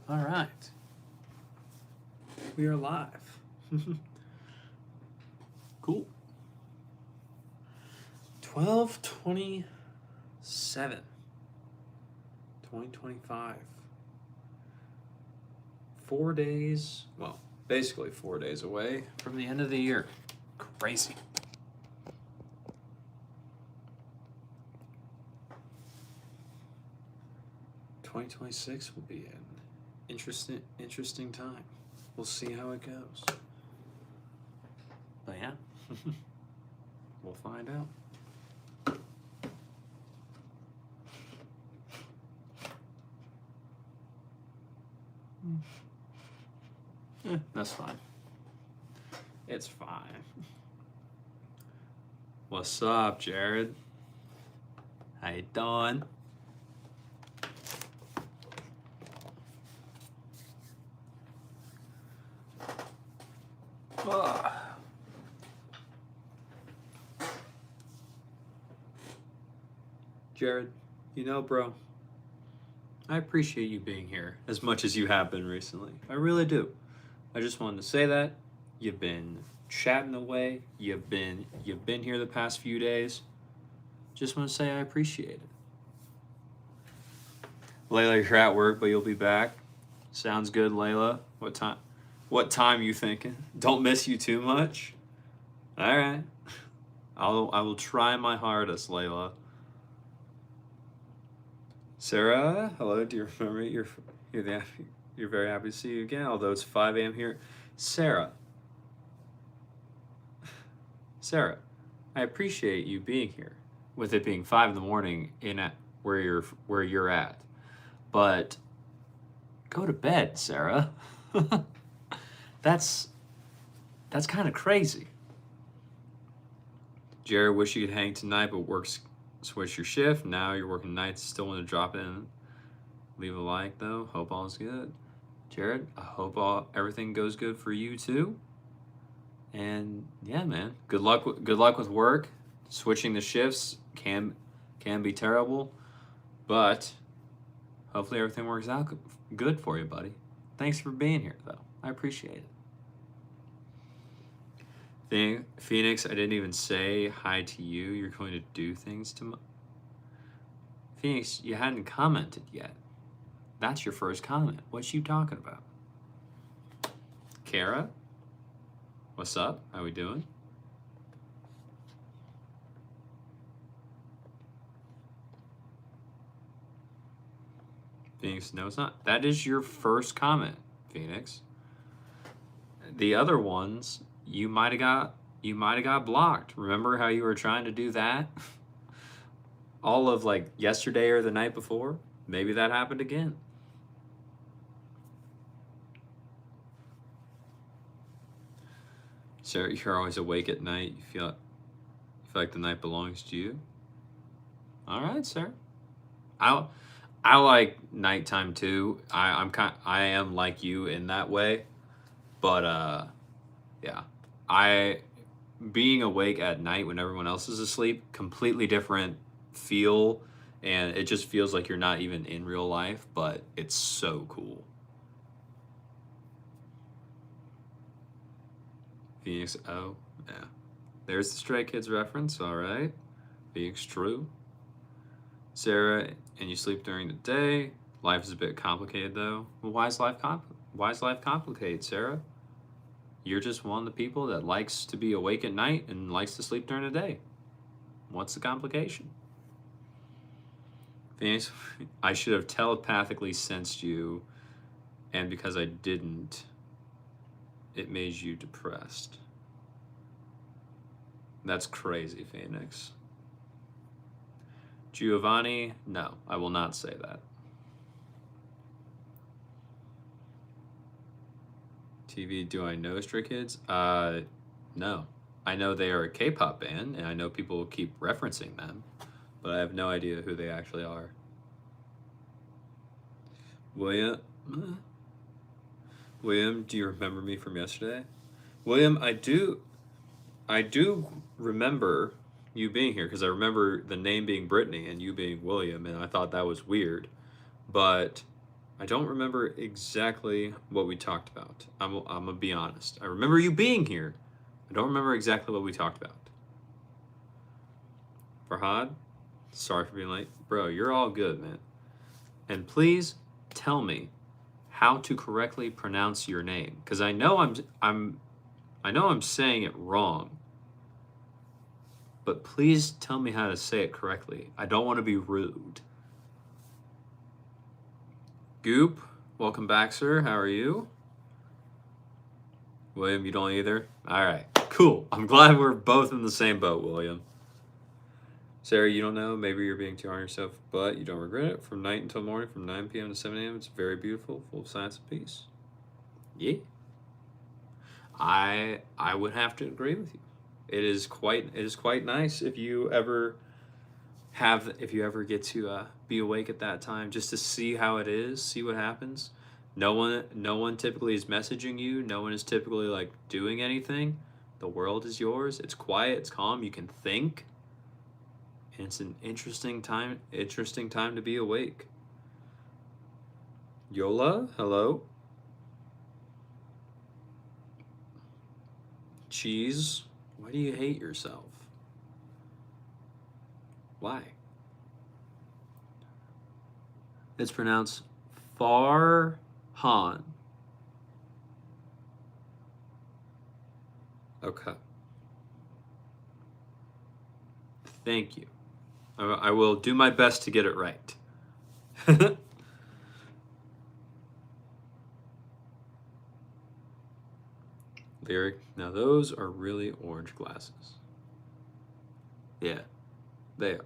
All right. We are live. Cool. 12/27, 2025. 4 days, well, basically 4 days away from the end of the year. Crazy. '26 will be an interesting time. We'll see how it goes. But yeah, we'll find out. That's fine. It's fine. What's up, Jared? How you doing? Jared, you know, bro, I appreciate you being here as much as you have been recently. I really do. I just wanted to say that. You've been chatting away. You've been here the past few days. Just want to say I appreciate it. Layla, you're at work, but you'll be back. Sounds good, Layla. What time you thinking? Don't miss you too much. All right. I will try my hardest, Layla. Sarah, hello. Do you remember me? You're very happy to see you again. Although it's 5 a.m. here. Sarah, I appreciate you being here. With it being 5 in the morning where you're at, but go to bed, Sarah. That's kind of crazy. Jared, wish you could hang tonight, but switch your shift. Now you're working nights. Still want to drop in. Leave a like though. Hope all's good. Jared, I hope everything goes good for you too. And yeah, man, good luck with work. Switching the shifts can be terrible, but hopefully everything works out good for you, buddy. Thanks for being here though. I appreciate it. Phoenix, I didn't even say hi to you. You're going to do things to Phoenix, you hadn't commented yet. That's your first comment. What you talking about? Kara? What's up? How we doing? Phoenix, no, it's not. That is your first comment, Phoenix. The other ones, you might have got blocked. Remember how you were trying to do that? All of like yesterday or the night before? Maybe that happened again. Sarah, you're always awake at night. You feel like the night belongs to you. All right, Sarah. I like nighttime too. I am like you in that way, but yeah, being awake at night when everyone else is asleep, completely different feel, and it just feels like you're not even in real life, but it's so cool. Phoenix, oh, yeah. There's the Stray Kids reference, all right. Phoenix, true. Sarah, and you sleep during the day. Life is a bit complicated, though. Well, why is life complicated, Sarah? You're just one of the people that likes to be awake at night and likes to sleep during the day. What's the complication? Phoenix, I should have telepathically sensed you, and because I didn't, it made you depressed. That's crazy, Phoenix. Giovanni, no, I will not say that. TV, do I know Stray Kids? No. I know they are a K-pop band, and I know people keep referencing them, but I have no idea who they actually are. William, do you remember me from yesterday? William, I do remember you being here because I remember the name being Brittany and you being William, and I thought that was weird. But I don't remember exactly what we talked about. I'm gonna be honest. I remember you being here. I don't remember exactly what we talked about. Farhad, sorry for being late. Bro, you're all good, man. And please tell me how to correctly pronounce your name, because I know I'm saying it wrong. But please tell me how to say it correctly. I don't want to be rude. Goop, welcome back, sir. How are you? William, you don't either? All right, cool. I'm glad we're both in the same boat, William. Sarah, you don't know. Maybe you're being too hard on yourself, but you don't regret it. From night until morning, from 9 p.m. to 7 a.m., it's very beautiful, full of science and peace. Yeah. I would have to agree with you. It is quite nice if you ever get to be awake at that time, just to see how it is, see what happens. No one typically is messaging you. No one is typically like doing anything. The world is yours. It's quiet. It's calm. You can think. And it's an interesting time to be awake. Yola, hello. Cheese, why do you hate yourself? Why? It's pronounced Farhan. Okay. Thank you. I will do my best to get it right. Lyric, now those are really orange glasses. Yeah, they are.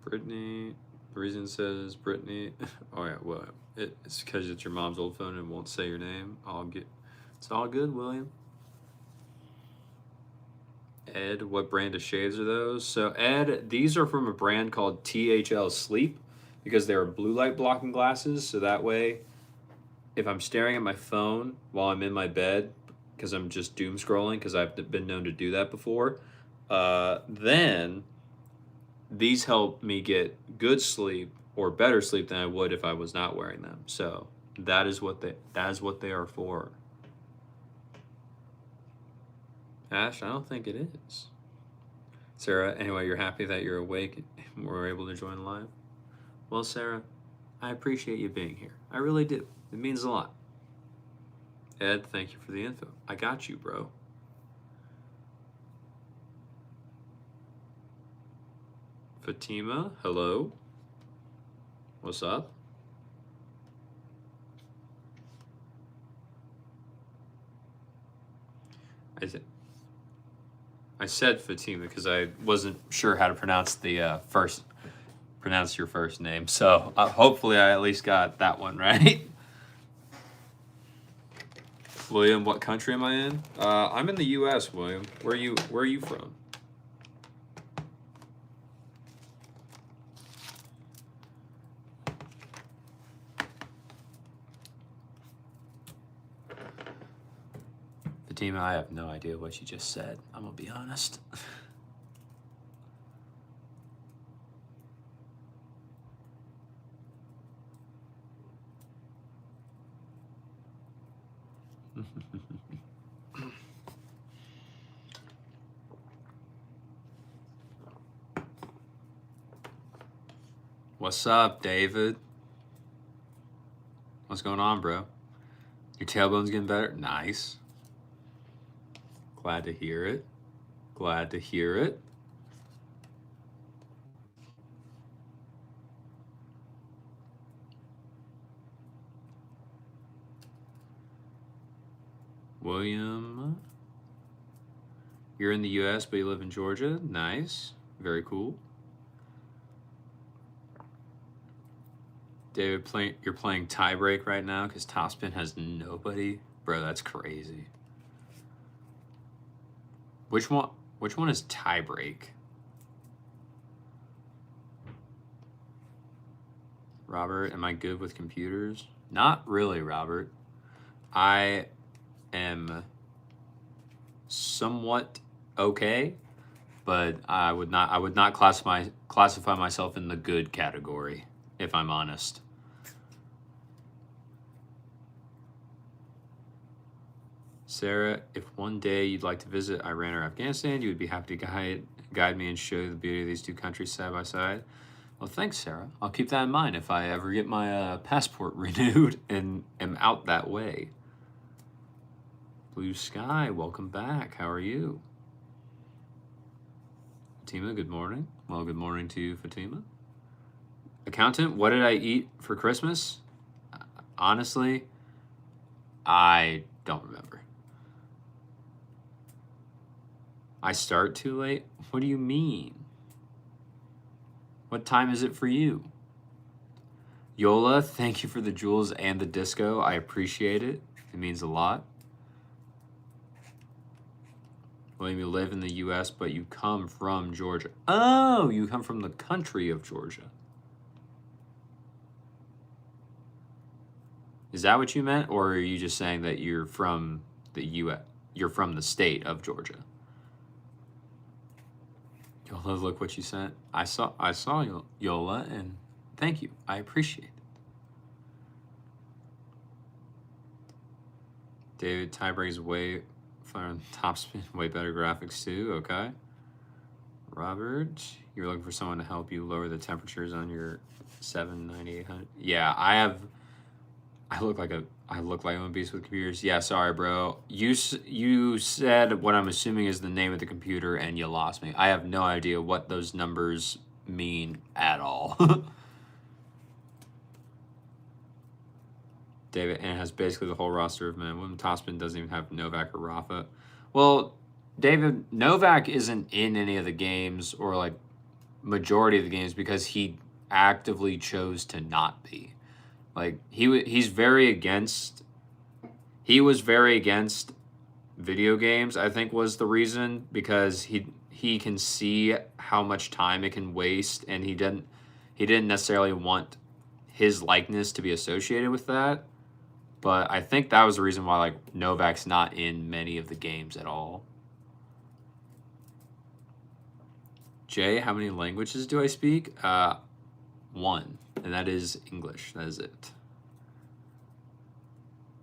Brittany, the reason it says Brittany, oh yeah, well, it's because it's your mom's old phone and won't say your name. It's all good, William. Ed, what brand of shades are those? So Ed, these are from a brand called THL Sleep, because they're blue light blocking glasses. So that way, if I'm staring at my phone while I'm in my bed, because I'm just doom scrolling, because I've been known to do that before, then these help me get good sleep or better sleep than I would if I was not wearing them. So that is what they are for. Ash, I don't think it is. Sarah, anyway, you're happy that you're awake and we're able to join live? Well, Sarah, I appreciate you being here. I really do. It means a lot. Ed, thank you for the info. I got you, bro. Fatima, hello. What's up? I said Fatima because I wasn't sure how to pronounce your first name. So hopefully I at least got that one right. William, what country am I in? I'm in the U.S. William, where are you from? Fatima, I have no idea what you just said. I'm gonna be honest. What's up, David? What's going on, bro? Your tailbone's getting better? Nice. Glad to hear it. Glad to hear it. William, you're in the U.S., but you live in Georgia. Nice. Very cool. David, you're playing tiebreak right now because Topspin has nobody? Bro, that's crazy. Which one is tiebreak? Robert, am I good with computers? Not really, Robert. I am somewhat okay. but I would not classify myself in the good category, if I'm honest. Sarah, if one day you'd like to visit Iran or Afghanistan, you would be happy to guide me and show you the beauty of these two countries side by side. Well, thanks, Sarah. I'll keep that in mind if I ever get my passport renewed and am out that way. Blue Sky, welcome back. How are you? Fatima, good morning. Well, good morning to you, Fatima. Accountant, what did I eat for Christmas? Honestly, I don't remember. I start too late? What do you mean? What time is it for you? Yola, thank you for the jewels and the disco. I appreciate it. It means a lot. William, you live in the U.S., but you come from Georgia. Oh, you come from the country of Georgia. Is that what you meant? Or are you just saying that you're from the U.S., you're from the state of Georgia? Yola, look what you sent. I saw Yola, and thank you. I appreciate it. David, tiebreak's way far on top spin, way better graphics too. Okay. Robert, you're looking for someone to help you lower the temperatures on your 9800. Yeah, I look like I'm a beast with computers. Yeah, sorry, bro. You said what I'm assuming is the name of the computer, and you lost me. I have no idea what those numbers mean at all. David, and it has basically the whole roster of men. Women Topspin doesn't even have Novak or Rafa. Well, David, Novak isn't in any of the games or like majority of the games because he actively chose to not be. Like he was very against video games, I think was the reason, because he can see how much time it can waste, and he didn't necessarily want his likeness to be associated with that. But I think that was the reason why like Novak's not in many of the games at all. Jay, how many languages do I speak? One, and that is English. That is it.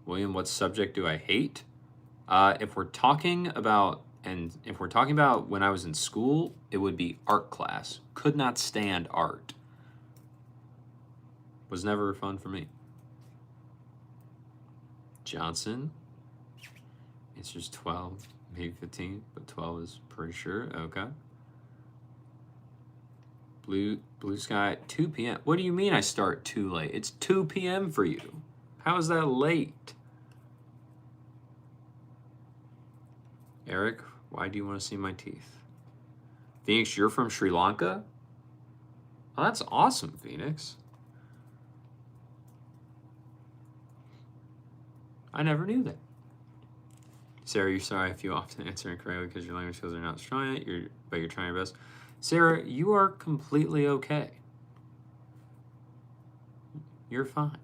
William, what subject do I hate? If we're talking about when I was in school, it would be art class. Could not stand art. Was never fun for me. Johnson. Answer's 12, maybe 15, but 12 is pretty sure. Okay. Blue Sky, 2 p.m. What do you mean I start too late? It's 2 p.m. for you. How is that late? Eric, why do you want to see my teeth? Phoenix, you're from Sri Lanka? Oh, that's awesome, Phoenix. I never knew that. Sarah, you're sorry if you often answer incorrectly because your language skills are not strong yet, but you're trying your best. Sarah, you are completely okay. You're fine.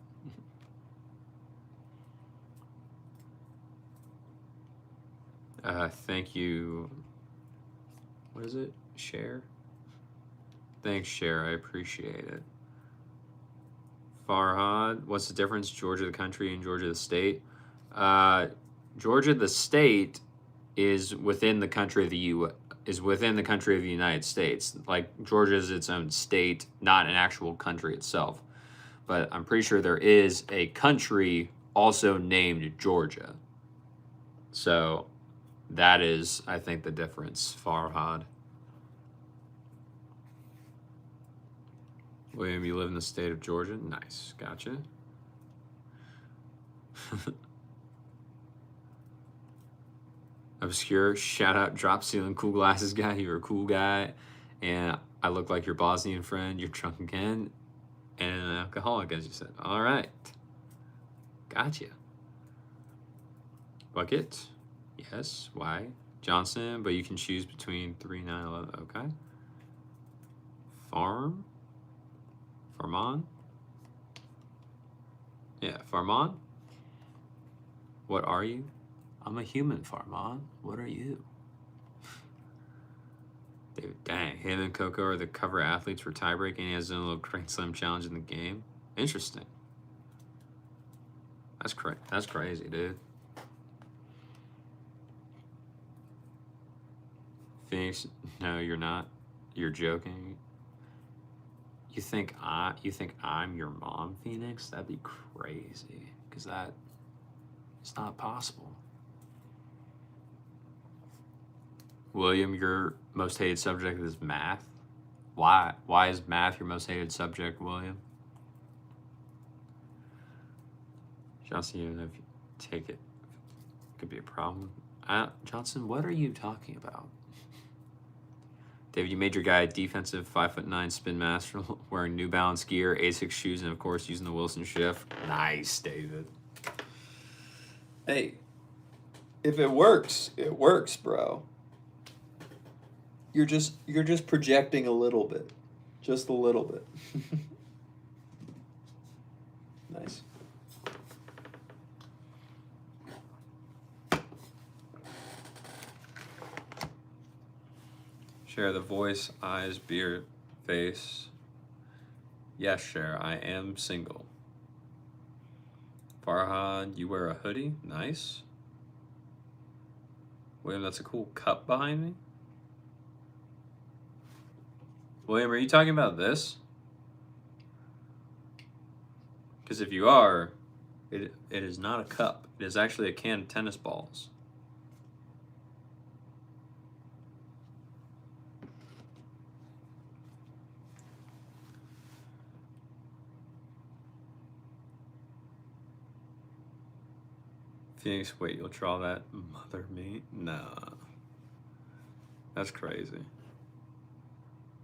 Thank you. What is it? Share? Thanks, Share. I appreciate it. Farhad, what's the difference? Georgia the country and Georgia the state? Georgia the state is within the country of the United States. Like Georgia is its own state, not an actual country itself. But I'm pretty sure there is a country also named Georgia. So that is, I think, the difference, Farhad. William, you live in the state of Georgia? Nice, gotcha. Obscure, shout out, drop ceiling, cool glasses guy. You're a cool guy. And I look like your Bosnian friend. You're drunk again. And an alcoholic, as you said. All right. Gotcha. Bucket. Yes. Why? Johnson, but you can choose between 3, 9, 11. Okay. Farman? Yeah, Farman? What are you? I'm a human, Farman. What are you? Dude, dang, him and Coco are the cover athletes for tiebreak, and he has a little Grand Slam challenge in the game. Interesting. That's crazy, dude. Phoenix, no, you're not. You're joking. You think I'm your mom, Phoenix? That'd be crazy. Cause it's not possible. William, your most hated subject is math. Why? Why is math your most hated subject, William? Johnson, even if you take it, could be a problem. Johnson, what are you talking about? David, you made your guy a defensive 5'9" spin master wearing New Balance gear, Asics shoes, and of course using the Wilson shift. Nice, David. Hey, if it works, bro. You're just projecting a little bit. Just a little bit. Nice. Share the voice, eyes, beard, face. Yes, Cher, I am single. Farhad, you wear a hoodie? Nice. William, that's a cool cup behind me. William, are you talking about this? Because if you are, it is not a cup. It is actually a can of tennis balls. Phoenix, wait, you'll draw that mother me? Nah. That's crazy.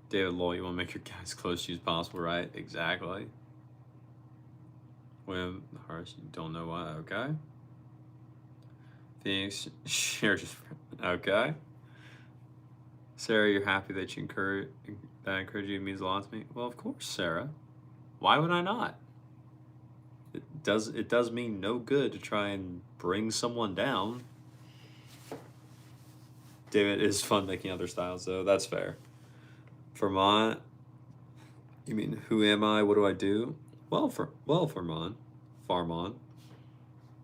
David Lowell, you want to make your guys close to you as possible, right? Exactly. William Harsh, you don't know why? Okay. Phoenix, share just okay. Sarah, you're happy that I encourage you means a lot to me. Well, of course, Sarah. Why would I not? It does mean no good to try and bring someone down. David, it is fun making other styles though. That's fair. Vermont, you mean who am I? What do I do? Well, Farman,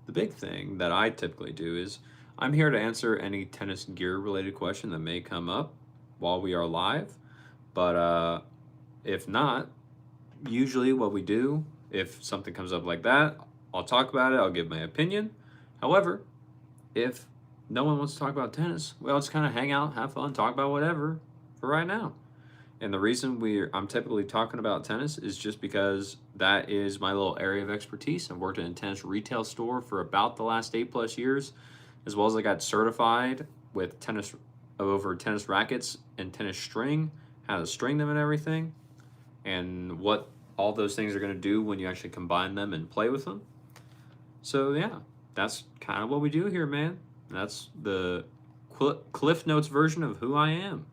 the big thing that I typically do is I'm here to answer any tennis gear related question that may come up while we are live. But if not, usually what we do, if something comes up like that, I'll talk about it, I'll give my opinion. However, if no one wants to talk about tennis, well, just kind of hang out, have fun, talk about whatever for right now. And the reason I'm typically talking about tennis is just because that is my little area of expertise. I've worked in a tennis retail store for about the last 8+ years, as well as I got certified with tennis rackets and tennis string, how to string them and everything, and what all those things are going to do when you actually combine them and play with them. So yeah, that's kind of what we do here, man. That's the Cliff Notes version of who I am.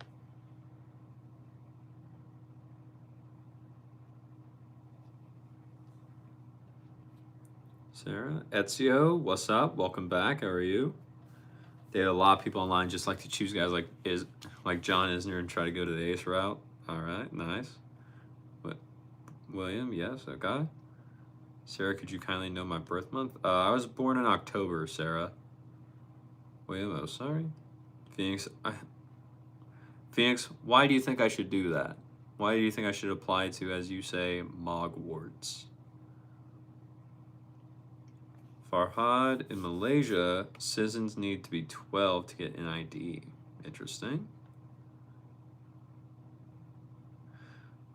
Sarah, Ezio, what's up? Welcome back. How are you? They have a lot of people online just like to choose guys like John Isner and try to go to the ace route. All right, nice. What, William? Yes, okay. Sarah, could you kindly know my birth month? I was born in October, Sarah. William, oh sorry. Phoenix, Phoenix, why do you think I should do that? Why do you think I should apply to, as you say, Mogwarts? Farhad, in Malaysia, citizens need to be 12 to get an ID. Interesting.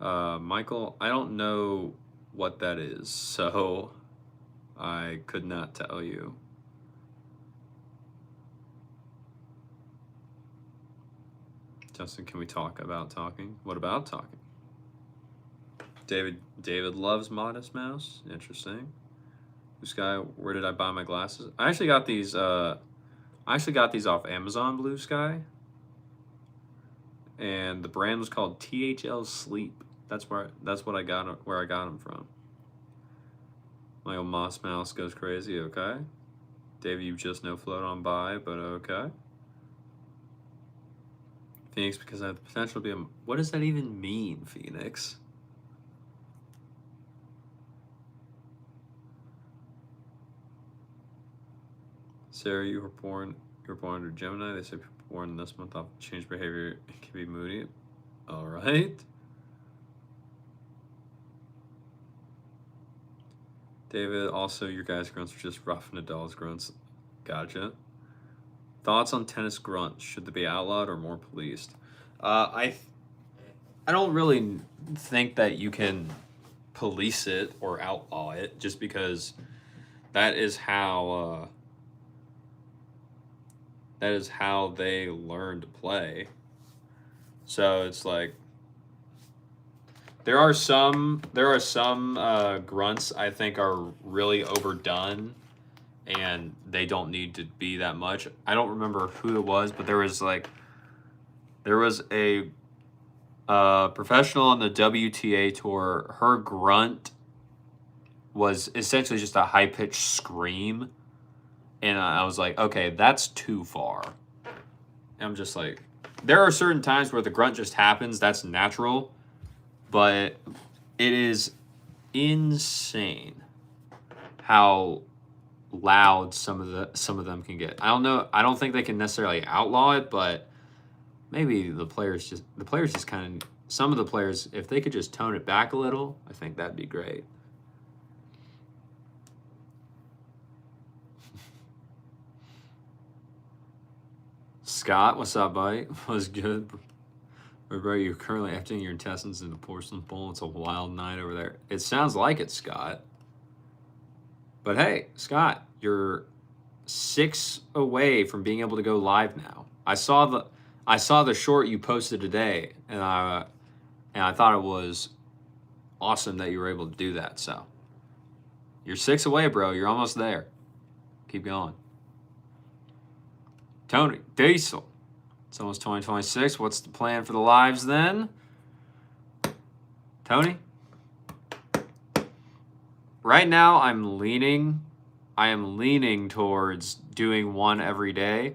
Michael, I don't know what that is, so I could not tell you. Justin, can we talk about talking? What about talking? David loves Modest Mouse. Interesting. Blue Sky, where did I buy my glasses? I actually got these off Amazon, Blue Sky. And the brand was called THL Sleep. That's what I got, where I got them from. My old Moss Mouse goes crazy, okay. David, you just no float on by, but okay. Phoenix because I have the potential to be a... What does that even mean, Phoenix? Sarah, you were born under Gemini. They say people born this month off change behavior. It can be moody. All right. David, also your guys' grunts are just rough Nadal's grunts. Gotcha. Thoughts on tennis grunts? Should they be outlawed or more policed? I don't really think that you can police it or outlaw it just because that is how they learn to play. So it's like there are some grunts I think are really overdone and they don't need to be that much. I don't remember who it was, but there was a professional on the WTA tour. Her grunt was essentially just a high-pitched scream. And I was like, okay, that's too far. And I'm just like, there are certain times where the grunt just happens. That's natural. But it is insane how loud some of them can get. I don't know. I don't think they can necessarily outlaw it, but maybe the players just kind of, some of the players, if they could just tone it back a little, I think that'd be great. Scott, what's up, buddy? Was good. Bro, you're currently emptying your intestines in the porcelain bowl. It's a wild night over there. It sounds like it, Scott. But hey, Scott, you're 6 away from being able to go live now. I saw the short you posted today, and I thought it was awesome that you were able to do that. So you're 6 away, bro. You're almost there. Keep going. Tony Diesel. It's almost 2026. What's the plan for the lives then? Tony? Right now I am leaning towards doing one every day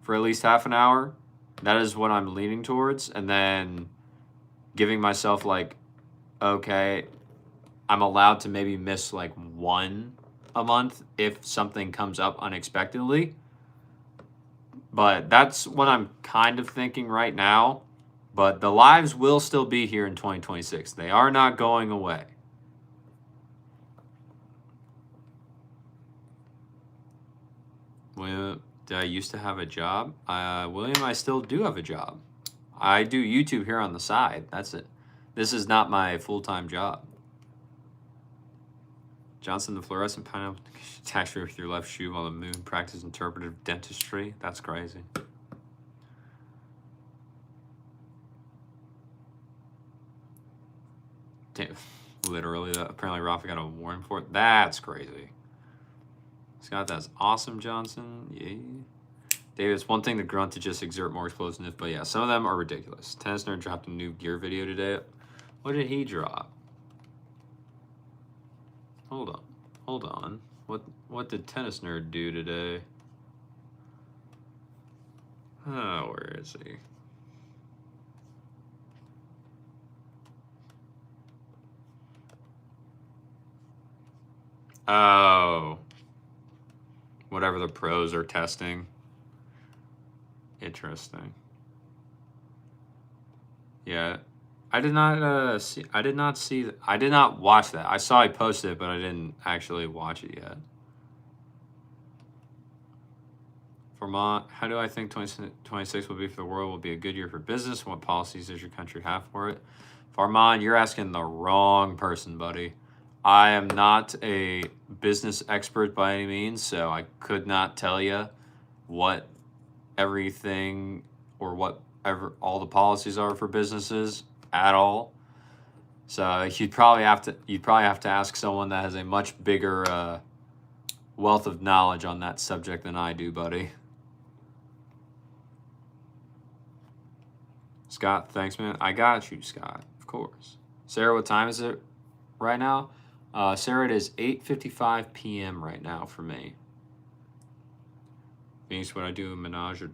for at least half an hour. That is what I'm leaning towards. And then giving myself like, okay, I'm allowed to maybe miss like one a month if something comes up unexpectedly. But that's what I'm kind of thinking right now. But the lives will still be here in 2026. They are not going away. William, did I used to have a job? William, I still do have a job. I do YouTube here on the side. That's it. This is not my full-time job. Johnson, the fluorescent pineapple attach you with your left shoe while the moon practices interpretive dentistry. That's crazy. Damn, literally, apparently Rafa got a warning for it. That's crazy. Scott, that's awesome, Johnson. Yeah. David, it's one thing to grunt to just exert more explosiveness, but yeah, some of them are ridiculous. Tennis Nerd dropped a new gear video today. What did he drop? Hold on. What did Tennis Nerd do today? Oh, where is he? Oh. Whatever the pros are testing. Interesting. Yeah. I did not watch that. I saw he posted it, but I didn't actually watch it yet. Vermont, how do I think 2026 will be for the world? Will be a good year for business? What policies does your country have for it? Farman, you're asking the wrong person, buddy. I am not a business expert by any means, so I could not tell you what everything or whatever all the policies are for businesses at all. So you'd probably have to ask someone that has a much bigger wealth of knowledge on that subject than I do, buddy. Scott, thanks, man. I got you, Scott. Of course. Sarah, what time is it right now? Sarah, it is 8:55 p.m. right now for me. Phoenix, when I do a menage a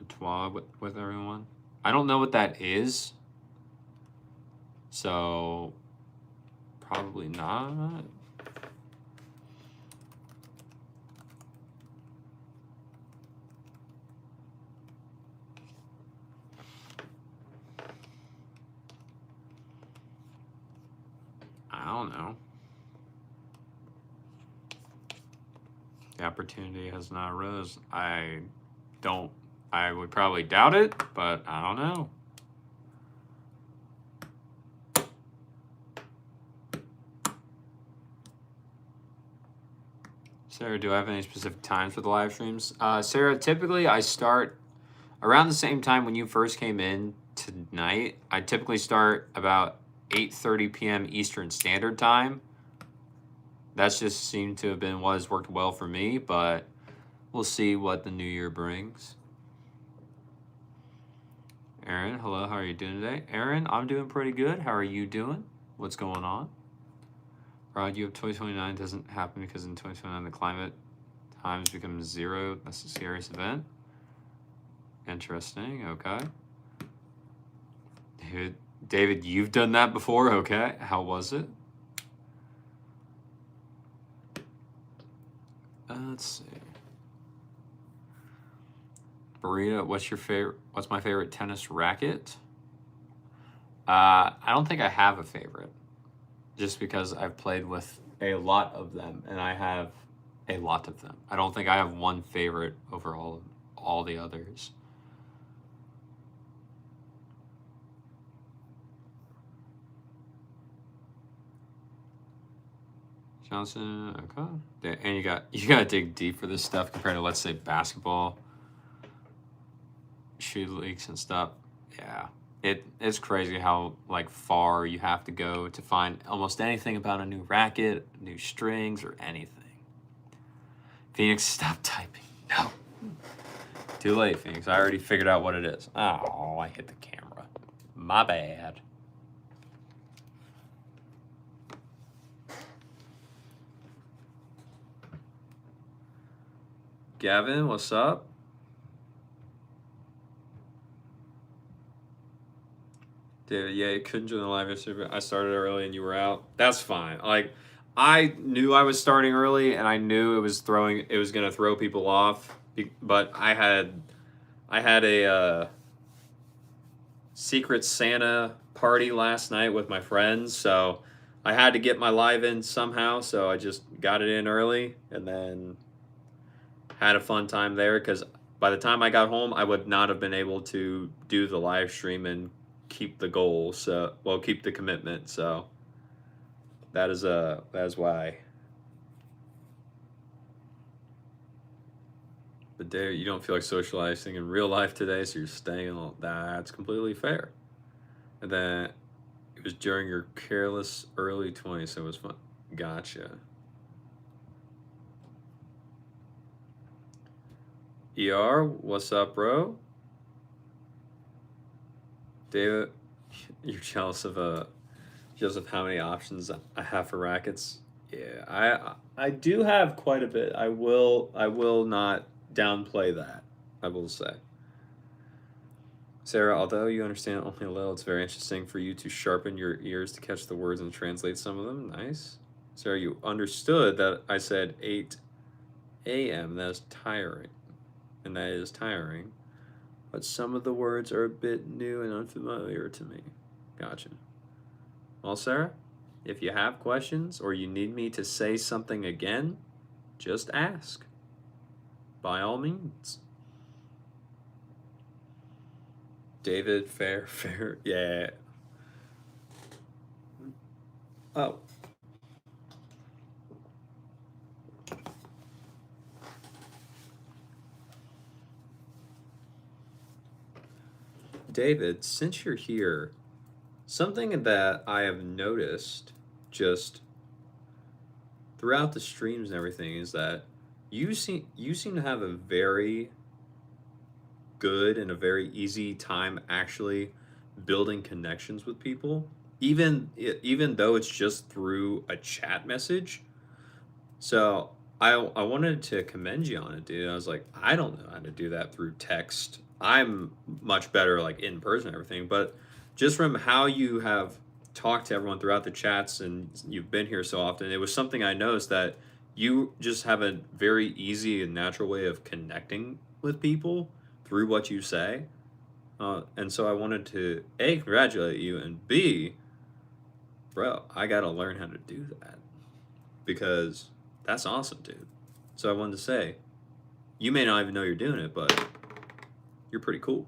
toi with everyone. I don't know what that is. So, probably not. I don't know. The opportunity has not arose. I would probably doubt it, but I don't know. Sarah, do I have any specific times for the live streams? Sarah, typically I start around the same time when you first came in tonight. I typically start about 8:30 p.m. Eastern Standard Time. That's just seemed to have been what has worked well for me, but we'll see what the new year brings. Aaron, hello, how are you doing today? Aaron, I'm doing pretty good. How are you doing? What's going on? Rod, you have 2029 doesn't happen because in 2029 the climate times becomes 0. That's a serious event. Interesting. Okay. David, you've done that before. Okay. How was it? Let's see. Burrito, what's my favorite tennis racket? I don't think I have a favorite. Just because I've played with a lot of them, and I have a lot of them. I don't think I have one favorite over all the others. Johnson, okay. And you gotta dig deep for this stuff compared to, let's say, basketball, shoe leaks and stuff. Yeah. It's crazy how like far you have to go to find almost anything about a new racket, new strings, or anything. Phoenix, stop typing. No. Too late, Phoenix. I already figured out what it is. Oh, I hit the camera. My bad. Gavin, what's up? David, yeah, you couldn't join the live yesterday. I started early and you were out. That's fine. Like, I knew I was starting early and I knew it was gonna throw people off. But I had a Secret Santa party last night with my friends, so I had to get my live in somehow. So I just got it in early and then had a fun time there. Because by the time I got home, I would not have been able to do the live stream and keep the goal, keep the commitment. So that is why. But there, you don't feel like socializing in real life today, so you're staying on. That's completely fair. And then it was during your careless early 20s, so it was fun. Gotcha. ER, what's up, bro? David, you're jealous of how many options I have for rackets. Yeah, I do have quite a bit. I will not downplay that. I will say. Sarah, although you understand only a little, it's very interesting for you to sharpen your ears to catch the words and translate some of them. Nice. Sarah, you understood that I said 8 a.m. That's tiring. And that is tiring. But some of the words are a bit new and unfamiliar to me. Gotcha. Well, Sarah, if you have questions or you need me to say something again, just ask. By all means. David, fair, yeah. Oh. David, since you're here, something that I have noticed just throughout the streams and everything is that you seem to have a very good and a very easy time actually building connections with people, even though it's just through a chat message. So I wanted to commend you on it, dude. I was like, I don't know how to do that through text I'm much better like in person and everything, but just from how you have talked to everyone throughout the chats and you've been here so often, it was something I noticed that you just have a very easy and natural way of connecting with people through what you say. And so I wanted to A, congratulate you, and B, bro, I gotta learn how to do that because that's awesome, dude. So I wanted to say, you may not even know you're doing it, but you're pretty cool.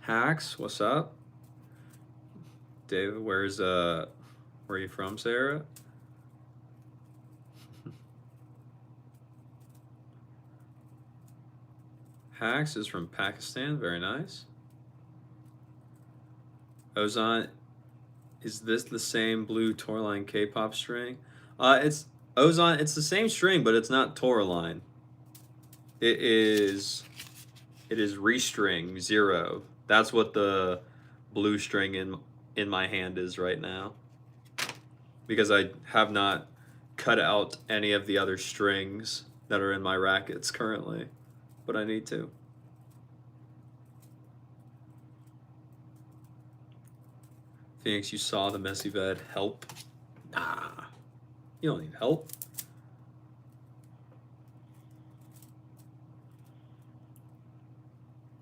Hacks, what's up? David, where are you from, Sarah? Hacks is from Pakistan, very nice. Ozon, is this the same blue Tourline K-pop string? It's Ozon, it's the same string, but it's not Tourline. It is Restring 0. That's what the blue string in my hand is right now. Because I have not cut out any of the other strings that are in my rackets currently, but I need to. Phoenix, you saw the messy bed. Help? Nah. You don't need help.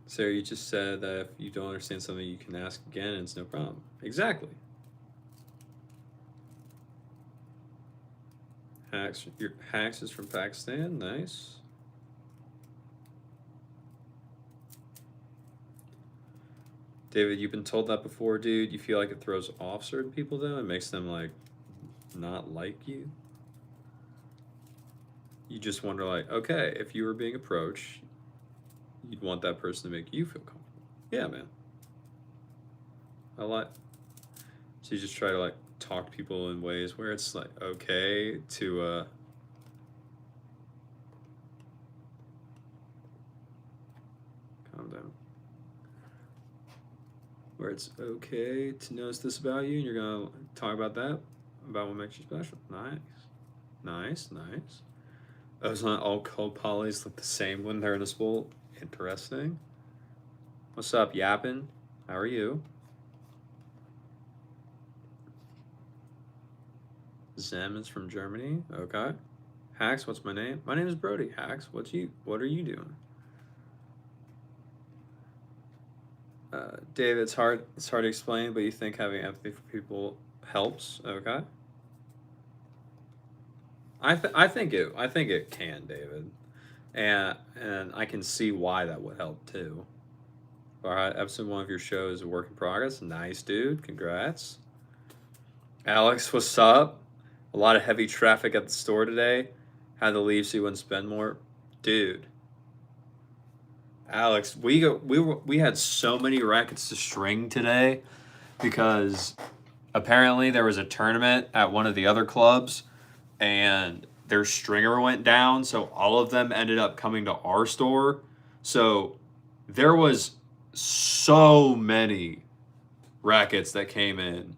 Sarah, you just said that if you don't understand something, you can ask again and it's no problem. Exactly. Your Hacks is from Pakistan. Nice. David, you've been told that before, dude. You feel like it throws off certain people, though? It makes them, like, not like you? You just wonder, like, okay, if you were being approached, you'd want that person to make you feel comfortable. Yeah, man. So you just try to, like, talk to people in ways where it's, like, okay to, calm down. Where it's okay to notice this about you, and you're gonna talk about that, about what makes you special. Nice. Nice, nice. Those not all cold polys look the same when they're in a spool. Interesting. What's up, Yappin? How are you? Zem is from Germany. Okay. Hacks, what's my name? My name is Brody. Hacks, what are you doing? David, it's hard to explain, but you think having empathy for people helps. Okay. I think it can, David, and I can see why that would help too. All right, episode 1 of your show is a work in progress. Nice, dude. Congrats. Alex, what's up? A lot of heavy traffic at the store today. Had to leave so you wouldn't spend more, dude. Alex, we had so many rackets to string today because apparently there was a tournament at one of the other clubs and their stringer went down, so all of them ended up coming to our store. So there was so many rackets that came in,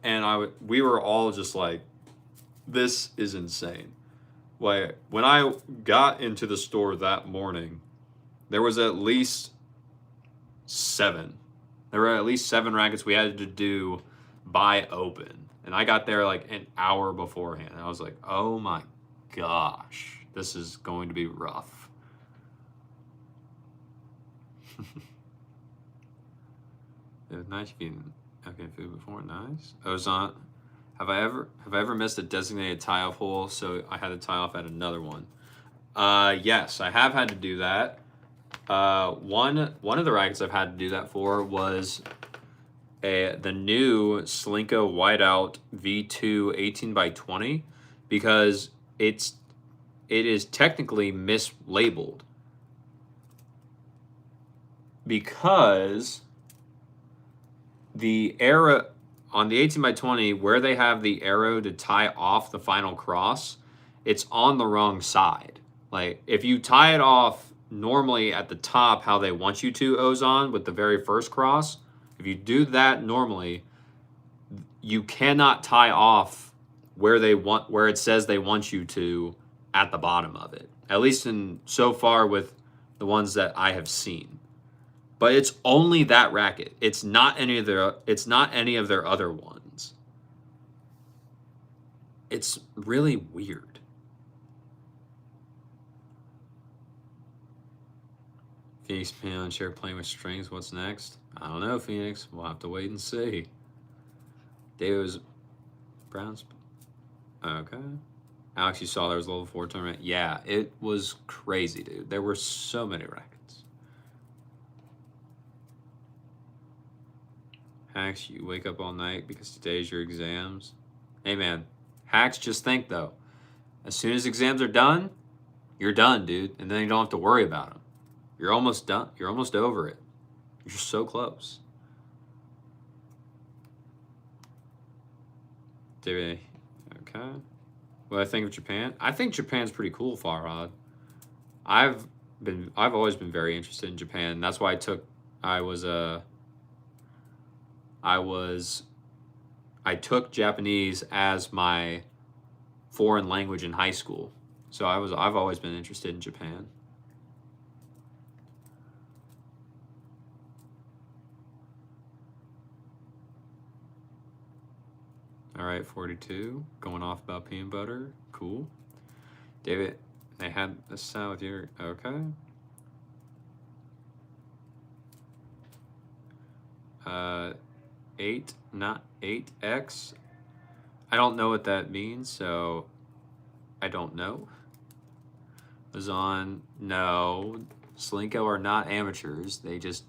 and we were all just like, this is insane. Like, when I got into the store that morning, there was at least 7. There were at least 7 rackets we had to do by open. And I got there like an hour beforehand. I was like, oh my gosh, this is going to be rough. It was nice eating okay food before. Nice. Ozon. Have I ever missed a designated tie-off hole, so I had to tie off at another one? Yes, I have had to do that. One of the rackets I've had to do that for was the new Slinko Whiteout V2 18x20 because it is technically mislabeled because the arrow on the 18x20 where they have the arrow to tie off the final cross, it's on the wrong side. Like, if you tie it off normally at the top how they want you to, Ozon, with the very first cross, if you do that normally, you cannot tie off where it says they want you to at the bottom of it. At least in so far with the ones that I have seen. But it's only that racket. It's not any of their other ones. It's really weird. Phoenix Piano and Chair playing with strings. What's next? I don't know, Phoenix. We'll have to wait and see. Davis Browns. Okay. Alex, you saw there was a level 4 tournament. Yeah, it was crazy, dude. There were so many rackets. Hacks, you wake up all night because today's your exams. Hey, man. Hacks, just think, though. As soon as exams are done, you're done, dude. And then you don't have to worry about them. You're almost done. You're almost over it. You're so close. Okay. What do I think of Japan? I think Japan's pretty cool, Farhad. I've always been very interested in Japan. That's why I took Japanese as my foreign language in high school. So I've always been interested in Japan. All right, 42. Going off about peanut butter. Cool. David, they had this sound with your... Okay. 8, not 8x. I don't know what that means, so I don't know. Was on... No. Slinko are not amateurs. They just...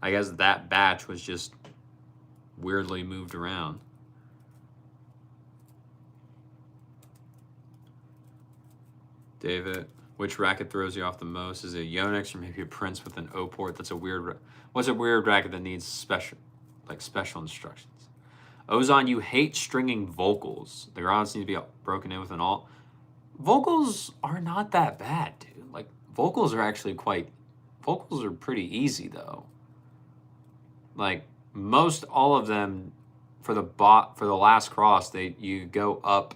I guess that batch was just weirdly moved around. David, which racket throws you off the most? Is it a Yonex or maybe a Prince with an O port? That's a weird. What's a weird racket that needs special instructions? Ozon, you hate stringing vocals. The grounds need to be broken in with an alt. Vocals are not that bad, dude. Like vocals are pretty easy though. Like most all of them for the last cross, you go up.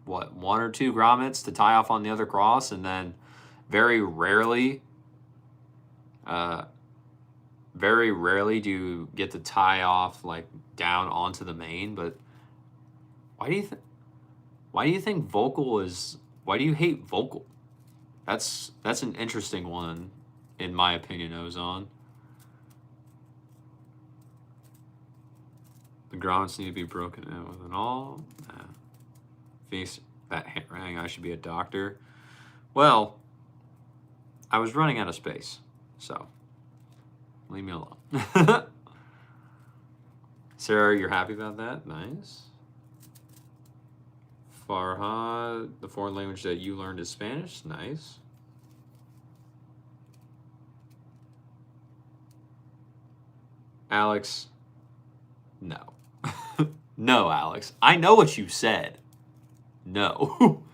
What, 1 or 2 grommets to tie off on the other cross, and then very rarely do you get to tie off like down onto the main. But why do you think vocal is? Why do you hate vocal? That's an interesting one, in my opinion, Ozon. The grommets need to be broken in with an all. Face that hang, I should be a doctor. Well, I was running out of space, so leave me alone. Sarah, you're happy about that? Nice. Farhad, the foreign language that you learned is Spanish. Nice. Alex, no. No, Alex. I know what you said. No.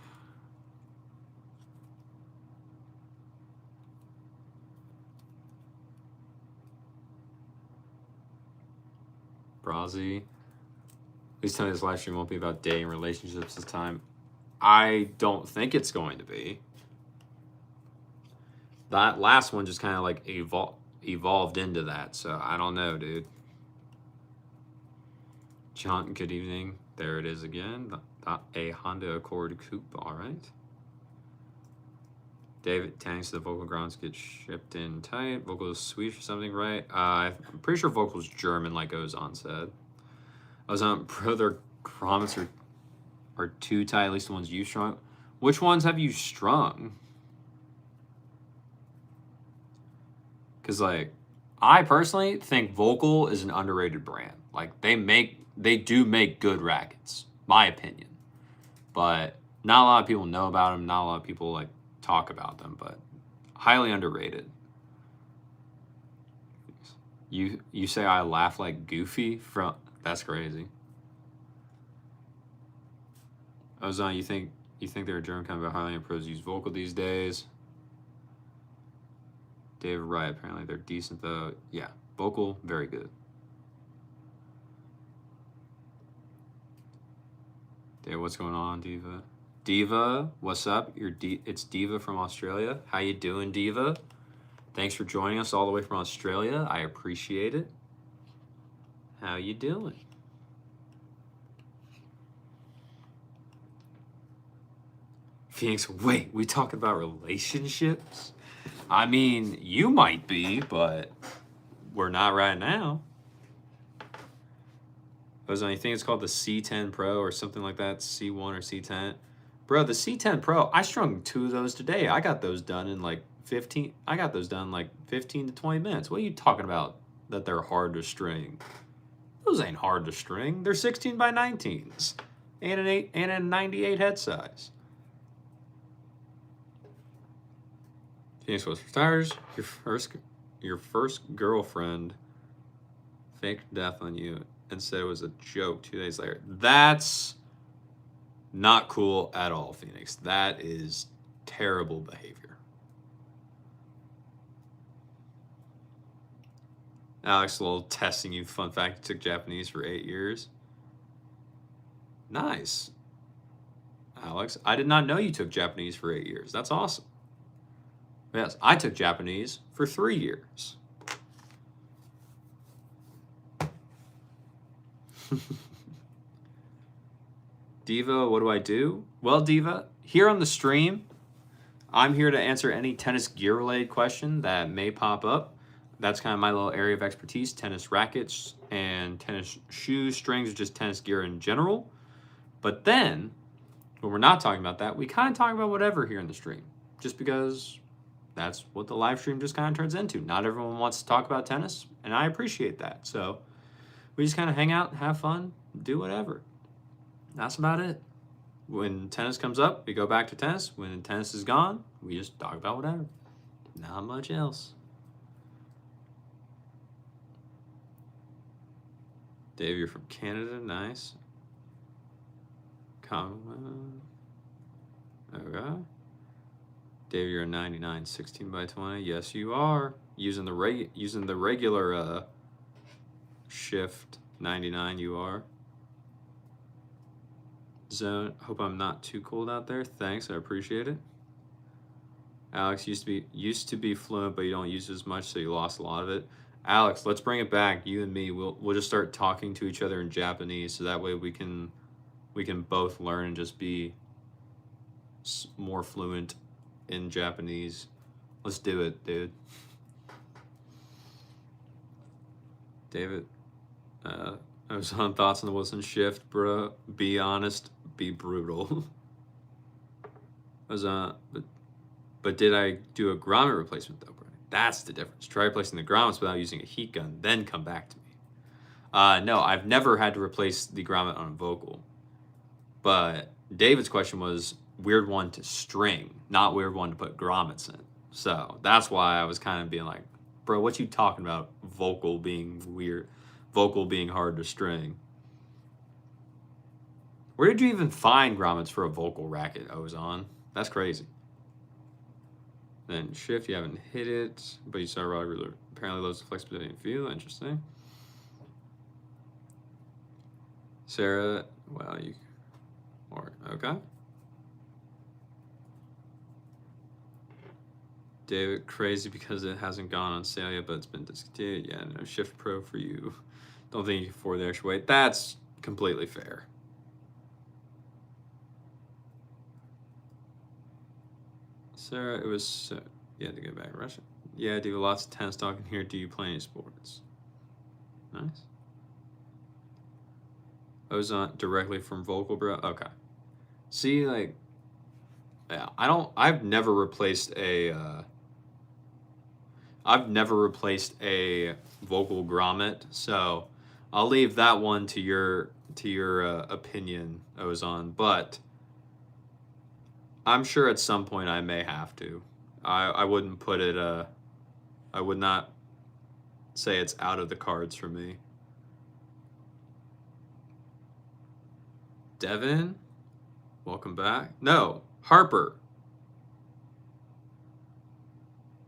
Brazzy. Please tell me this live stream won't be about dating relationships this time. I don't think it's going to be. That last one just kind of like evolved into that, so I don't know, dude. John, good evening. There it is again. A Honda Accord Coupe, all right. David, tanks the vocal grounds get shipped in tight. Vocal is Swedish or something, right? I'm pretty sure vocal's German, like Ozon said. Ozon, brother, grommets are too tight, at least the ones you strung. Which ones have you strung? Because, like, I personally think Vocal is an underrated brand. Like, they do make good rackets, my opinion. But not a lot of people know about them. Not a lot of people like talk about them, but highly underrated. You say I laugh like Goofy from that's crazy. Ozon, you think they're a German company, but hardly any pros use Vocal these days? David, right? Apparently they're decent though. Yeah, Vocal, very good. Dude, what's going on, Diva? Diva, what's up? It's Diva from Australia. How you doing, Diva? Thanks for joining us all the way from Australia. I appreciate it. How you doing? Phoenix, wait, we talking about relationships? I mean, you might be, but we're not right now. Ozone, you think it's called the C10 Pro or something like that? C1 or C10? Bro, the C10 Pro, I strung 2 of those today. I got those done in like 15 to 20 minutes. What are you talking about that they're hard to string? Those ain't hard to string. They're 16 by 19s and a 98 head size. Phoenix was retires. Your first girlfriend faked death on you and said it was a joke 2 days later. That's not cool at all, Phoenix. That is terrible behavior. Alex, a little testing you. Fun fact, you took Japanese for 8 years. Nice. Alex, I did not know you took Japanese for 8 years. That's awesome. Yes, I took Japanese for 3 years. Diva, what do I do? Well, Diva, here on the stream, I'm here to answer any tennis gear-related question that may pop up. That's kind of my little area of expertise, tennis rackets and tennis shoes, strings, or just tennis gear in general. But then, when we're not talking about that, we kind of talk about whatever here in the stream, just because that's what the live stream just kind of turns into. Not everyone wants to talk about tennis, and I appreciate that. So we just kind of hang out, have fun, do whatever. That's about it. When tennis comes up, we go back to tennis. When tennis is gone, we just talk about whatever. Not much else. Dave, you're from Canada. Nice. Okay. Dave, you're a 99, 16 by 20. Yes, you are. Using the regular shift 99, you are. Zone, hope I'm not too cold out there. Thanks, I appreciate it. Alex used to be fluent, but you don't use it as much, so you lost a lot of it. Alex, let's bring it back. You and me, we'll just start talking to each other in Japanese, so that way we can both learn and just be more fluent in Japanese. Let's do it, dude. David, I was on thoughts on the Wilson shift, bro. Be honest, be brutal. I was but did I do a grommet replacement though, bro? That's the difference. Try replacing the grommets without using a heat gun, then come back to me. No, I've never had to replace the grommet on a vocal. But David's question was weird one to string, not weird one to put grommets in. So that's why I was kind of being like, bro, what you talking about? Vocal being weird, vocal being hard to string. Where did you even find grommets for a vocal racket, Ozon? That's crazy. Then shift, you haven't hit it, but you saw raw ruler. Apparently loads of flexibility and feel. Interesting. Sarah, well, okay. David, crazy because it hasn't gone on sale yet, but it's been discontinued. Yeah, no, Shift Pro for you. Don't think you can afford the extra weight. That's completely fair. Sarah, it was, you had to go back to Russia. Yeah, I do lots of tennis talking here. Do you play any sports? Nice. Ozone directly from Vocal, bro. Okay. See, like, yeah, I've never replaced a vocal grommet, so I'll leave that one to your opinion, Ozone, but I'm sure at some point I may have to. I wouldn't put it I would not say it's out of the cards for me. Devin, welcome back. No, Harper.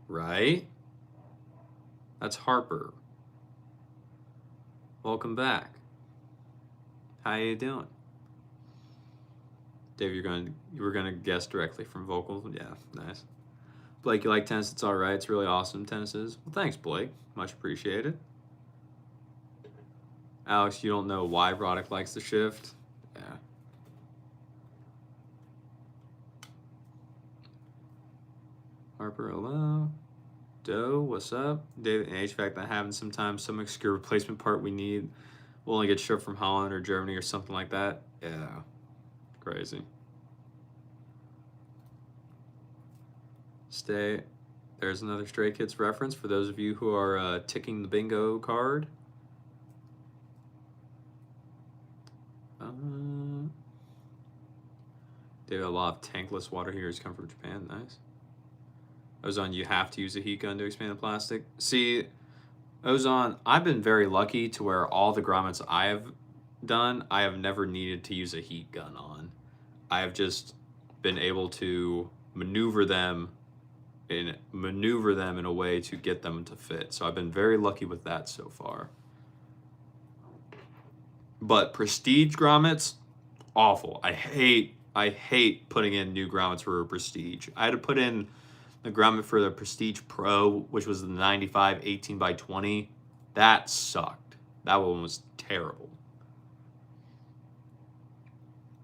Right? That's Harper. Welcome back. How you doing? Dave, you were gonna guess directly from vocal. Yeah, nice. Blake, you like tennis? It's all right. It's really awesome. Tennis is. Well, thanks, Blake. Much appreciated. Alex, you don't know why Roddick likes the shift. Yeah. Harper, hello. Doe, what's up? David and HVAC that happens sometimes. Some obscure replacement part we need will only get shipped from Holland or Germany or something like that. Yeah. Crazy. Stay. There's another Stray Kids reference for those of you who are ticking the bingo card. David, a lot of tankless water heaters come from Japan. Nice. Ozone, you have to use a heat gun to expand the plastic. See, Ozone, I've been very lucky to where all the grommets I have done, I have never needed to use a heat gun on. I have just been able to maneuver them in a way to get them to fit. So I've been very lucky with that so far. But prestige grommets, awful. I hate putting in new grommets for a prestige. I had to put in the grommet for the Prestige Pro, which was the 95 18x20. That sucked. That one was terrible.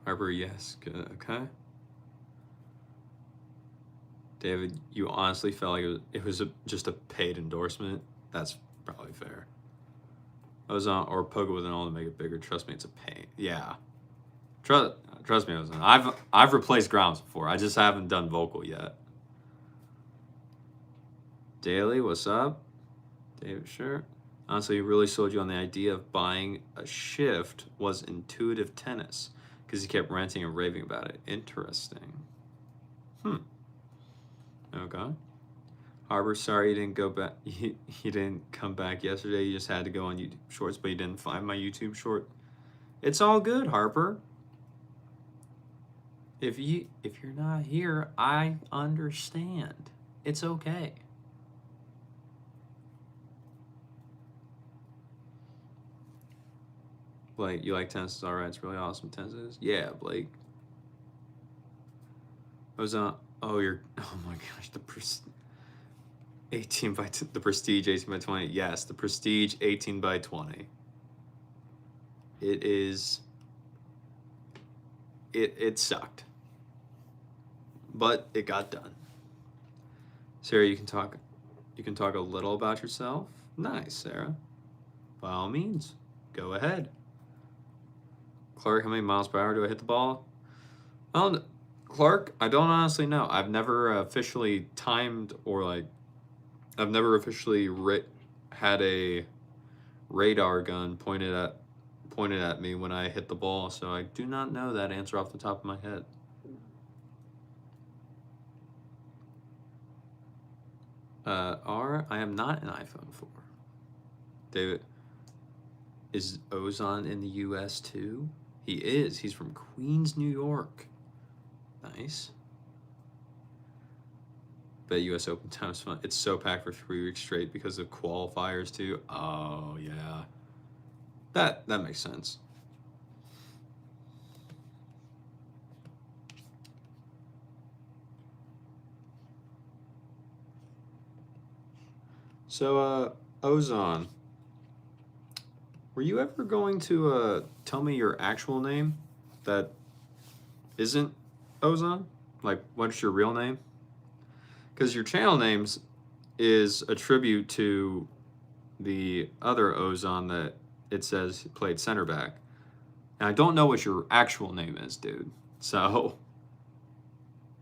Harper, yes. Good. Okay. David, you honestly felt like it was just a paid endorsement? That's probably fair. Ozone or poke it with an all to make it bigger. Trust me, it's a pain. Yeah. Trust me, Ozone. I've replaced grounds before. I just haven't done vocal yet. Daily, what's up? David, sure. Honestly, he really sold you on the idea of buying a shift was intuitive tennis because he kept ranting and raving about it. Interesting. Okay. Harbor, sorry you didn't go back. You didn't come back yesterday. You just had to go on YouTube Shorts, but you didn't find my YouTube short. It's all good, Harper. If you're not here, I understand. It's okay. Blake, you like tennis? It's all right. It's really awesome. Tennis is. Yeah, Blake. I was on. Oh, oh my gosh, the Prestige 18x20. Yes, the Prestige 18x20. It is. It sucked, but it got done. Sarah, you can talk a little about yourself. Nice, Sarah. By all means, go ahead. Clark, how many miles per hour do I hit the ball? Well, Clark, I don't honestly know. I've never officially timed or I've never officially had a radar gun pointed at me when I hit the ball, so I do not know that answer off the top of my head. I am not an iPhone 4. David, is Ozon in the U.S. too? He is. He's from Queens, New York. Nice. Bet U.S. Open time's fun. It's so packed for 3 weeks straight because of qualifiers too. Oh yeah, that makes sense. So Ozon, were you ever going to tell me your actual name that isn't Ozon? Like, what's your real name? Because your channel names is a tribute to the other Ozon that it says played center back. And I don't know what your actual name is, dude. So,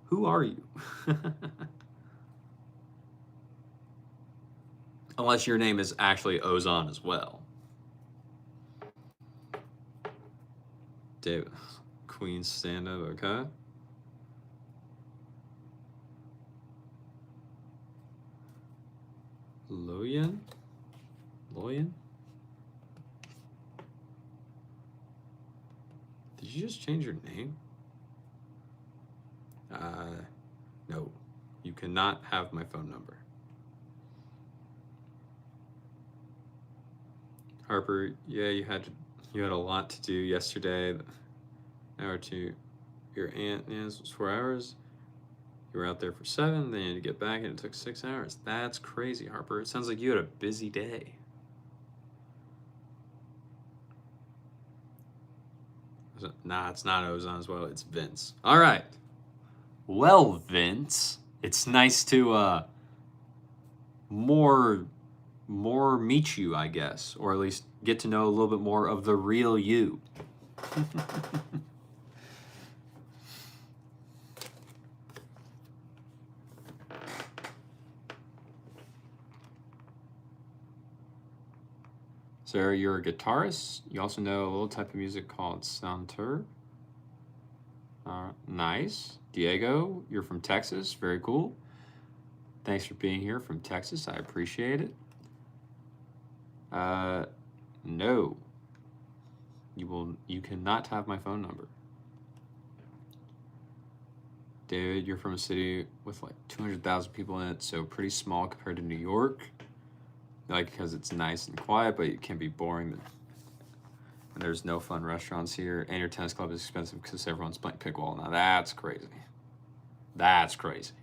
who are you? Unless your name is actually Ozon as well. David, Queen stand-up, okay. Loyan? Did you just change your name? No. You cannot have my phone number. Harper, yeah, you had a lot to do yesterday. Hour 2. Your aunt is 4 hours. You were out there for 7, then you had to get back, and it took 6 hours. That's crazy, Harper. It sounds like you had a busy day. Nah, it's not Ozone as well. It's Vince. All right. Well, Vince, it's nice to more meet you, I guess, or at least get to know a little bit more of the real you. Sarah, you're a guitarist. You also know a little type of music called Santur. Nice. Diego, you're from Texas. Very cool. Thanks for being here from Texas. I appreciate it. No. You cannot have my phone number. David, you're from a city with like 200,000 people in it, so pretty small compared to New York. Like, because it's nice and quiet, but it can be boring. And there's no fun restaurants here, and your tennis club is expensive because everyone's playing pickleball. Now that's crazy. That's crazy.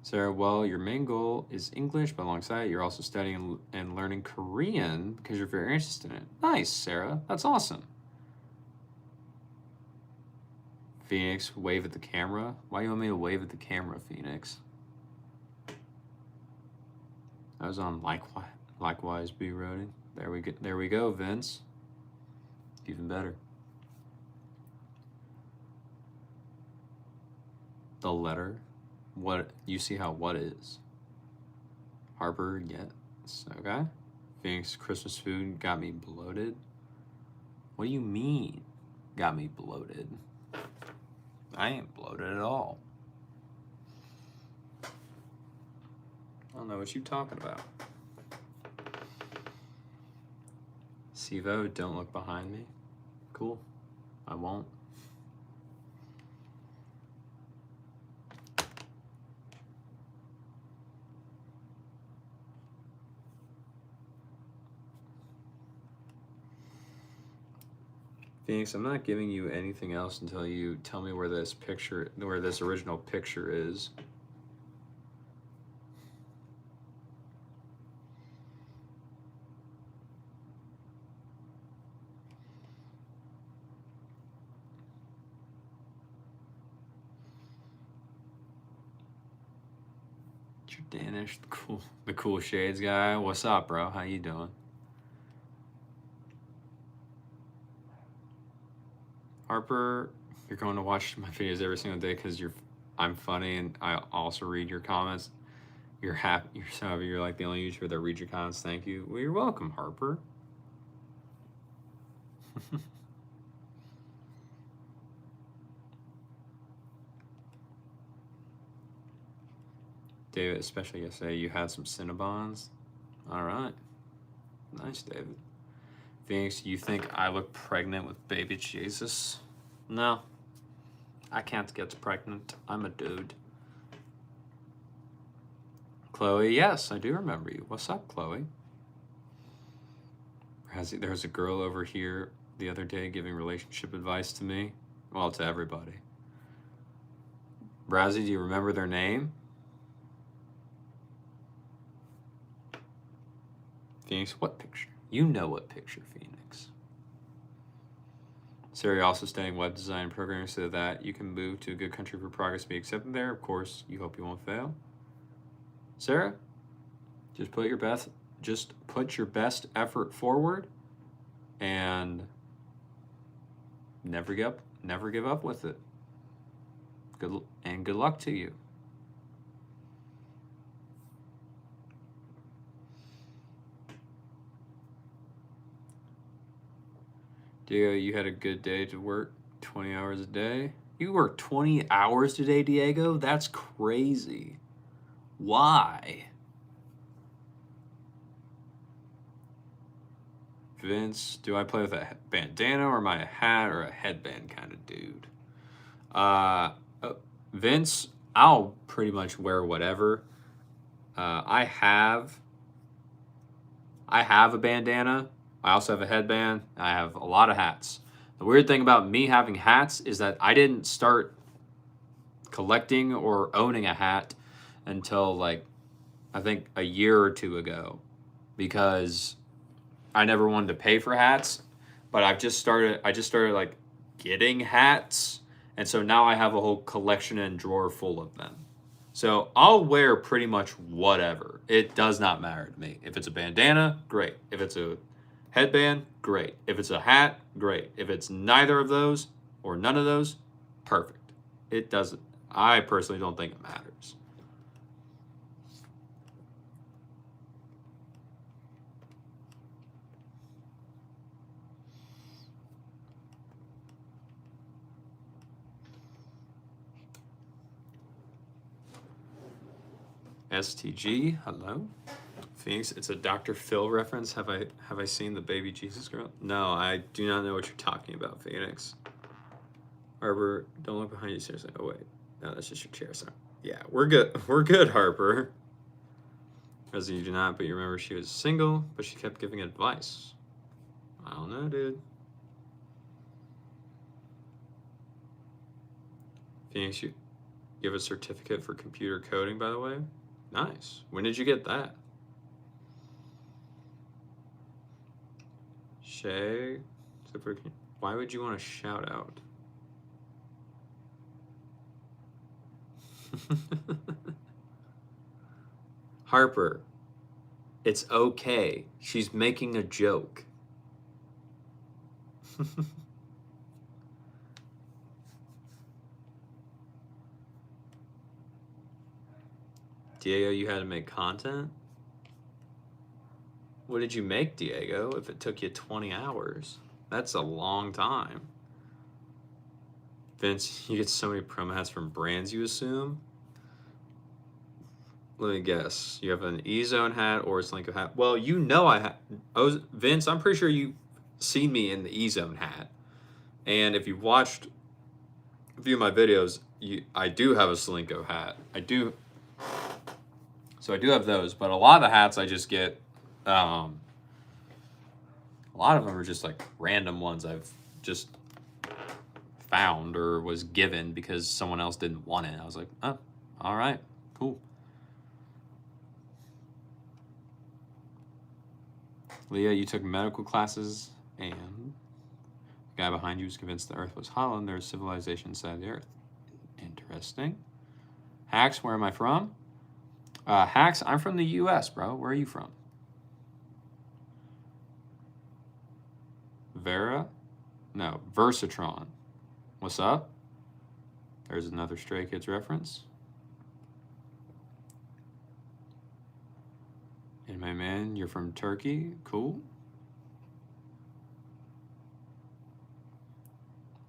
Sarah, well, your main goal is English, but alongside it, you're also studying and learning Korean because you're very interested in it. Nice, Sarah. That's awesome. Phoenix, wave at the camera. Why do you want me to wave at the camera, Phoenix? I was on likewise B roading. There we go, Vince. Even better. The letter. What you see how what is. Harper, yes. Okay. Phoenix, Christmas food got me bloated. What do you mean got me bloated? I ain't bloated at all. I don't know what you're talking about. Sivo, don't look behind me. Cool. I won't. Phoenix, I'm not giving you anything else until you tell me where this original picture is. Danish, the cool shades guy. What's up, bro? How you doing? Harper, you're going to watch my videos every single day because I'm funny and I also read your comments. You're happy. You're so happy. You're like the only YouTuber that reads your comments. Thank you. Well, you're welcome, Harper. David, especially yesterday, you had some Cinnabons. All right. Nice, David. Phoenix, you think I look pregnant with baby Jesus? No. I can't get pregnant. I'm a dude. Chloe, yes, I do remember you. What's up, Chloe? There was a girl over here the other day giving relationship advice to me. Well, to everybody. Brazzy, do you remember their name? Phoenix, what picture? You know what picture, Phoenix. Sarah, you're also studying web design and programming so that you can move to a good country for progress to be accepted there. Of course, you hope you won't fail. Sarah, just put your best effort forward and never give up with it. Good luck to you. Diego, you had a good day to work 20 hours a day. You work 20 hours today, Diego? That's crazy. Why? Vince, do I play with a bandana or am I a hat or a headband kind of dude? Vince, I'll pretty much wear whatever. I have a bandana. I also have a headband. I have a lot of hats. The weird thing about me having hats is that I didn't start collecting or owning a hat until like I think a year or two ago, because I never wanted to pay for hats, but I just started like getting hats, and so now I have a whole collection and drawer full of them. So I'll wear pretty much whatever. It does not matter to me. If it's a bandana, great. If it's a headband, great. If it's a hat, great. If it's neither of those or none of those, perfect. It doesn't. I personally don't think it matters. STG, hello. Phoenix, it's a Dr. Phil reference. Have I seen the baby Jesus girl? No, I do not know what you're talking about, Phoenix. Harper, don't look behind you, seriously. Oh wait. No, that's just your chair, sorry. Yeah, we're good. We're good, Harper. As you do not, but you remember she was single, but she kept giving advice. I don't know, dude. Phoenix, you have a certificate for computer coding, by the way? Nice. When did you get that? Shay, why would you want to shout out? Harper, it's okay. She's making a joke. Diego, you had to make content? What did you make, Diego, if it took you 20 hours? That's a long time. Vince, you get so many promo hats from brands, you assume? Let me guess. You have an E-Zone hat or a Slinko hat. Well, you know I have. Oh, Vince, I'm pretty sure you've seen me in the E-Zone hat. And if you've watched a few of my videos, I do have a Slinko hat. I do. So I do have those, but a lot of the hats I just get, a lot of them are just like random ones I've just found or was given because someone else didn't want it. I was like, oh, all right, cool. Leah, you took medical classes and the guy behind you was convinced the earth was hollow and there's civilization inside the earth. Interesting. Hacks, where am I from? Hacks, I'm from the US, bro. Where are you from? Vera? No, Versatron. What's up? There's another Stray Kids reference. And my man, you're from Turkey? Cool.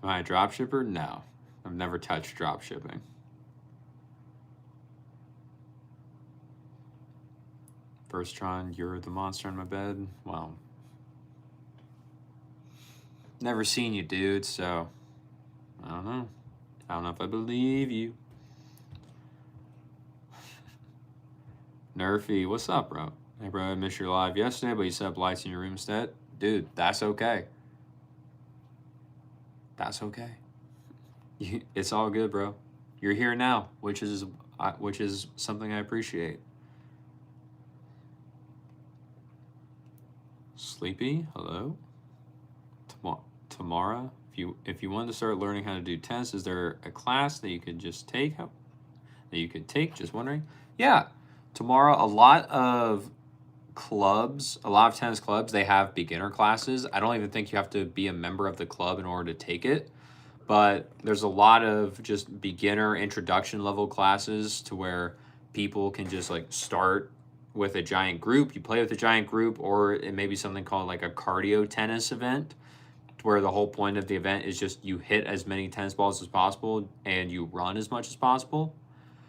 Am I a dropshipper? No. I've never touched dropshipping. Verstron, you're the monster in my bed? Well, never seen you, dude, so I don't know. I don't know if I believe you. Nerfy, what's up, bro? Hey, bro, I missed your live yesterday, but you set up lights in your room instead. Dude, that's okay. That's okay. It's all good, bro. You're here now, which is something I appreciate. Sleepy, hello. Tamara, if you wanted to start learning how to do tennis, is there a class that you could just take? Just wondering. Yeah, Tamara, a lot of tennis clubs, they have beginner classes. I don't even think you have to be a member of the club in order to take it, but there's a lot of just beginner introduction level classes to where people can just like start with a giant group. You play with a giant group, or it may be something called like a cardio tennis event, where the whole point of the event is just you hit as many tennis balls as possible and you run as much as possible.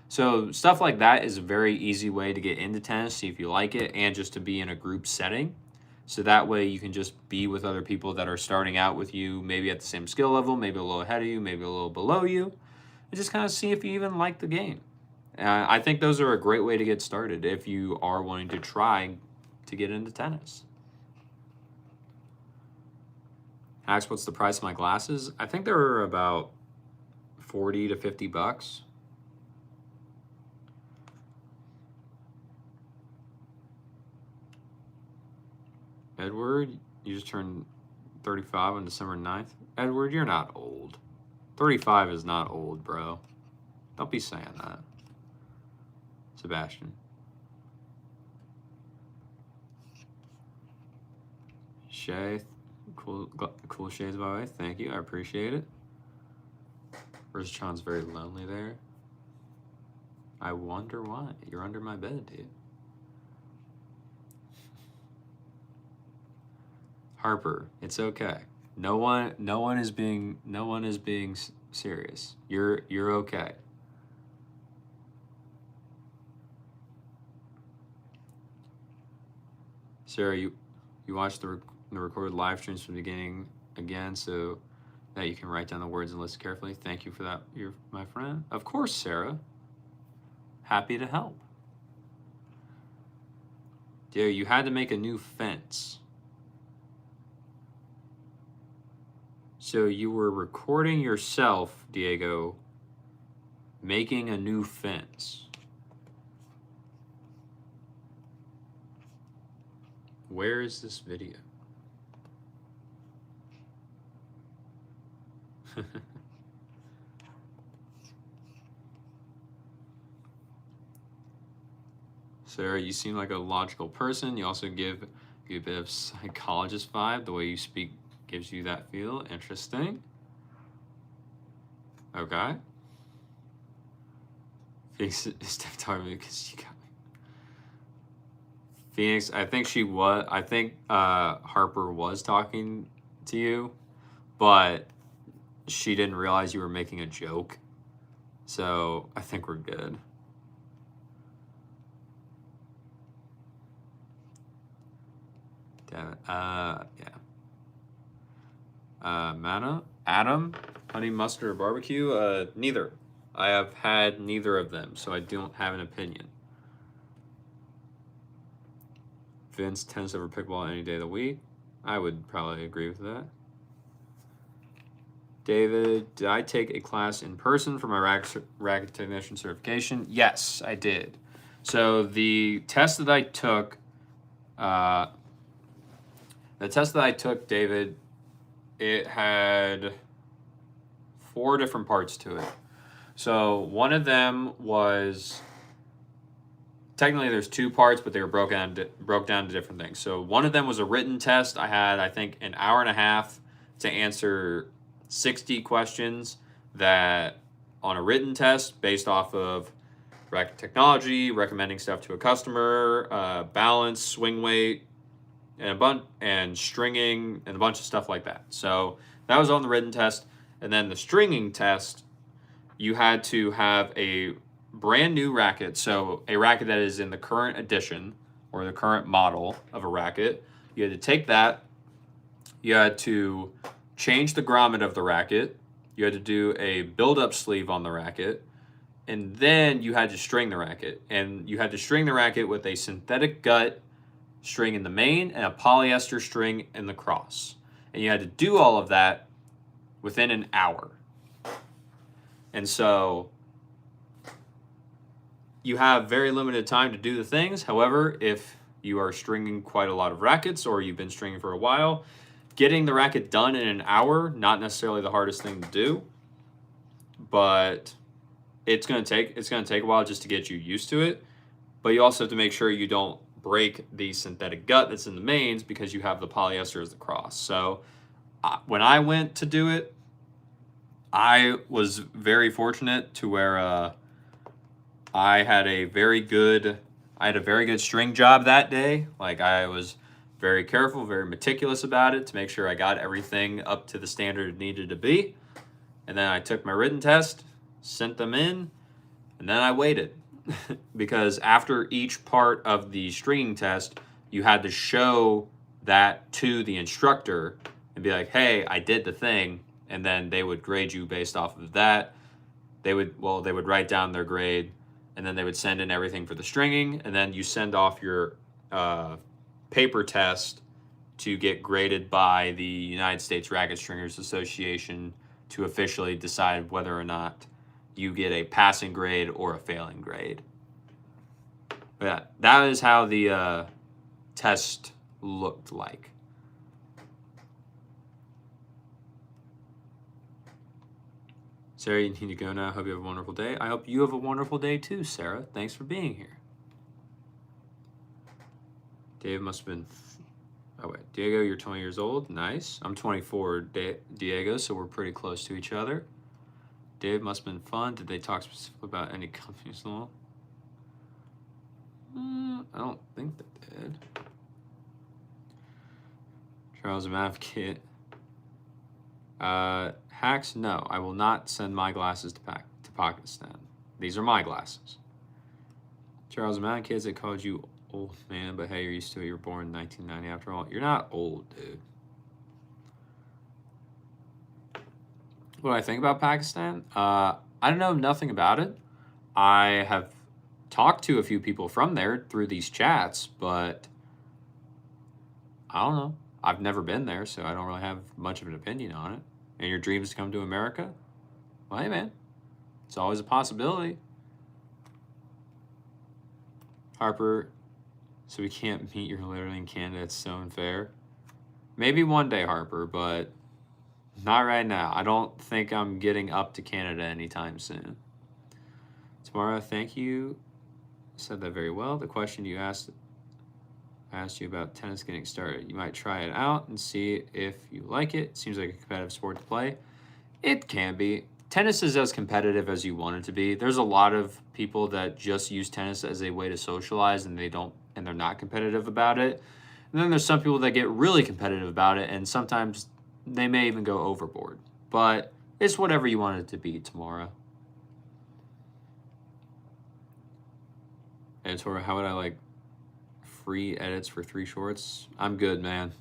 So stuff like that is a very easy way to get into tennis, see if you like it, and just to be in a group setting. So that way you can just be with other people that are starting out with you, maybe at the same skill level, maybe a little ahead of you, maybe a little below you, and just kind of see if you even like the game. I think those are a great way to get started if you are wanting to try to get into tennis. Ask what's the price of my glasses? I think they were about 40 to 50 bucks. Edward, you just turned 35 on December 9th. Edward, you're not old. 35 is not old, bro. Don't be saying that. Sebastian. Shay, cool shades, by the way. Thank you. I appreciate it. Rizchan's very lonely there. I wonder why. You're under my bed, dude. Harper, it's okay. No one is being serious. You're okay. Sarah, you watched the recorded live streams from the beginning again, so that you can write down the words and listen carefully. Thank you for that. You're my friend. Of course, Sarah. Happy to help. Dear, you had to make a new fence. So you were recording yourself, Diego, making a new fence. Where is this video? Sarah, you seem like a logical person. You also give you a bit of psychologist vibe. The way you speak gives you that feel. Interesting. Okay. Phoenix is talking to me because you got me. Phoenix, I think Harper was talking to you, but she didn't realize you were making a joke. So I think we're good. Damn it. Yeah. Adam, honey mustard or barbecue? Neither. I have had neither of them, so I don't have an opinion. Vince, tennis over pickleball any day of the week. I would probably agree with that. David, did I take a class in person for my racket technician certification? Yes, I did. So the test that I took, David, it had 4 different parts to it. So one of them was, technically there's 2 parts, but they were broke down to different things. So one of them was a written test. I had, I think, an hour and a half to answer 60 questions that on a written test based off of racket technology, recommending stuff to a customer, balance, swing weight, and stringing, and a bunch of stuff like that. So that was on the written test. And then the stringing test, you had to have a brand new racket. So a racket that is in the current edition or the current model of a racket. You had to take that. You had to change the grommet of the racket. You had to do a build-up sleeve on the racket. And then you had to string the racket. And you had to string the racket with a synthetic gut string in the main and a polyester string in the cross. And you had to do all of that within an hour. And so you have very limited time to do the things. However, if you are stringing quite a lot of rackets or you've been stringing for a while, getting the racket done in an hour, not necessarily the hardest thing to do, but it's going to take a while just to get you used to it. But you also have to make sure you don't break the synthetic gut that's in the mains because you have the polyester as the cross. So when I went to do it, I was very fortunate to where I had a very good string job that day. Like, I was very careful, very meticulous about it to make sure I got everything up to the standard it needed to be. And then I took my written test, sent them in, and then I waited. Because after each part of the stringing test, you had to show that to the instructor and be like, hey, I did the thing. And then they would grade you based off of that. They would write down their grade, and then they would send in everything for the stringing, and then you send off your paper test to get graded by the United States Racket Stringers Association to officially decide whether or not you get a passing grade or a failing grade. But yeah, that is how the test looked like. Sarah, you need to go now. Hope you have a wonderful day. I hope you have a wonderful day too, Sarah. Thanks for being here. Dave must have been... Oh, wait. Diego, you're 20 years old. Nice. I'm 24, Diego, so we're pretty close to each other. Dave must have been fun. Did they talk specifically about any companies at all? I don't think they did. Charles, I'm advocate. Hacks, no. I will not send my glasses to Pakistan. These are my glasses. Charles, amount of kids that called you old man, but hey, you're used to it. You were born in 1990 after all. You're not old, dude. What do I think about Pakistan? I don't know nothing about it. I have talked to a few people from there through these chats, but I don't know. I've never been there, so I don't really have much of an opinion on it. And your dreams to come to America? Well, hey, man. It's always a possibility. Harper, so we can't meet. You're literally in Canada. It's so unfair. Maybe one day, Harper, but not right now. I don't think I'm getting up to Canada anytime soon. Tamara, thank you. Said that very well. The question you asked, I asked you about tennis getting started. You might try it out and see if you like it. Seems like a competitive sport to play. It can be. Tennis is as competitive as you want it to be. There's a lot of people that just use tennis as a way to socialize and they're not competitive about it. And then there's some people that get really competitive about it and sometimes they may even go overboard. But it's whatever you want it to be, Tamara. And Tora, how would I like free edits for 3 shorts? I'm good, man.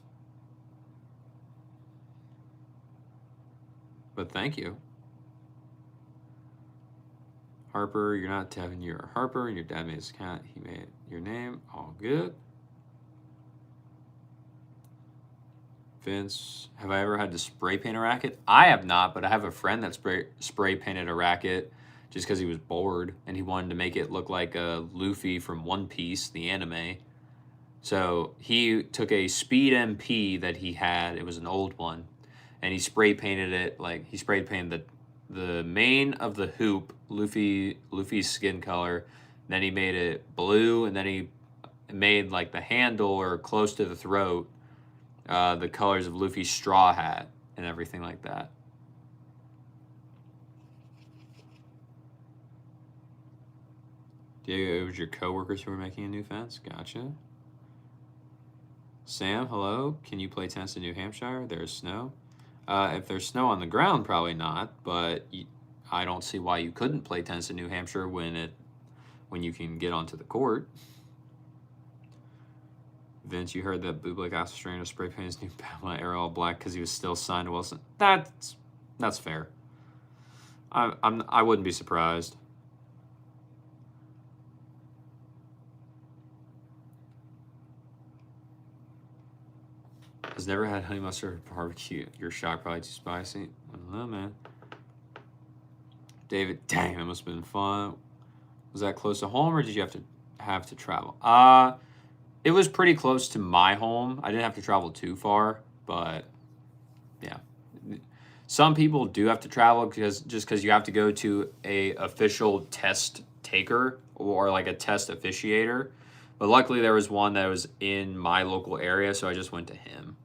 But thank you. Harper, you're not Tevin, you're Harper, and your dad made his account. He made your name. All good. Vince, have I ever had to spray paint a racket? I have not, but I have a friend that spray painted a racket just because he was bored and he wanted to make it look like Luffy from One Piece, the anime. So he took a Speed MP that he had, it was an old one, and he spray painted it, like he spray painted the mane of the hoop, Luffy's skin color, then he made it blue, and then he made like the handle or close to the throat, the colors of Luffy's straw hat and everything like that. Diego, it was your coworkers who were making a new fence? Gotcha. Sam, hello. Can you play tennis in New Hampshire? There's snow. If there's snow on the ground, probably not. But I don't see why you couldn't play tennis in New Hampshire when you can get onto the court. Vince, you heard that Bublik asked Australian to spray paint his new Pamela Arrow all black because he was still signed to Wilson. That's fair. I wouldn't be surprised. Has never had honey mustard barbecue. Your shot probably too spicy. I don't know, man. David, dang, that must have been fun. Was that close to home or did you have to travel? It was pretty close to my home. I didn't have to travel too far, but yeah. Some people do have to travel because you have to go to a official test taker or like a test officiator. But luckily there was one that was in my local area, so I just went to him.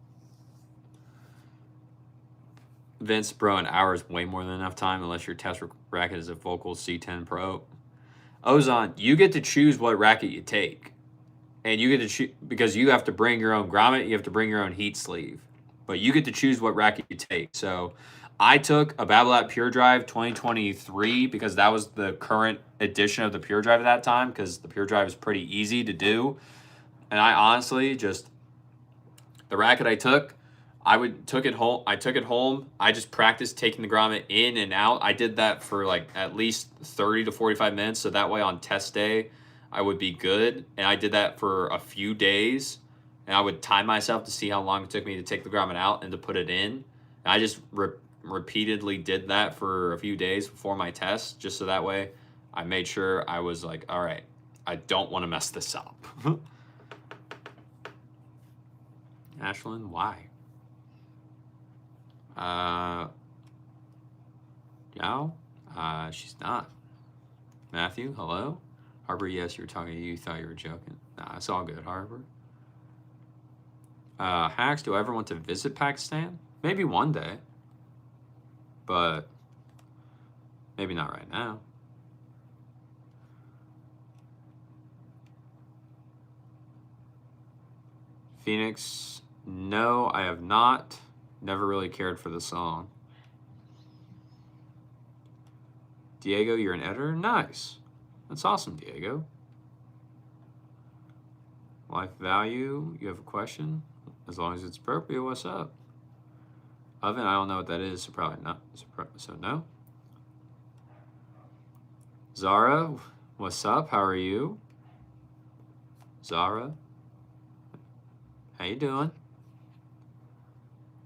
Vince, bro, an hour is way more than enough time unless your test racket is a Volcal C10 Pro. Ozon, you get to choose what racket you take. And you get to choose, because you have to bring your own grommet, you have to bring your own heat sleeve. But you get to choose what racket you take. So I took a Babolat Pure Drive 2023 because that was the current edition of the Pure Drive at that time because the Pure Drive is pretty easy to do. And I honestly just, the racket I took, I took it home. I just practiced taking the grommet in and out. I did that for like at least 30 to 45 minutes. So that way on test day, I would be good. And I did that for a few days. and I would time myself to see how long it took me to take the grommet out and to put it in. And I just repeatedly did that for a few days before my test, just so that way I made sure I was like, all right, I don't want to mess this up. Ashlyn, why? Yao? She's not. Matthew, hello? Harper, yes, you were talking to you. You thought you were joking. Nah, it's all good, Harper. Hacks, do I ever want to visit Pakistan? Maybe one day. But maybe not right now. Phoenix, no, I have not. Never really cared for the song. Diego, you're an editor? Nice. That's awesome, Diego. Life value, you have a question? As long as it's appropriate, what's up? Oven, I don't know what that is, so probably not. So no. Zara, what's up? How are you? Zara, how you doing?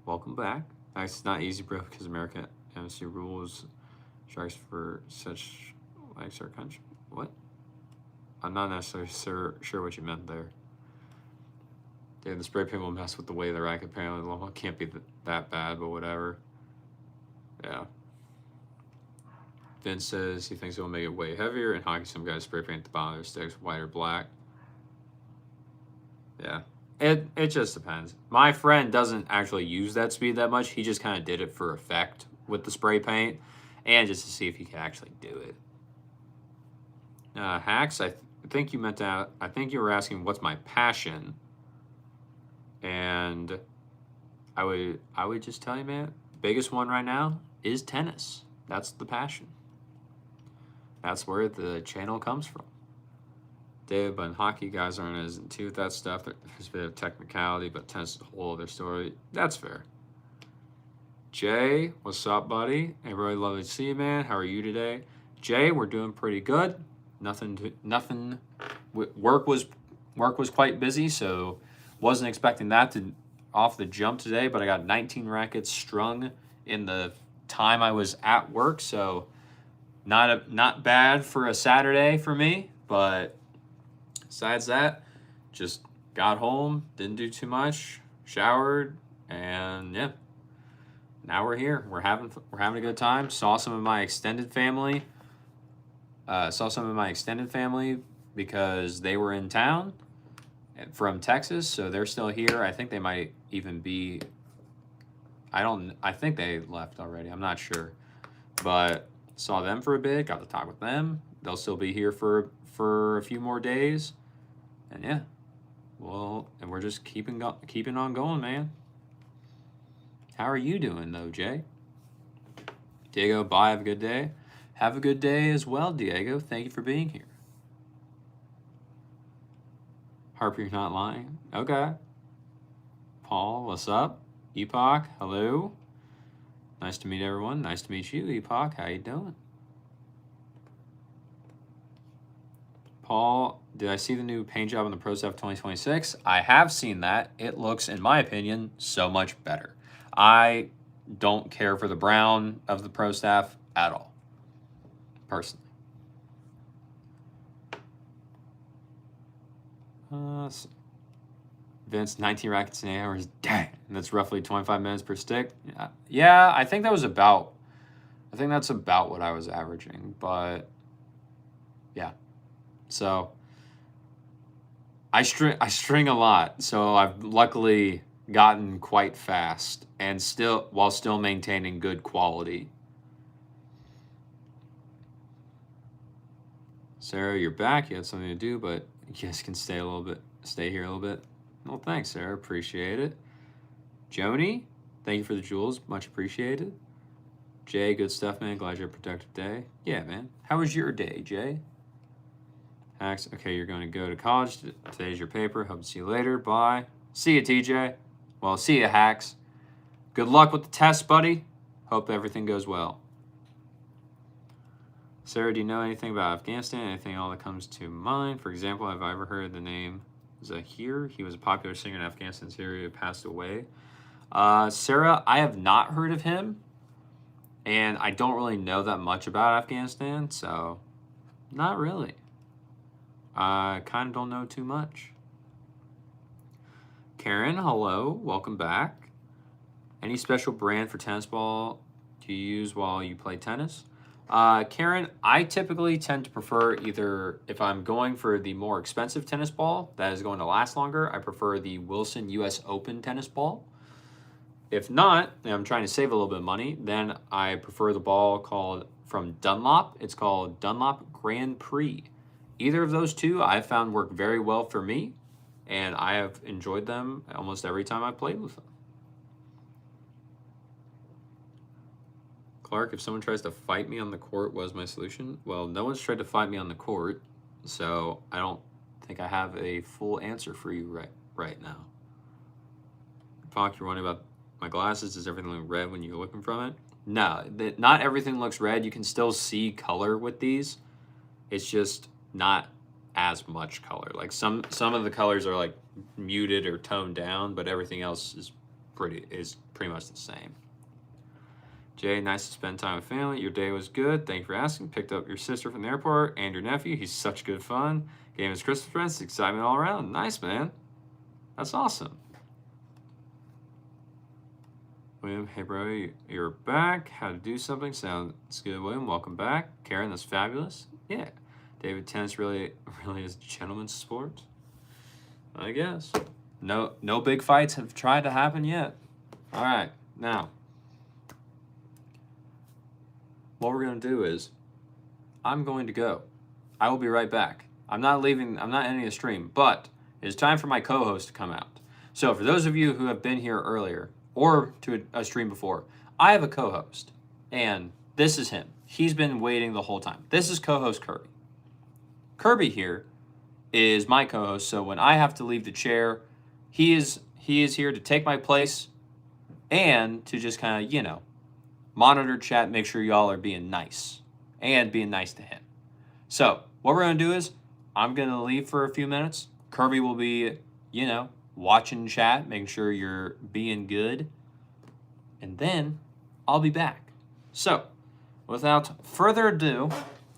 Welcome back. It's not easy, bro, because American amnesty rules strikes for such likes our country. What? I'm not necessarily sure what you meant there. Dude, the spray paint will mess with the way the rack apparently. Well, it can't be that bad, but whatever. Yeah. Vince says he thinks it will make it way heavier. In hockey, some guys spray paint the bottom of their sticks white or black. Yeah. It just depends. My friend doesn't actually use that speed that much. He just kind of did it for effect with the spray paint and just to see if he could actually do it. Hacks, I think you meant to. I think you were asking what's my passion, and I would just tell you, man, biggest one right now is tennis. That's the passion. That's where the channel comes from. Dave, but hockey guys aren't as into that stuff. There's a bit of technicality, but tennis is a whole other story. That's fair. Jay, what's up, buddy? Hey, really lovely to see you, man. How are you today? Jay, we're doing pretty good. Nothing. Work was quite busy, so wasn't expecting that to off the jump today. But I got 19 rackets strung in the time I was at work, so not bad for a Saturday for me. But besides that, just got home, didn't do too much, showered, and yeah. Now we're here. We're having a good time. Saw some of my extended family. Because they were in town from Texas, so they're still here. I think they might even be. I think they left already. I'm not sure, but saw them for a bit. Got to talk with them. They'll still be here for a few more days, and yeah, well, and we're just keeping on going, man. How are you doing, though, Jay? Diego, bye. Have a good day. Have a good day as well, Diego. Thank you for being here. Harper, you're not lying? Okay. Paul, what's up? Epoch, hello. Nice to meet everyone. Nice to meet you, Epoch. How you doing? Paul, did I see the new paint job on the Pro Staff 2026? I have seen that. It looks, in my opinion, so much better. I don't care for the brown of the Pro Staff at all, personally. Vince, 19 rackets in 8 hours. Dang, that's roughly 25 minutes per stick. Yeah, I think that's about what I was averaging, but yeah. So I string a lot, so I've luckily gotten quite fast and while still maintaining good quality. Sarah, you're back. You had something to do, but you guys can stay here a little bit. Well, thanks, Sarah. Appreciate it. Joni, thank you for the jewels. Much appreciated. Jay, good stuff, man. Glad you had a productive day. Yeah, man. How was your day, Jay? Hacks, okay, you're going to go to college. Today's your paper. Hope to see you later. Bye. See you, TJ. Well, see you, Hacks. Good luck with the test, buddy. Hope everything goes well. Sarah, do you know anything about Afghanistan? Anything all that comes to mind? For example, have I ever heard the name Zahir. He was a popular singer in Afghanistan. Syria, passed away. Sarah, I have not heard of him, and I don't really know that much about Afghanistan, so not really. I kind of don't know too much. Karen, hello, welcome back. Any special brand for tennis ball do you use while you play tennis? Karen, I typically tend to prefer either, if I'm going for the more expensive tennis ball that is going to last longer, I prefer the Wilson US Open tennis ball. If not, and I'm trying to save a little bit of money, then I prefer the ball called from Dunlop. It's called Dunlop Grand Prix. Either of those two I found work very well for me, and I have enjoyed them almost every time I've played with them. Clark, if someone tries to fight me on the court, what is my solution? Well, no one's tried to fight me on the court, so I don't think I have a full answer for you right now. Fox, you're wondering about my glasses. Does everything look red when you're looking from it? No, not everything looks red. You can still see color with these. It's just not as much color. Like some of the colors are like muted or toned down, but everything else is pretty much the same. Jay, nice to spend time with family. Your day was good. Thank you for asking. Picked up your sister from the airport and your nephew. He's such good fun. Gave his Christmas presents. Excitement all around. Nice, man. That's awesome. William, hey bro, you're back. How to do something. Sounds good, William. Welcome back. Karen, that's fabulous. Yeah. David, tennis really is a gentleman's sport. I guess. No big fights have tried to happen yet. All right, now. What we're going to do is, I'm going to go. I will be right back. I'm not ending the stream, but it's time for my co-host to come out. So for those of you who have been here earlier, or to a stream before, I have a co-host, and this is him. He's been waiting the whole time. This is co-host Kirby. Kirby here is my co-host, so when I have to leave the chair, he is here to take my place and to just kind of, monitor chat, make sure y'all are being nice and being nice to him. So what we're going to do is I'm going to leave for a few minutes. Kirby will be, watching chat, making sure you're being good. And then I'll be back. So without further ado,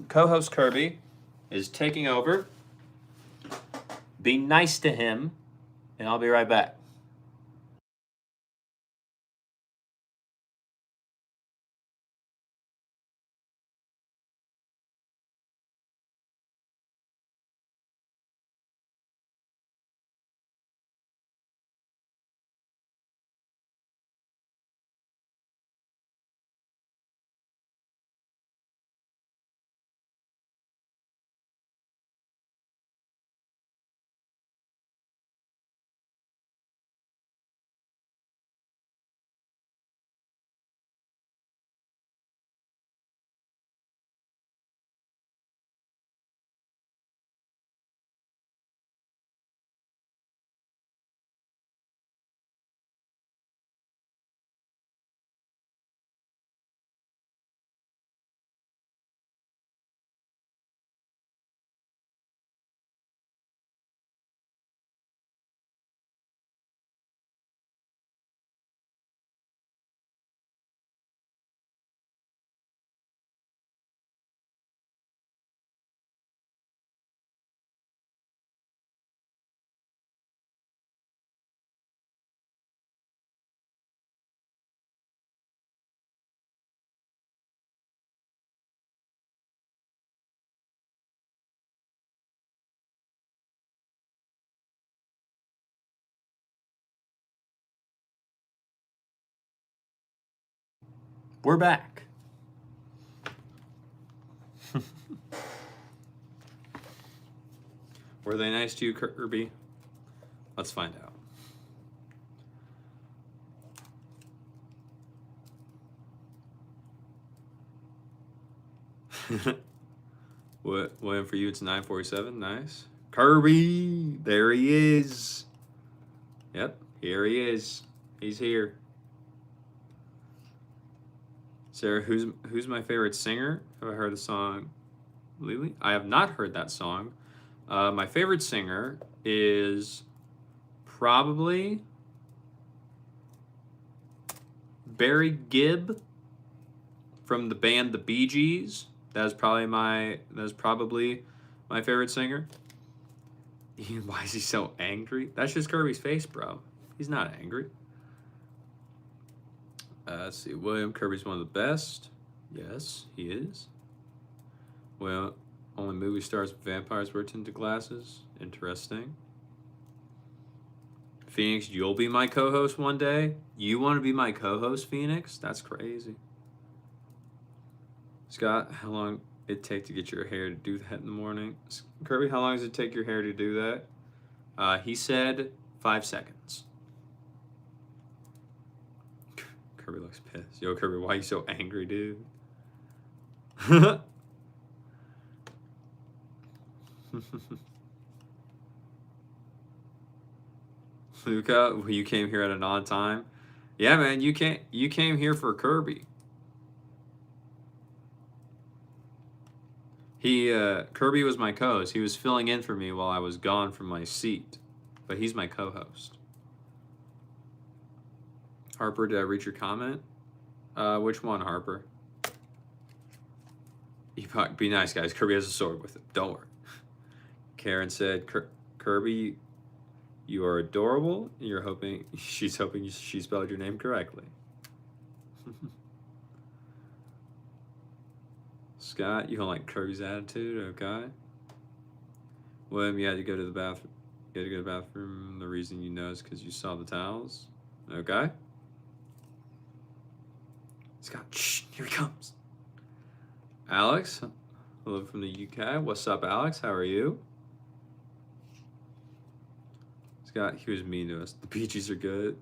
co-host Kirby is taking over. Be nice to him, and I'll be right back. We're back. Were they nice to you, Kirby? Let's find out. William, for you, it's 9:47. Nice. Kirby, there he is. Yep, here he is. He's here. Sarah, who's my favorite singer? Have I heard the song Lily? I have not heard that song. My favorite singer is probably Barry Gibb from the band The Bee Gees. That's probably my favorite singer. Why is he so angry? That's just Kirby's face, bro. He's not angry. Let's see. William Kirby's one of the best. Yes, he is. Well, only movie stars with vampires wear tinted glasses. Interesting. Phoenix, you'll be my co-host one day? You want to be my co-host, Phoenix? That's crazy. Scott, how long it take to get your hair to do that in the morning? Kirby, how long does it take your hair to do that? He said 5 seconds. Kirby looks pissed. Yo, Kirby, why are you so angry, dude? Luca, you came here at an odd time. Yeah, man, you came here for Kirby. Kirby was my co-host. He was filling in for me while I was gone from my seat, but he's my co-host. Harper, did I read your comment? Which one, Harper? Epoch, be nice, guys. Kirby has a sword with it. Don't worry. Karen said, Kirby, you are adorable. She's hoping she spelled your name correctly. Scott, you don't like Kirby's attitude, okay? William, you had to go to the bathroom. You had to go to the bathroom. The reason you know is because you saw the towels. Okay. Scott, shh, here he comes. Alex, hello from the UK. What's up, Alex? How are you? Scott, he was mean to us. The Bee Gees are good.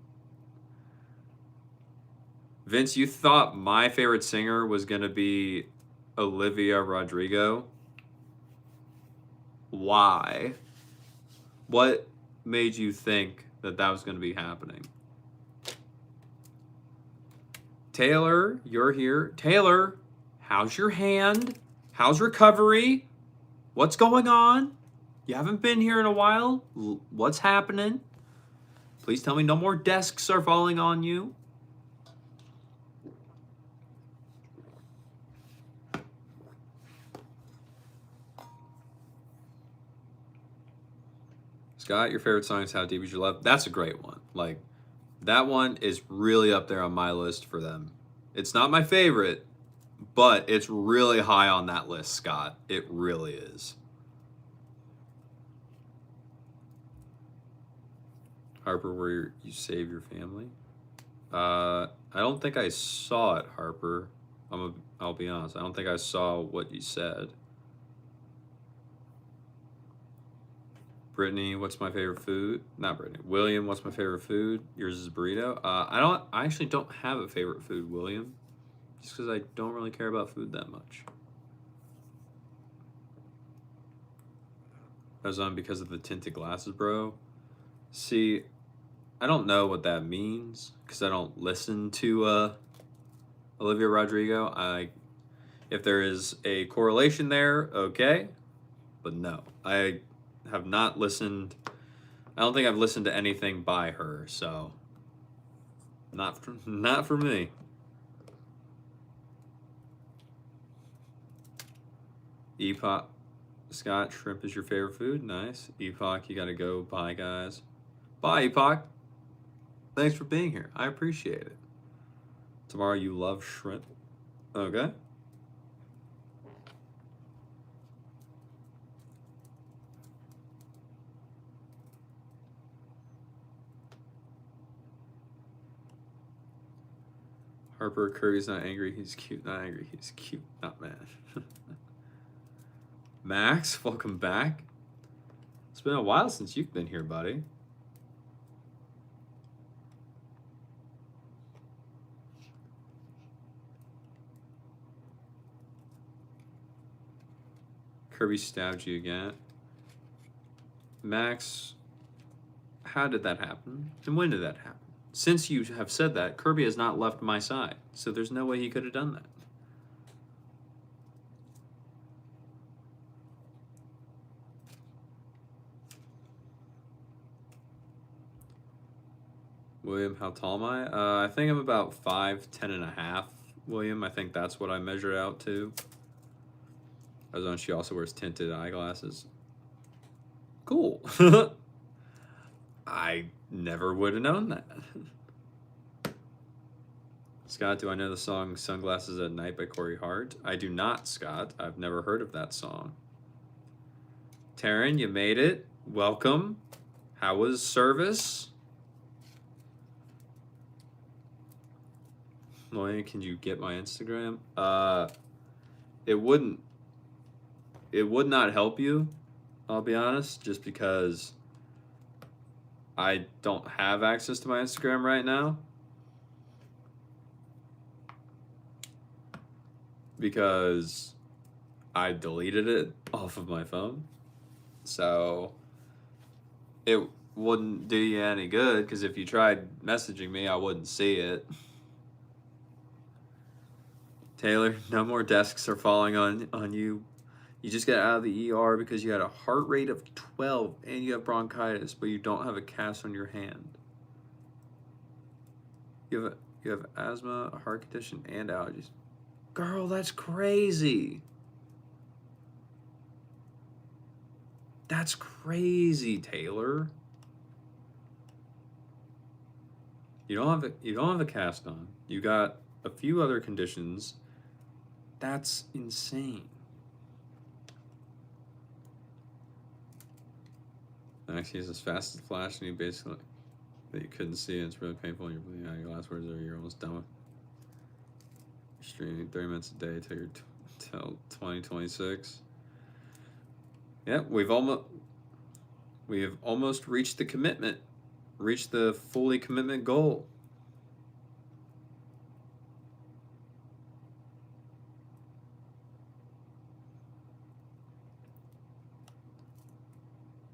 Vince, you thought my favorite singer was going to be Olivia Rodrigo? Why? What made you think that was going to be happening? Taylor, you're here. Taylor, how's your hand? How's recovery? What's going on? You haven't been here in a while? What's happening? Please tell me no more desks are falling on you. Scott, your favorite song is How Deep Is Your Love? That's a great one. Like, that one is really up there on my list for them. It's not my favorite, but it's really high on that list, Scott. It really is. Harper, where you save your family? I don't think I saw it, Harper. I'll be honest. I don't think I saw what you said. Brittany, what's my favorite food? Not Brittany. William, what's my favorite food? Yours is burrito. I actually don't have a favorite food, William. Just because I don't really care about food that much. I was on because of the tinted glasses, bro. See, I don't know what that means because I don't listen to Olivia Rodrigo. If there is a correlation there, okay, but no, I have not listened. I don't think I've listened to anything by her, so not for me. Epoch, Scott, shrimp is your favorite food. Nice. Epoch, you gotta go. Bye, guys. Bye, Epoch. Thanks for being here. I appreciate it. Tomorrow you love shrimp. Okay. Harper, Curry's not angry. He's cute. Not angry. He's cute. Not mad. Max, welcome back. It's been a while since you've been here, buddy. Kirby stabbed you again. Max, how did that happen? And when did that happen? Since you have said that, Kirby has not left my side, so there's no way he could have done that. William, how tall am I? I think I'm about 5'10" and a half, William. I think that's what I measured out to. As long as she also wears tinted eyeglasses. Cool. I never would have known that. Scott, do I know the song Sunglasses at Night by Corey Hart? I do not, Scott. I've never heard of that song. Taryn, you made it. Welcome. How was service? Lloyd, can you get my Instagram? It wouldn't. It would not help you, I'll be honest, just because I don't have access to my Instagram right now. Because I deleted it off of my phone. So it wouldn't do you any good, because if you tried messaging me, I wouldn't see it. Taylor, no more desks are falling on you. You just got out of the ER because you had a heart rate of 12 and you have bronchitis, but you don't have a cast on your hand. You have asthma, a heart condition, and allergies. Girl, that's crazy. That's crazy, Taylor. You don't have a cast on. You got a few other conditions. That's insane. Actually, it's as fast as a flash, and you basically that you couldn't see. And it's really painful. And you're bleeding out your last words, or you're almost done with streaming 30 minutes a day till 2026. Yeah, we have almost reached the commitment, reached the fully commitment goal.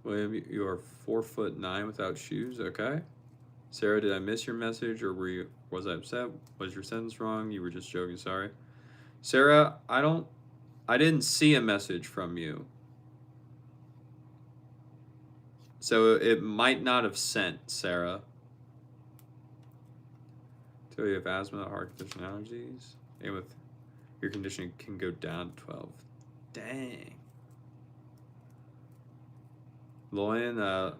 William, you are 4'9" without shoes. Okay. Sarah, did I miss your message, or was I upset? Was your sentence wrong? You were just joking. Sorry. Sarah, I didn't see a message from you. So it might not have sent, Sarah. So you have asthma, heart condition, allergies, and with your condition can go down to 12. Dang. Loyan,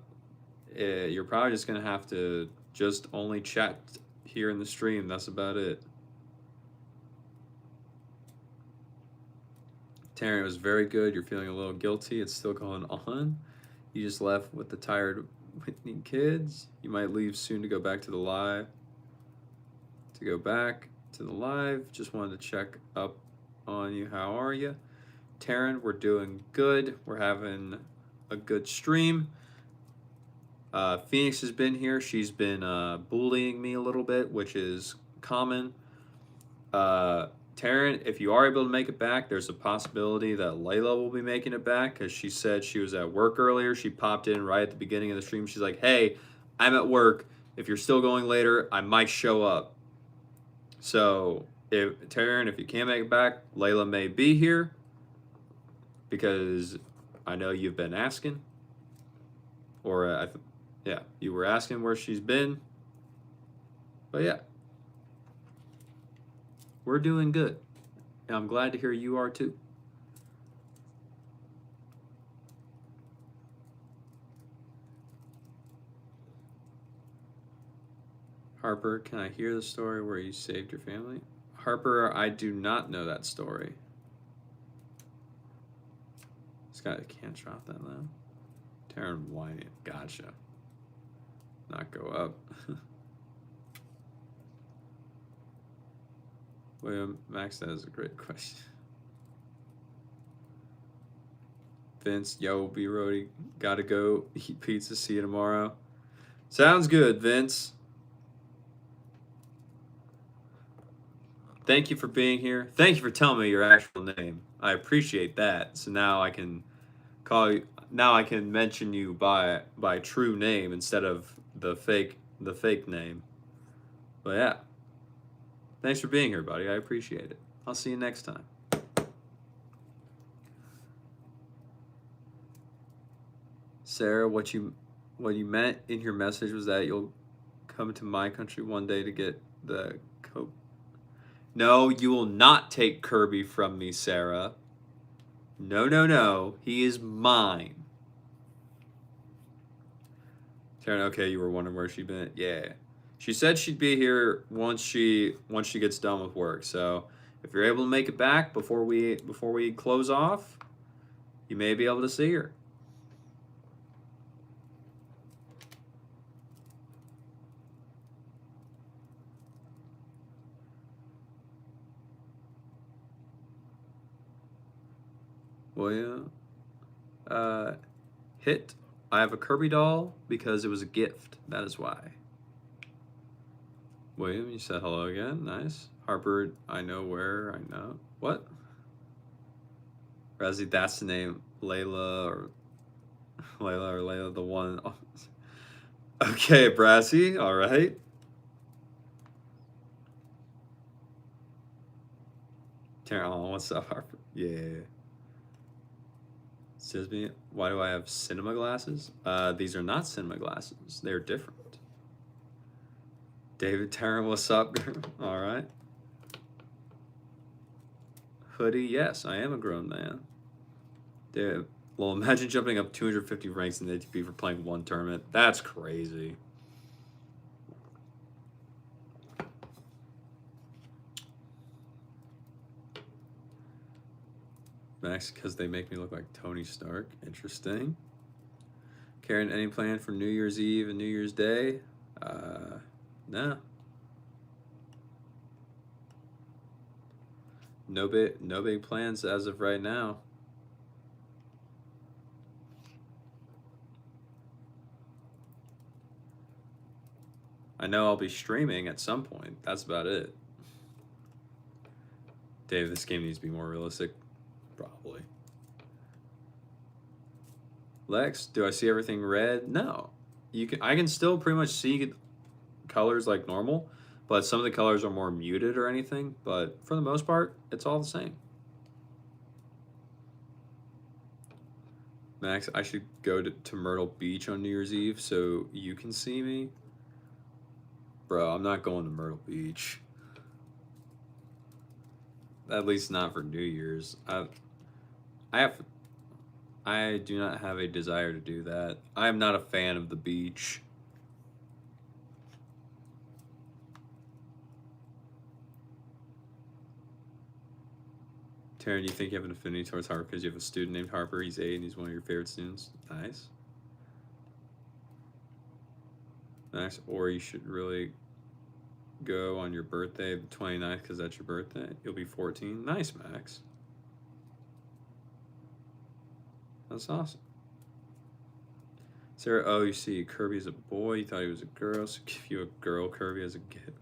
you're probably just gonna have to just only chat here in the stream. That's about it. Taryn, it was very good. You're feeling a little guilty. It's still going on. You just left with the tired Whitney kids. You might leave soon to go back to the live. Just wanted to check up on you. How are you? Taryn, we're doing good. We're having a good stream. Phoenix has been here. She's been bullying me a little bit, which is common. Taryn, if you are able to make it back, there's a possibility that Layla will be making it back, because she said she was at work earlier. She popped in right at the beginning of the stream. She's like, hey, I'm at work. If you're still going later, I might show up. So, Taryn, if you can't make it back, Layla may be here, because I know you've been asking. Or, yeah, you were asking where she's been. But yeah. We're doing good. And I'm glad to hear you are too. Harper, can I hear the story where you saved your family? Harper, I do not know that story. Scott, can't drop that though. Taryn whining. Gotcha. Not go up. William, Max, that is a great question. Vince, yo, B-Roadie, gotta go eat pizza, see you tomorrow. Sounds good, Vince. Thank you for being here. Thank you for telling me your actual name. I appreciate that. So now I can call you, now I can mention you by true name instead of the fake name. But yeah. Thanks for being here, buddy. I appreciate it. I'll see you next time. Sarah, what you meant in your message was that you'll come to my country one day to get the coat. No, you will not take Kirby from me, Sarah. No, no, no. He is mine. Taryn, okay, you were wondering where she'd been. Yeah. She said she'd be here once she gets done with work. So if you're able to make it back before we close off, you may be able to see her. William, hit. I have a Kirby doll because it was a gift. That is why. William, you said hello again. Nice. Harper, I know where. I know. What? Razzie, that's the name. Layla the one. Oh. Okay, Brassy. All right. Oh, what's up, Harper? Yeah. Says me, why do I have cinema glasses? These are not cinema glasses. They're different. David Taryn, what's up? All right. Hoodie, yes, I am a grown man. Dude, well, imagine jumping up 250 ranks in the ATP for playing one tournament. That's crazy. Max, because they make me look like Tony Stark. Interesting. Karen, any plan for New Year's Eve and New Year's Day? No. No big plans as of right now. I know I'll be streaming at some point. That's about it. Dave, this game needs to be more realistic. Probably. Lex, do I see everything red? No. I can still pretty much see colors like normal, but some of the colors are more muted or anything, but for the most part, it's all the same. Max, I should go to Myrtle Beach on New Year's Eve so you can see me. Bro, I'm not going to Myrtle Beach. At least not for New Year's. I do not have a desire to do that. I am not a fan of the beach. Taryn, you think you have an affinity towards Harper because you have a student named Harper. He's 8 and he's one of your favorite students. Nice. Nice. Or you should really go on your birthday, the 29th, because that's your birthday. You'll be 14. Nice, Max. That's awesome. Sarah, oh, you see, Kirby's a boy. You thought he was a girl, so give you a girl Kirby as a gift.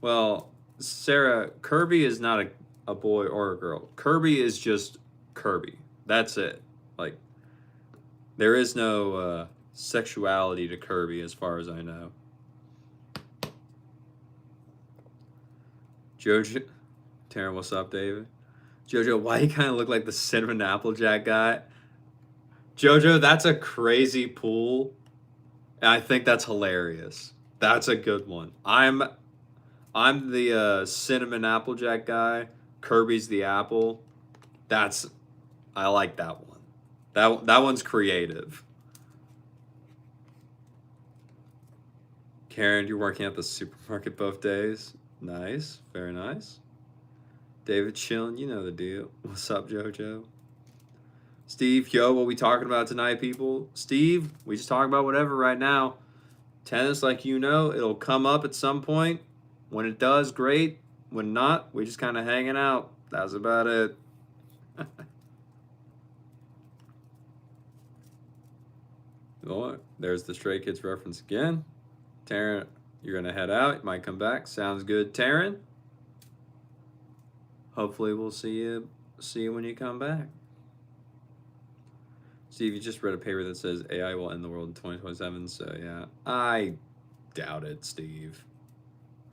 Well, Sarah, Kirby is not a boy or a girl. Kirby is just Kirby. That's it. Like, there is no sexuality to Kirby as far as I know. Jojo, Taryn, what's up, David? Jojo, why you kind of look like the Cinnamon Applejack guy? Jojo, that's a crazy pool. And I think that's hilarious. That's a good one. I'm the Cinnamon Applejack guy. Kirby's the apple. I like that one. That one's creative. Karen, you're working at the supermarket both days. Nice, very nice. David chilling, you know the deal. What's up, Jojo? Steve, yo, what we talking about tonight, people? Steve, we just talking about whatever right now. Tennis, like you know, it'll come up at some point. When it does, great. When not, we just kind of hanging out. That's about it. Oh, there's the Stray Kids reference again. Taryn, you're going to head out. You might come back. Sounds good, Taryn. Hopefully we'll see you when you come back. Steve, you just read a paper that says AI will end the world in 2027, so yeah. I doubt it, Steve.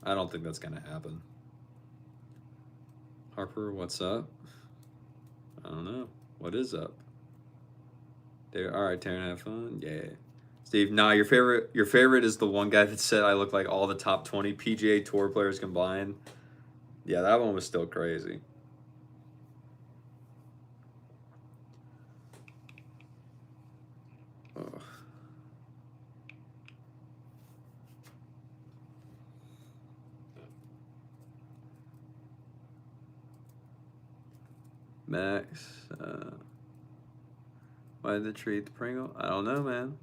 I don't think that's going to happen. Harper, what's up? I don't know. What is up? All right, Taryn, have fun? Yeah. Steve, nah, your favorite is the one guy that said I look like all the top 20 PGA Tour players combined. Yeah, that one was still crazy. Ugh. Max, why did the tree eat the Pringle? I don't know, man.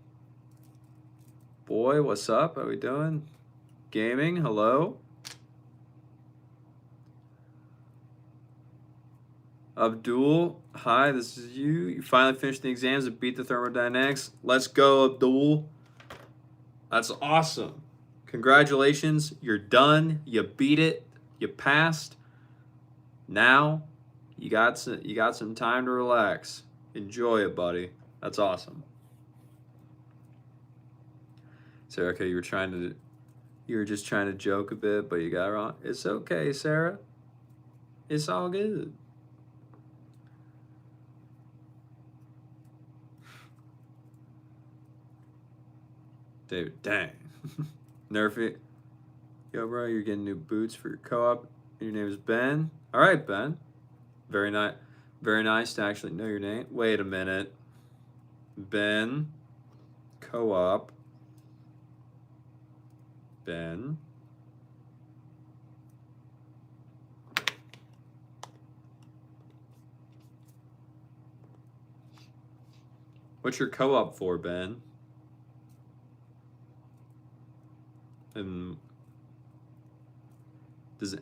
Boy, what's up? How we doing? Gaming, hello? Abdul, hi, this is you. You finally finished the exams and beat the thermodynamics. Let's go, Abdul. That's awesome. Congratulations, you're done. You beat it. You passed. Now, you got some time to relax. Enjoy it, buddy. That's awesome. Sarah, okay, you were just trying to joke a bit, but you got it wrong. It's okay, Sarah. It's all good. David, dang. Nerf it. Yo, bro, you're getting new boots for your co-op. Your name is Ben. All right, Ben. Very nice. Very nice to actually know your name. Wait a minute. Ben. Co-op. Ben. What's your co-op for, Ben?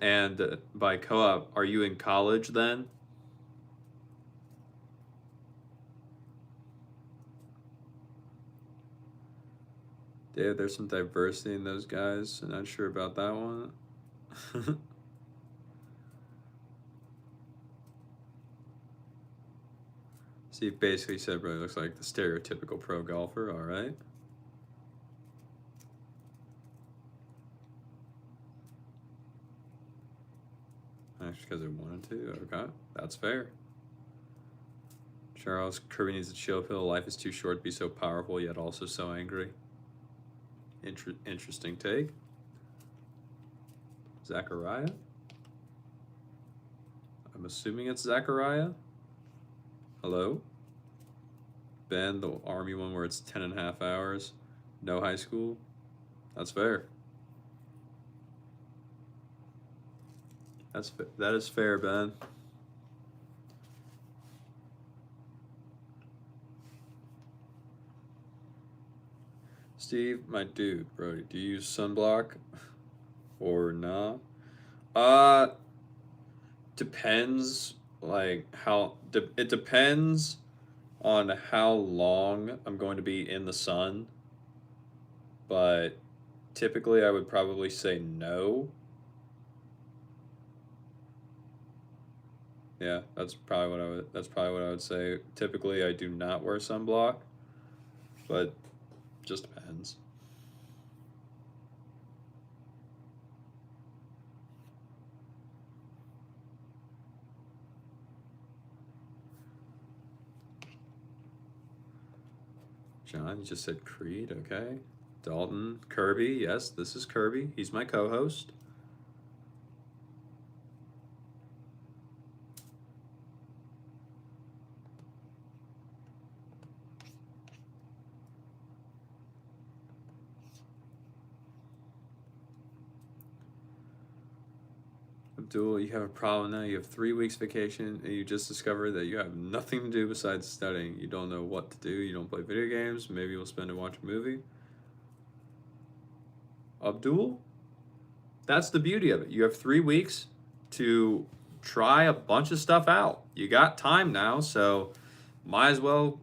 And by co-op, are you in college then? Dave, there's some diversity in those guys. I'm not sure about that one. Steve basically said, bro, looks like the stereotypical pro golfer. All right. Actually, because they wanted to. Okay, that's fair. Charles, Kirby needs a chill pill. Life is too short to be so powerful, yet also so angry. Interesting take. Zachariah? I'm assuming it's Zachariah. Hello? Ben, the army one where it's 10.5 hours. No high school. That's fair. That is fair, Ben. Steve, my dude, bro, do you use sunblock or nah? Depends. Like it depends on how long I'm going to be in the sun. But typically, I would probably say no. Yeah, that's probably what I would say. Typically, I do not wear sunblock, but just depends. John, you just said Creed, okay. Dalton, Kirby, yes, this is Kirby. He's my co-host. Abdul, you have a problem now. You have 3 weeks vacation, and you just discovered that you have nothing to do besides studying. You don't know what to do. You don't play video games. Maybe you'll spend and watch a movie. Abdul, that's the beauty of it. You have 3 weeks to try a bunch of stuff out. You got time now, so might as well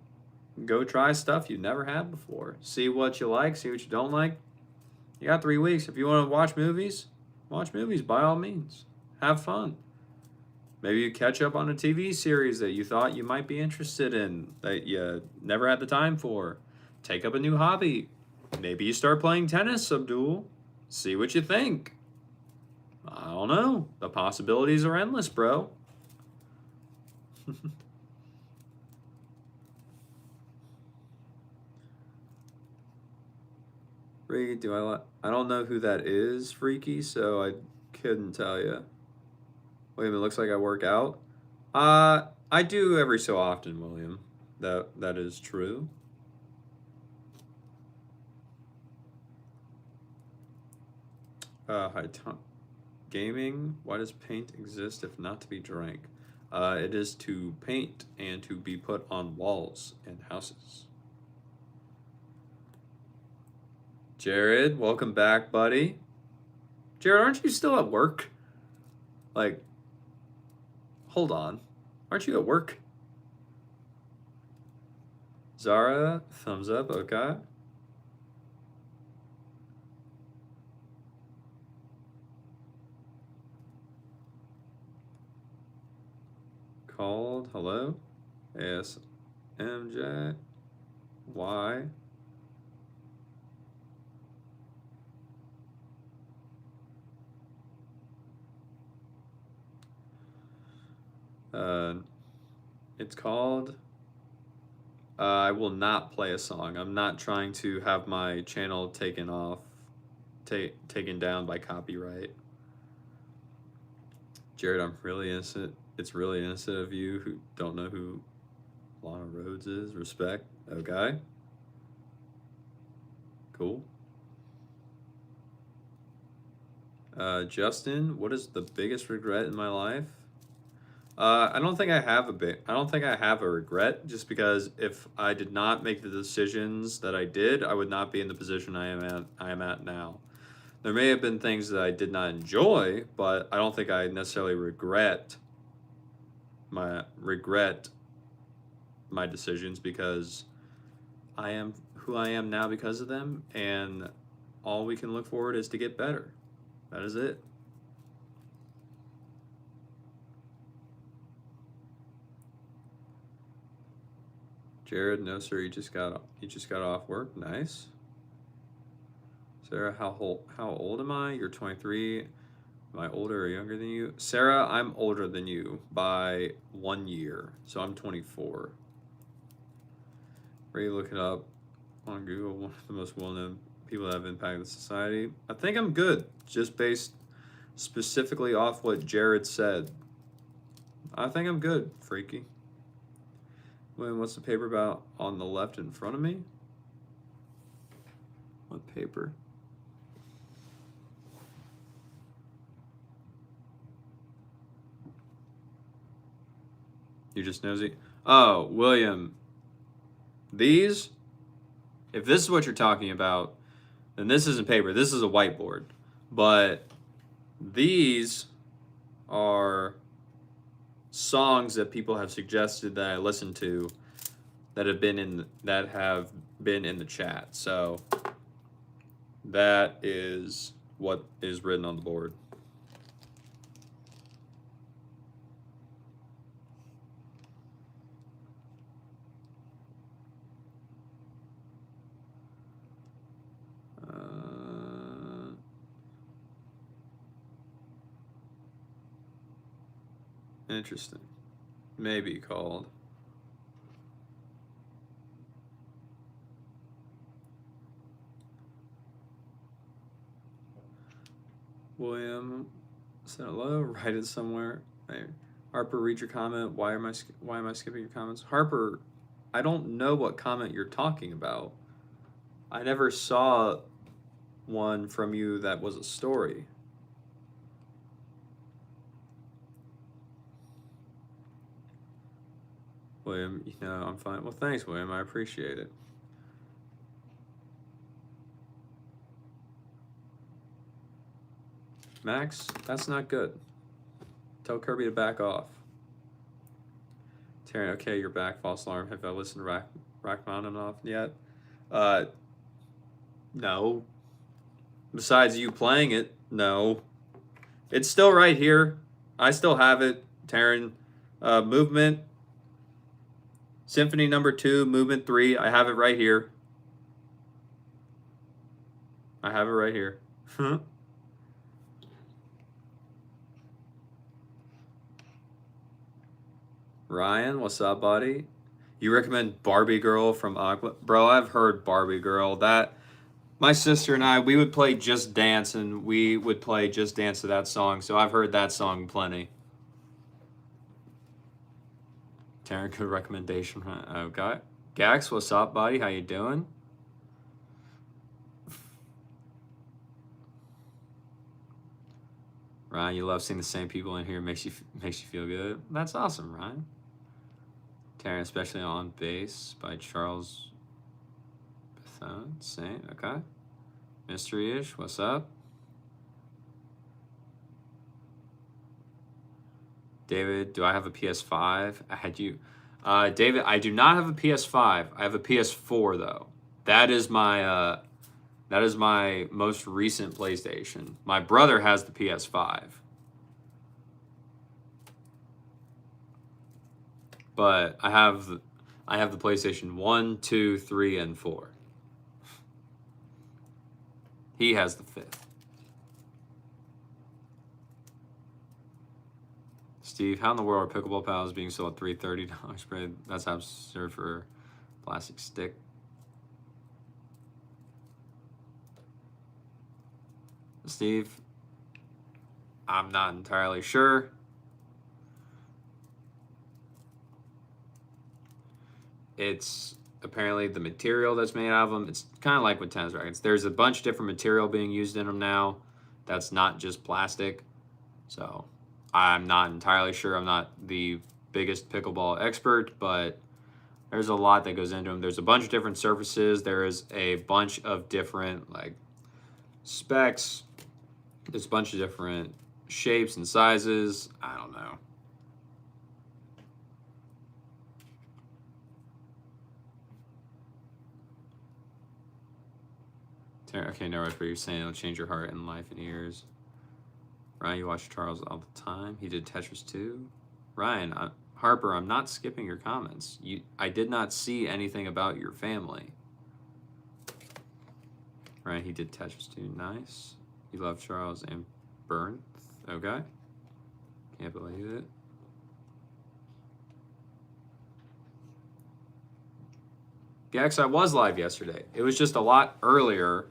go try stuff you never had before. See what you like, see what you don't like. You got 3 weeks. If you want to watch movies by all means. Have fun. Maybe you catch up on a TV series that you thought you might be interested in that you never had the time for. Take up a new hobby. Maybe you start playing tennis, Abdul. See what you think. I don't know. The possibilities are endless, bro. Freaky, I don't know who that is, Freaky, so I couldn't tell you. William, it looks like I work out. I do every so often, William. That is true. Hi, Tom. Gaming. Why does paint exist if not to be drank? It is to paint and to be put on walls and houses. Jared, welcome back, buddy. Jared, aren't you still at work? Like, hold on. Aren't you at work? Zara, thumbs up, okay. Called, hello. S MJ Y. It's called I will not play a song. I'm not trying to have my channel taken down by copyright. Jared, I'm really innocent. It's really innocent of you who don't know who Lana Rhodes is. Respect. Okay. Cool. Justin, what is the biggest regret in my life? I don't think I have a regret, just because if I did not make the decisions that I did, I would not be in the position I am at now. There may have been things that I did not enjoy, but I don't think I necessarily regret my decisions, because I am who I am now because of them, and all we can look forward is to get better. That is it. Jared, no sir, you just got off work. Nice. Sarah, how old am I? You're 23. Am I older or younger than you? Sarah, I'm older than you by 1 year, so I'm 24. Ready to look it up on Google. One of the most well-known people that have impacted society. I think I'm good, just based specifically off what Jared said. I think I'm good, Freaky. What's the paper about on the left in front of me? What paper? You just nosy? Oh, William. These, if this is what you're talking about, then this isn't paper. This is a whiteboard. But these are songs that people have suggested that I listen to that have been in the chat. So that is what is written on the board. Interesting. Maybe called. William said hello. Write it somewhere. Hey, Harper, read your comment. Why am I skipping your comments? Harper, I don't know what comment you're talking about. I never saw one from you that was a story. William, I'm fine. Well, thanks, William. I appreciate it. Max, that's not good. Tell Kirby to back off. Terry, okay, you're back. False alarm. Have I listened to Rachmaninoff enough yet? No. Besides you playing it, no. It's still right here. I still have it. Taryn, movement. Symphony number 2, movement 3. I have it right here. I have it right here. Ryan, what's up, buddy? You recommend Barbie Girl from Aqua? Bro, I've heard Barbie Girl. My sister and I, we would play Just Dance, and we would play Just Dance to that song. So I've heard that song plenty. Taryn, good recommendation. Okay. Gax, what's up, buddy? How you doing? Ryan, you love seeing the same people in here. Makes you feel good. That's awesome, Ryan. Taryn, especially on bass by Charles Bethune. Same. Okay. Mystery-ish, what's up? David, do I have a PS5? David, I do not have a PS5. I have a PS4 though. That is my most recent PlayStation. My brother has the PS5. But I have the PlayStation 1, 2, 3, and 4. He has the 5th. Steve, how in the world are pickleball paddles being sold at $330? That's absurd for a plastic stick. Steve, I'm not entirely sure. It's apparently the material that's made out of them. It's kind of like with tennis rackets. There's a bunch of different material being used in them now. That's not just plastic. So I'm not entirely sure. I'm not the biggest pickleball expert, but there's a lot that goes into them. There's a bunch of different surfaces. There is a bunch of different like specs. There's a bunch of different shapes and sizes. I don't know. Okay, no, but you're saying it'll change your heart and life in years. Ryan, you watch Charles all the time. He did Tetris too. Ryan, Harper, I'm not skipping your comments. I did not see anything about your family. Ryan, he did Tetris too. Nice. You love Charles and Byrne. Okay. Can't believe it. Gax, I was live yesterday. It was just a lot earlier.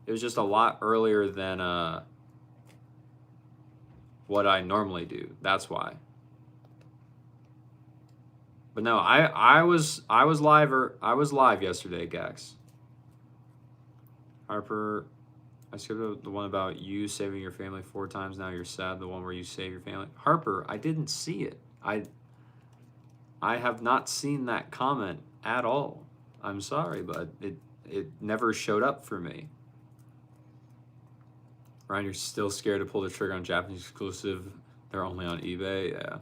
It was just a lot earlier than what I normally do. That's why. But no, I was live yesterday, Gax. Harper, I skipped the one about you saving your family 4 times. Now you're sad. The one where you save your family. Harper, I didn't see it. I have not seen that comment at all. I'm sorry, but it never showed up for me. Ryan, you're still scared to pull the trigger on Japanese exclusive. They're only on eBay. Yeah.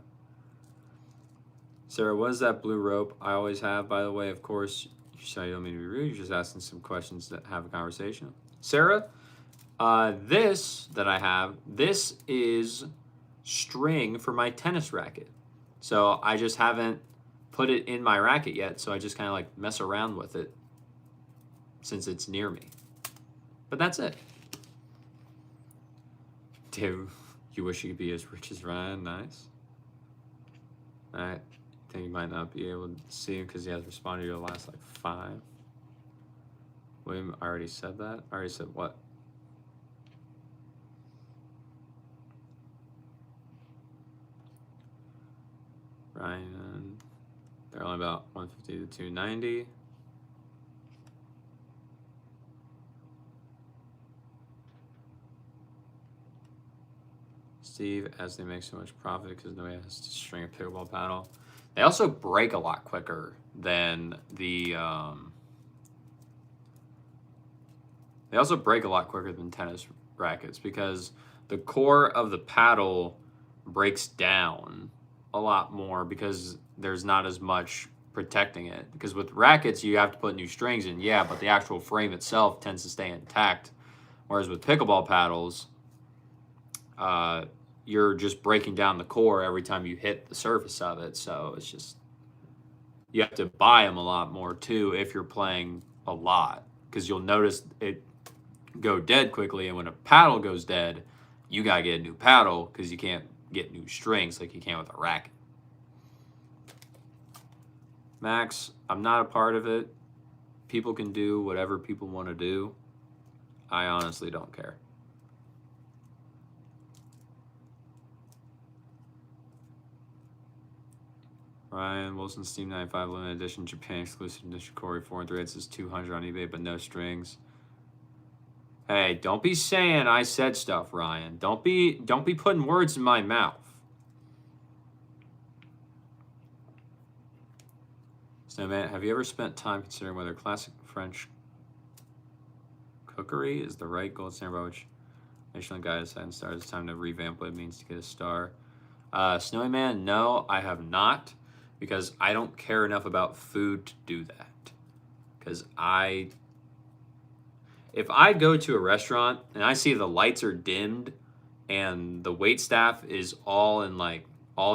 Sarah, what is that blue rope? I always have, by the way. Of course, you said you don't mean to be rude. You're just asking some questions to have a conversation. Sarah, this that I have, this is string for my tennis racket. So I just haven't put it in my racket yet, so I just kind of like mess around with it since it's near me. But that's it. Dude, you wish you could be as rich as Ryan. Nice. I think you might not be able to see him because he has responded to your last like 5. William, I already said that. I already said what? Ryan, they're only about 150 to 290. Steve, as they make so much profit because nobody has to string a pickleball paddle. They also break a lot quicker than the. They also break a lot quicker than tennis rackets because the core of the paddle breaks down a lot more because there's not as much protecting it. Because with rackets, you have to put new strings in, yeah, but the actual frame itself tends to stay intact. Whereas with pickleball paddles, you're just breaking down the core every time you hit the surface of it. So it's just, you have to buy them a lot more too if you're playing a lot. Because you'll notice it go dead quickly, and when a paddle goes dead, you gotta get a new paddle because you can't get new strings like you can with a racket. Max, I'm not a part of it. people can do whatever people want to do. I honestly don't care. Ryan Wilson Steam 95 limited edition Japan exclusive Nishikori 4 and 3. It says 200 on eBay, but no strings. Hey, don't be saying I said stuff, Ryan. Don't be putting words in my mouth. Snowman, have you ever spent time considering whether classic French cookery is the right gold standard by which Michelin guide us and stars? It's time to revamp what it means to get a star. Snowy Man, no, I have not, because I don't care enough about food to do that. Because if I go to a restaurant and I see the lights are dimmed and the wait staff is all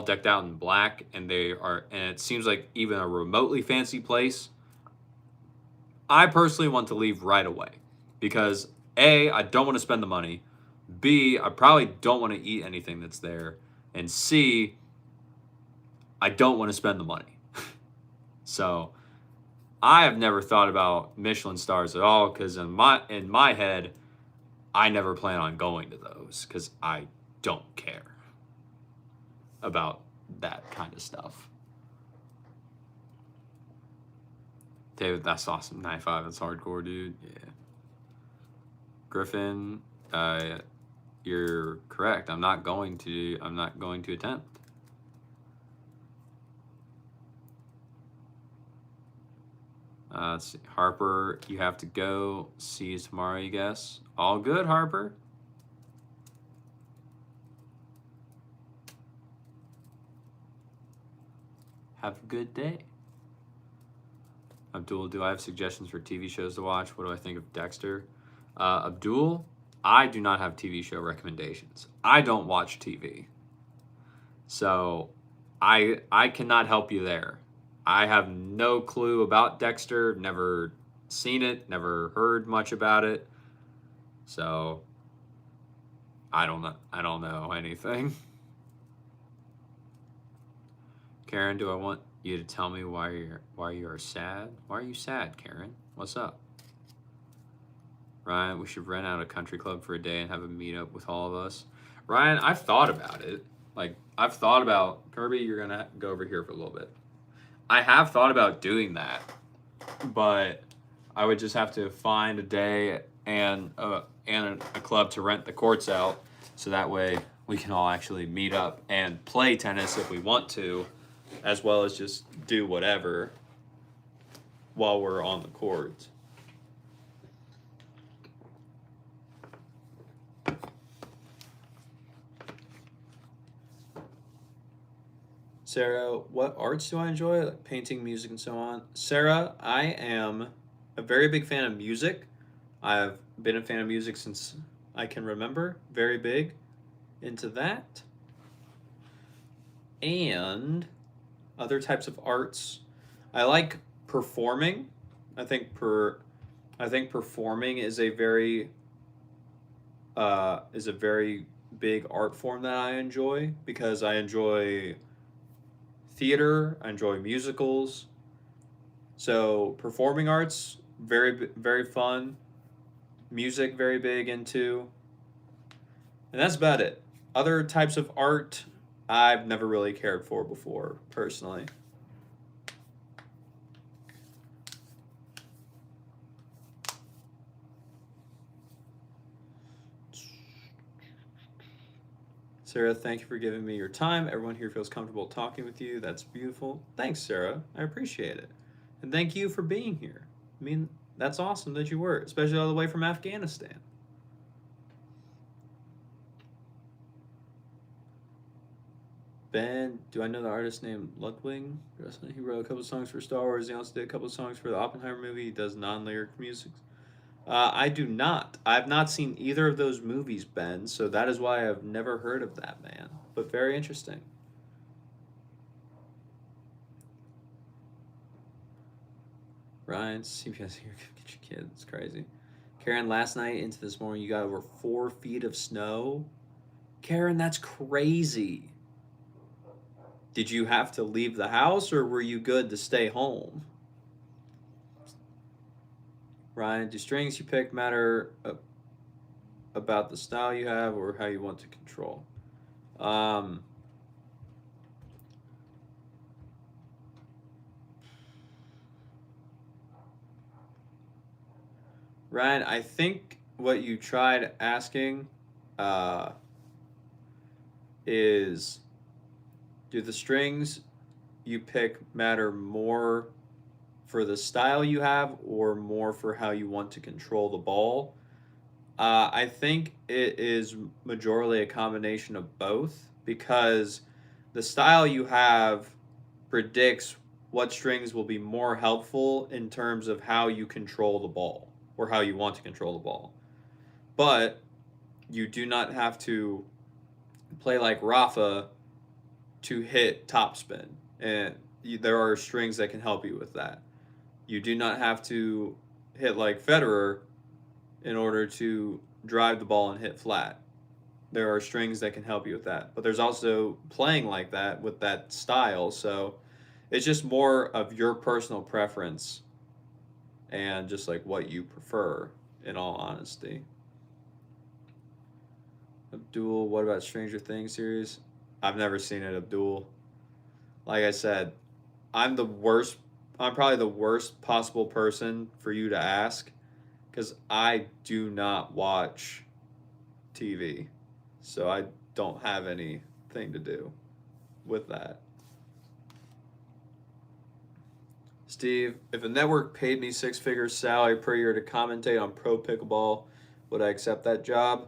decked out in black and it seems like even a remotely fancy place, I personally want to leave right away, because A, I don't want to spend the money, B, I probably don't want to eat anything that's there, and C, I don't want to spend the money. So I have never thought about Michelin stars at all, because in my head, I never plan on going to those, because I don't care about that kind of stuff. David, that's awesome. 95, that's hardcore, dude. Yeah. Griffin, you're correct. I'm not going to attempt. Let's see. Harper, you have to go. See you tomorrow, I guess. All good, Harper. Have a good day. Abdul, do I have suggestions for TV shows to watch? What do I think of Dexter? Abdul, I do not have TV show recommendations. I don't watch TV. So I cannot help you there. I have no clue about Dexter, never seen it, never heard much about it. So I don't know anything. Karen, do I want you to tell me why you are sad? Why are you sad, Karen? What's up? Ryan, we should rent out a country club for a day and have a meetup with all of us. Ryan, I've thought about it. I've thought about, Kirby, you're gonna go over here for a little bit. I have thought about doing that, but I would just have to find a day and a club to rent the courts out, so that way we can all actually meet up and play tennis if we want to, as well as just do whatever while we're on the courts. Sarah, what arts do I enjoy? Like painting, music, and so on. Sarah, I am a very big fan of music. I've been a fan of music since I can remember. Very big into that. And other types of arts. I like performing. I think performing is a very big art form that I enjoy, because I enjoy theater, I enjoy musicals. So performing arts, very, very fun. Music, very big into. And that's about it. Other types of art, I've never really cared for before, personally. Sarah, thank you for giving me your time. Everyone here feels comfortable talking with you. That's beautiful. Thanks, Sarah. I appreciate it. And thank you for being here. I mean, that's awesome that you were, especially all the way from Afghanistan. Ben, do I know the artist named Ludwig? He wrote a couple songs for Star Wars. He also did a couple songs for the Oppenheimer movie. He does non-lyric music. I do not. I've not seen either of those movies, Ben, so that is why I've never heard of that man. But very interesting. Ryan, CPS here. Get your kids. It's crazy. Karen, last night into this morning, you got over 4 feet of snow. Karen, that's crazy. Did you have to leave the house, or were you good to stay home? Ryan, do strings you pick matter about the style you have or how you want to control? Um, Ryan, I think what you tried asking uh, is, do the strings you pick matter more for the style you have or more for how you want to control the ball? I think it is majorly a combination of both because the style you have predicts what strings will be more helpful in terms of how you control the ball or how you want to control the ball. But you do not have to play like Rafa to hit topspin, and there are strings that can help you with that. You do not have to hit like Federer in order to drive the ball and hit flat. There are strings that can help you with that. But there's also playing like that with that style. So it's just more of your personal preference and just like what you prefer, in all honesty. Abdul, what about Stranger Things series? I've never seen it, Abdul. Like I said, I'm the worst. I'm probably the worst possible person for you to ask because I do not watch TV. So I don't have anything to do with that. Steve, if a network paid me six figures salary per year to commentate on pro pickleball, would I accept that job?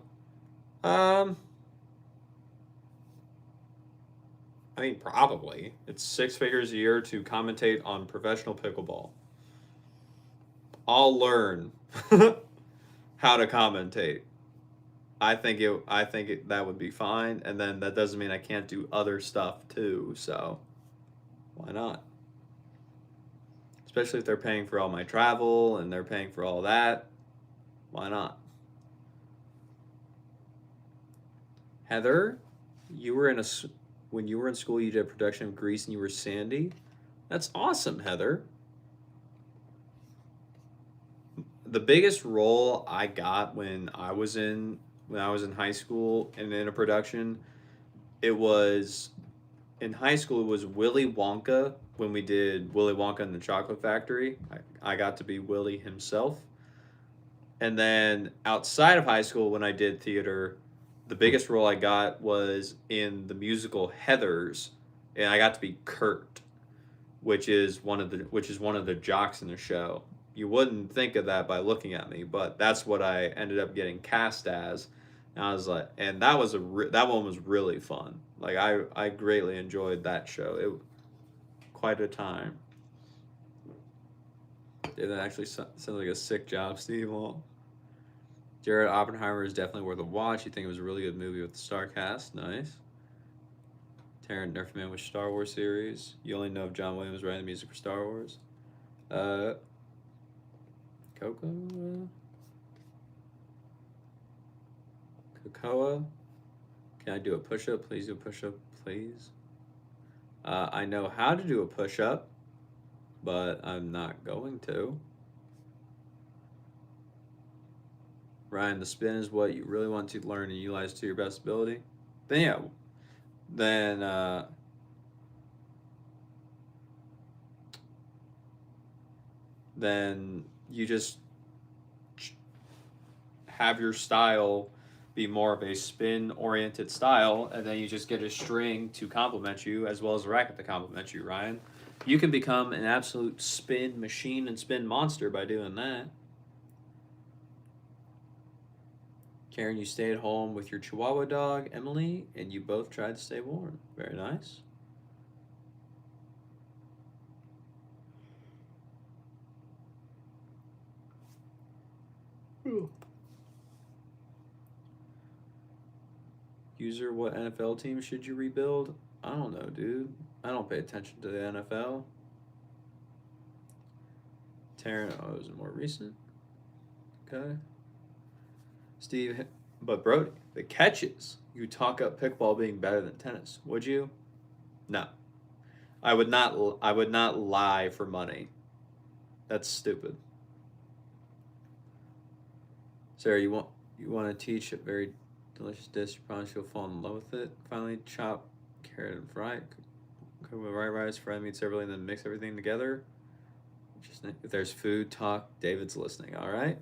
Um, I mean, probably. It's six figures a year to commentate on professional pickleball. I'll learn how to commentate. That would be fine, and then that doesn't mean I can't do other stuff too. So why not? Especially if they're paying for all my travel and they're paying for all that. Why not? Heather, you were in a when you were in school, you did a production of Grease and you were Sandy. That's awesome, Heather. The biggest role I got when I was in high school and in a production, it was in high school. It was Willy Wonka when we did Willy Wonka and the Chocolate Factory. I got to be Willy himself. And then outside of high school, when I did theater, the biggest role I got was in the musical Heathers, and I got to be Kurt, which is one of the jocks in the show. You wouldn't think of that by looking at me, but that's what I ended up getting cast as. And I was like, and that one was really fun. Like I greatly enjoyed that show. It quite a time. Dude, that actually sounds like a sick job, Steve. Well, Jared, Oppenheimer is definitely worth a watch. You think it was a really good movie with the star cast? Nice. Taryn Nerfman with Star Wars series. You only know if John Williams writing the music for Star Wars. Coco? Cocoa? Can I do a push-up? Please do a push-up, please. I know how to do a push-up, but I'm not going to. Ryan, the spin is what you really want to learn and utilize to your best ability. Then yeah, then then you just have your style be more of a spin oriented style, and then you just get a string to complement you as well as a racket to complement you, Ryan. You can become an absolute spin machine and spin monster by doing that. Karen, you stayed home with your Chihuahua dog, Emily, and you both tried to stay warm. Very nice. User, what NFL team should you rebuild? I don't know, dude. I don't pay attention to the NFL. Taryn, oh, it was more recent. Okay. Steve, but Brody, the catches. You talk up pickleball being better than tennis. Would you? No. I would not lie for money. That's stupid. Sarah, you want to teach a very delicious dish. You promise you'll fall in love with it. Finally, chop carrot and fry it. Cook with white rice, fry the meat separately, and then mix everything together. Just if there's food talk, David's listening. All right.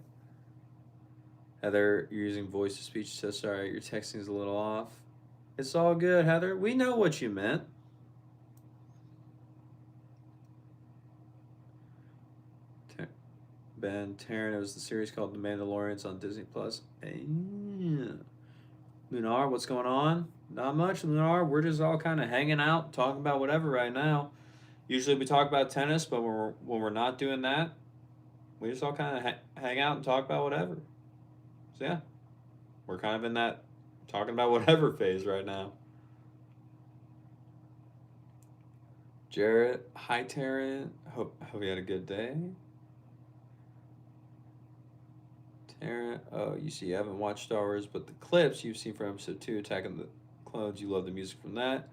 Heather, you're using voice to speech. So sorry, your texting is a little off. It's all good, Heather. We know what you meant. Ben Taryn, it was the series called The Mandalorians on Disney Plus. Lunar, what's going on? Not much, Lunar. We're just all kind of hanging out, talking about whatever right now. Usually we talk about tennis, but when we're not doing that, we just all kind of hang out and talk about whatever. So yeah, we're kind of in that talking about whatever phase right now. Jarrett, hi Taryn. Hope you had a good day. Taryn, oh, you see, you haven't watched Star Wars, but the clips you've seen from Episode 2, Attack of the Clones, you love the music from that.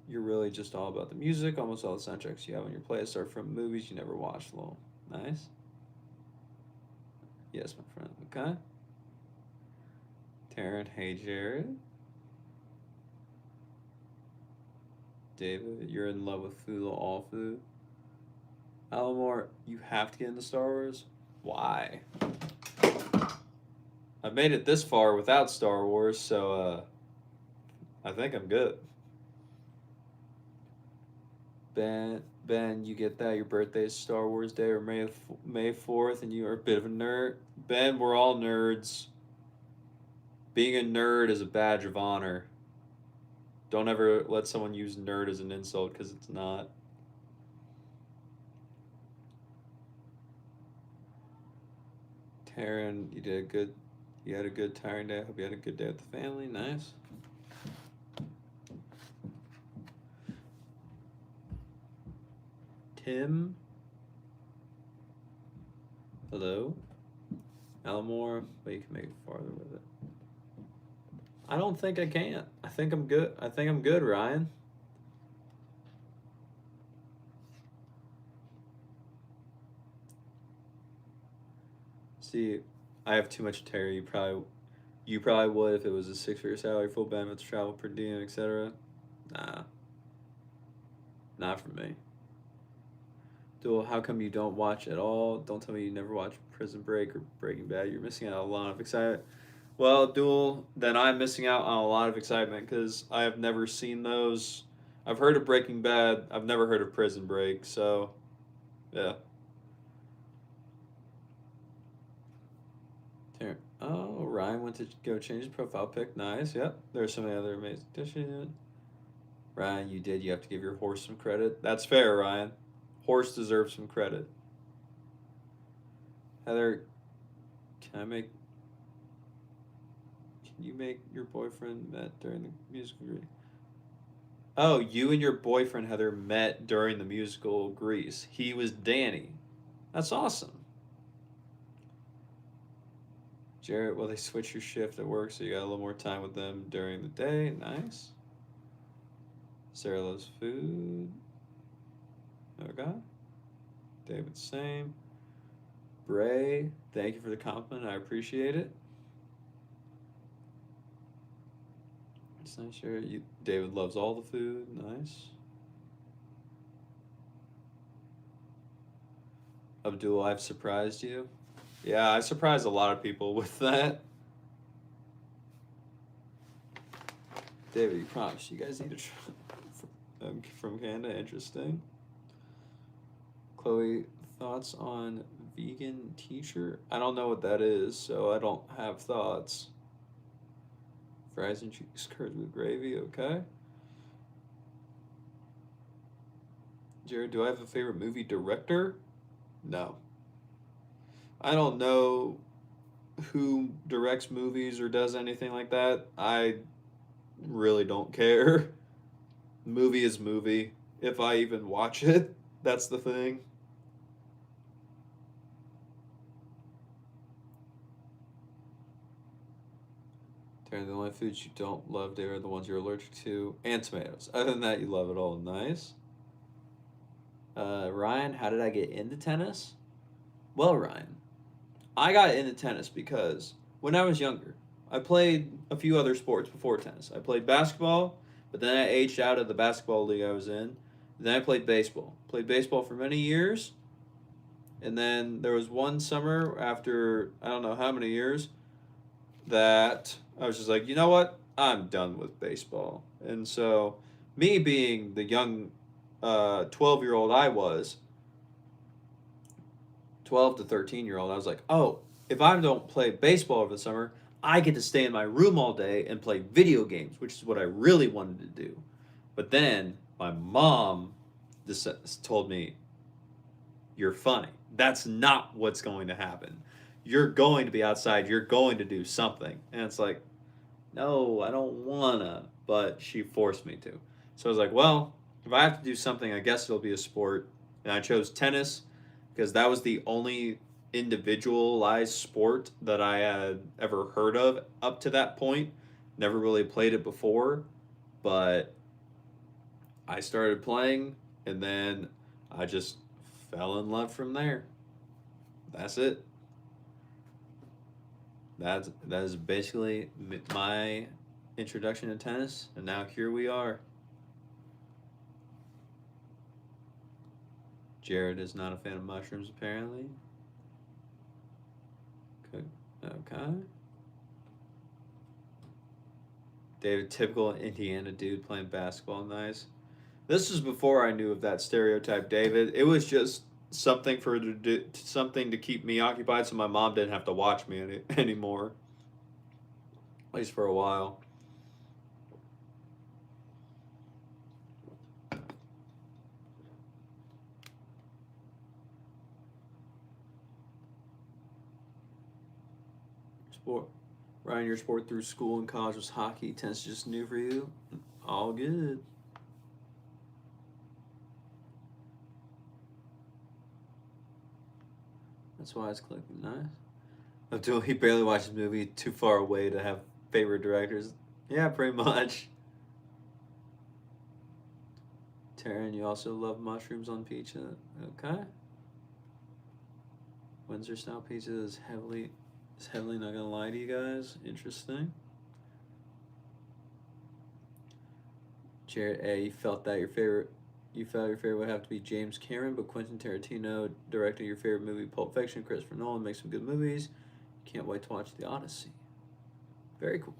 You're really just all about the music. Almost all the soundtracks you have on your playlist are from movies you never watched. Lol. Nice. Yes, my friend. Okay. Taryn, hey Jared. David, you're in love with food, all food. Alamore, you have to get into Star Wars? Why? I've made it this far without Star Wars, so I think I'm good. Ben, you get that? Your birthday is Star Wars Day or May 4th, and you are a bit of a nerd. Ben, we're all nerds. Being a nerd is a badge of honor. Don't ever let someone use nerd as an insult, because it's not. Taryn, you had a good tiring day. I hope you had a good day with the family. Nice. Tim. Hello. Alamore, but you can make it farther with it. I don't think I can. I think I'm good, Ryan. See, I have too much Terry. You probably would if it was a 6-figure salary, full benefits, travel per diem, etc. Nah. Not for me. Duel, how come you don't watch at all? Don't tell me you never watched Prison Break or Breaking Bad. You're missing out on a lot of excitement. Well, Duel, then I'm missing out on a lot of excitement because I have never seen those. I've heard of Breaking Bad. I've never heard of Prison Break. So, yeah. Oh, Ryan went to go change his profile pic. Nice. Yep. There's so many other amazing dishes. Ryan, you did. You have to give your horse some credit. That's fair, Ryan. Horse deserves some credit. Heather, can you make your boyfriend met during the musical Grease? Oh, you and your boyfriend, Heather, met during the musical Grease. He was Danny. That's awesome. Jarrett, well, they switch your shift at work, so you got a little more time with them during the day. Nice. Sarah loves food. Okay. David, same. Bray, thank you for the compliment. I appreciate it. It's nice. Sure. David loves all the food. Nice. Abdul, I've surprised you. Yeah, I surprised a lot of people with that. David, you promised you guys need to try from Canada. Interesting. Chloe, thoughts on vegan teacher? I don't know what that is, so I don't have thoughts. Fries and cheese curds with gravy, okay. Jared, do I have a favorite movie director? No. I don't know who directs movies or does anything like that. I really don't care. Movie is movie. If I even watch it, that's the thing. The only foods you don't love, David, are the ones you're allergic to, and tomatoes. Other than that, you love it all. Nice. Ryan, how did I get into tennis? Well, Ryan, I got into tennis because when I was younger, I played a few other sports before tennis. I played basketball, but then I aged out of the basketball league I was in. Then I played baseball. Played baseball for many years, and then there was one summer after I don't know how many years that I was just like, you know what? I'm done with baseball. And so, me being the young 12-year-old I was, 12 to 13-year-old, I was like, oh, if I don't play baseball over the summer, I get to stay in my room all day and play video games, which is what I really wanted to do. But then my mom just told me, you're funny. That's not what's going to happen. You're going to be outside, you're going to do something. And it's like, no, I don't wanna. But she forced me to. So I was like, well, if I have to do something, I guess it'll be a sport. And I chose tennis because that was the only individualized sport that I had ever heard of up to that point. Never really played it before, but I started playing and then I just fell in love from there. That's it. That is basically my introduction to tennis, and now here we are. Jared is not a fan of mushrooms, apparently. Okay. David, typical Indiana dude playing basketball. Nice. This was before I knew of that stereotype, David. It was just something for to do, something to keep me occupied, so my mom didn't have to watch me anymore. At least for a while. Sport. Ryan, your sport through school and college was hockey. Tennis is just new for you. All good. That's why it's clicking. Nice. Abdul, he barely watches movie too far away to have favorite directors. Yeah, pretty much. Taryn, you also love mushrooms on pizza. Okay. Windsor style pizza is heavily not gonna lie to you guys. Interesting. Jared A, you felt your favorite would have to be James Cameron, but Quentin Tarantino directed your favorite movie, Pulp Fiction. Christopher Nolan makes some good movies. Can't wait to watch The Odyssey. Very cool.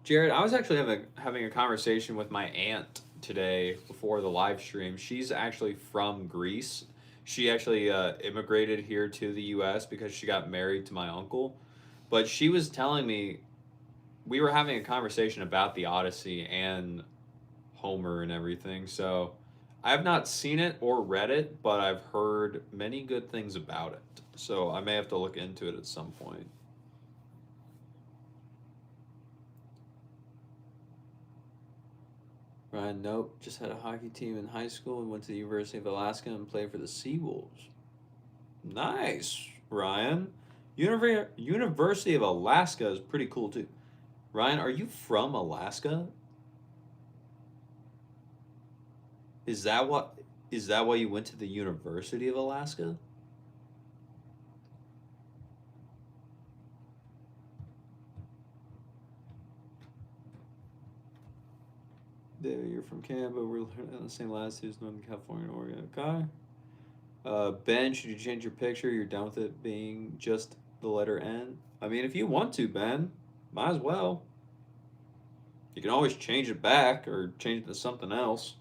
Jared, I was actually having a conversation with my aunt today before the live stream. She's actually from Greece. She actually immigrated here to the U.S. because she got married to my uncle. But she was telling me, we were having a conversation about the Odyssey and Homer and everything. So I have not seen it or read it, but I've heard many good things about it. So I may have to look into it at some point. Ryan, nope. Just had a hockey team in high school and went to the University of Alaska and played for the Seawolves. Nice, Ryan. University of Alaska is pretty cool too. Ryan, are you from Alaska? Is that what is that why you went to the University of Alaska? David, you're from Canada, but we're in the same latitude as Northern California and Oregon. Okay. Ben, should you change your picture? You're done with it being just the letter N? I mean, if you want to, Ben, might as well. You can always change it back or change it to something else.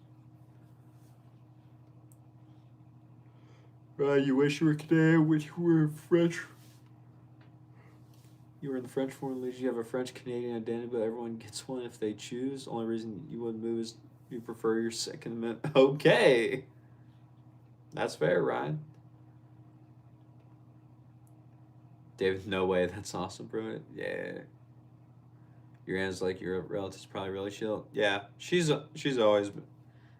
Right, you wish you were Canadian, wish you were French. You were in the French Foreign Legion, you have a French Canadian identity, but everyone gets one if they choose. Only reason you wouldn't move is you prefer your Second Amendment. Okay. That's fair, Ryan. David, no way. That's awesome, bro. Yeah. Your aunt's like your relative's probably really chill. Yeah, she's always been,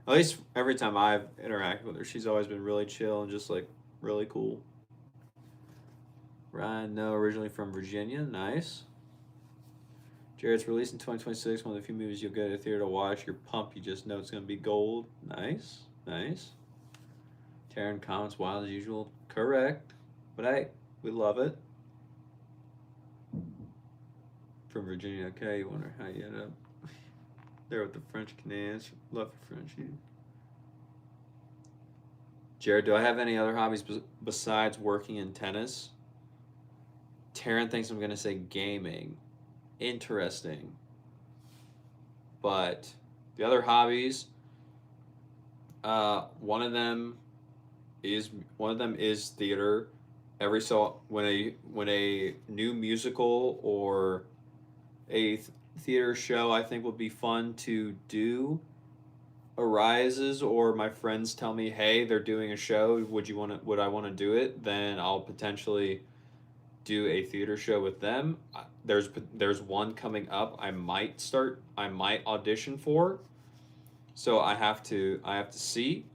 at least every time I've interacted with her, she's always been really chill and just like really cool. Ryan, no, originally from Virginia. Nice. Jared's released in 2026. One of the few movies you'll go to the theater to watch. You're pumped. You just know it's going to be gold. Nice. Nice. Taryn comments wild as usual. Correct. But hey, we love it. from Virginia. Okay, you wonder how you end up there with the French Canadians. Love for French. Jared, do I have any other hobbies besides working in tennis? Taryn thinks I'm going to say gaming. Interesting. But the other hobbies, one of them is theater. Every so when a new musical or a theater show I think would be fun to do arises, or my friends tell me, hey, they're doing a show, would I want to do it, then I'll potentially do a theater show with them. There's one coming up I might audition for, so I have to see,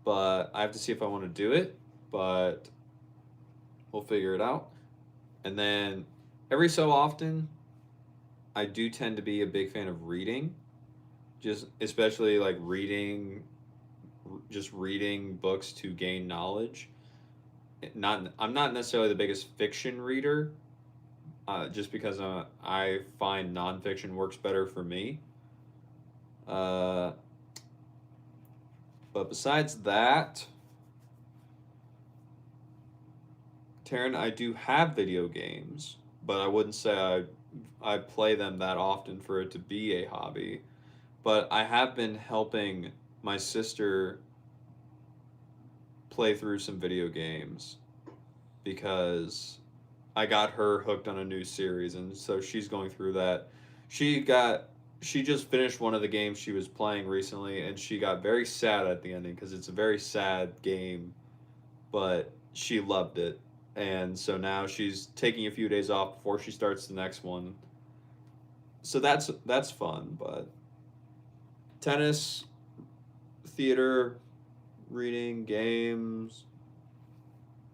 but I have to see if I want to do it, but we'll figure it out. And then every so often I do tend to be a big fan of reading, just especially like reading books to gain knowledge. I'm not necessarily the biggest fiction reader, just because I find nonfiction works better for me. But besides that, Taryn, I do have video games, but I wouldn't say I play them that often for it to be a hobby. But I have been helping my sister play through some video games because I got her hooked on a new series, and so she's going through that. She just finished one of the games she was playing recently, and she got very sad at the ending because it's a very sad game, but she loved it. And so now she's taking a few days off before she starts the next one. So that's fun, but tennis, theater, reading, games,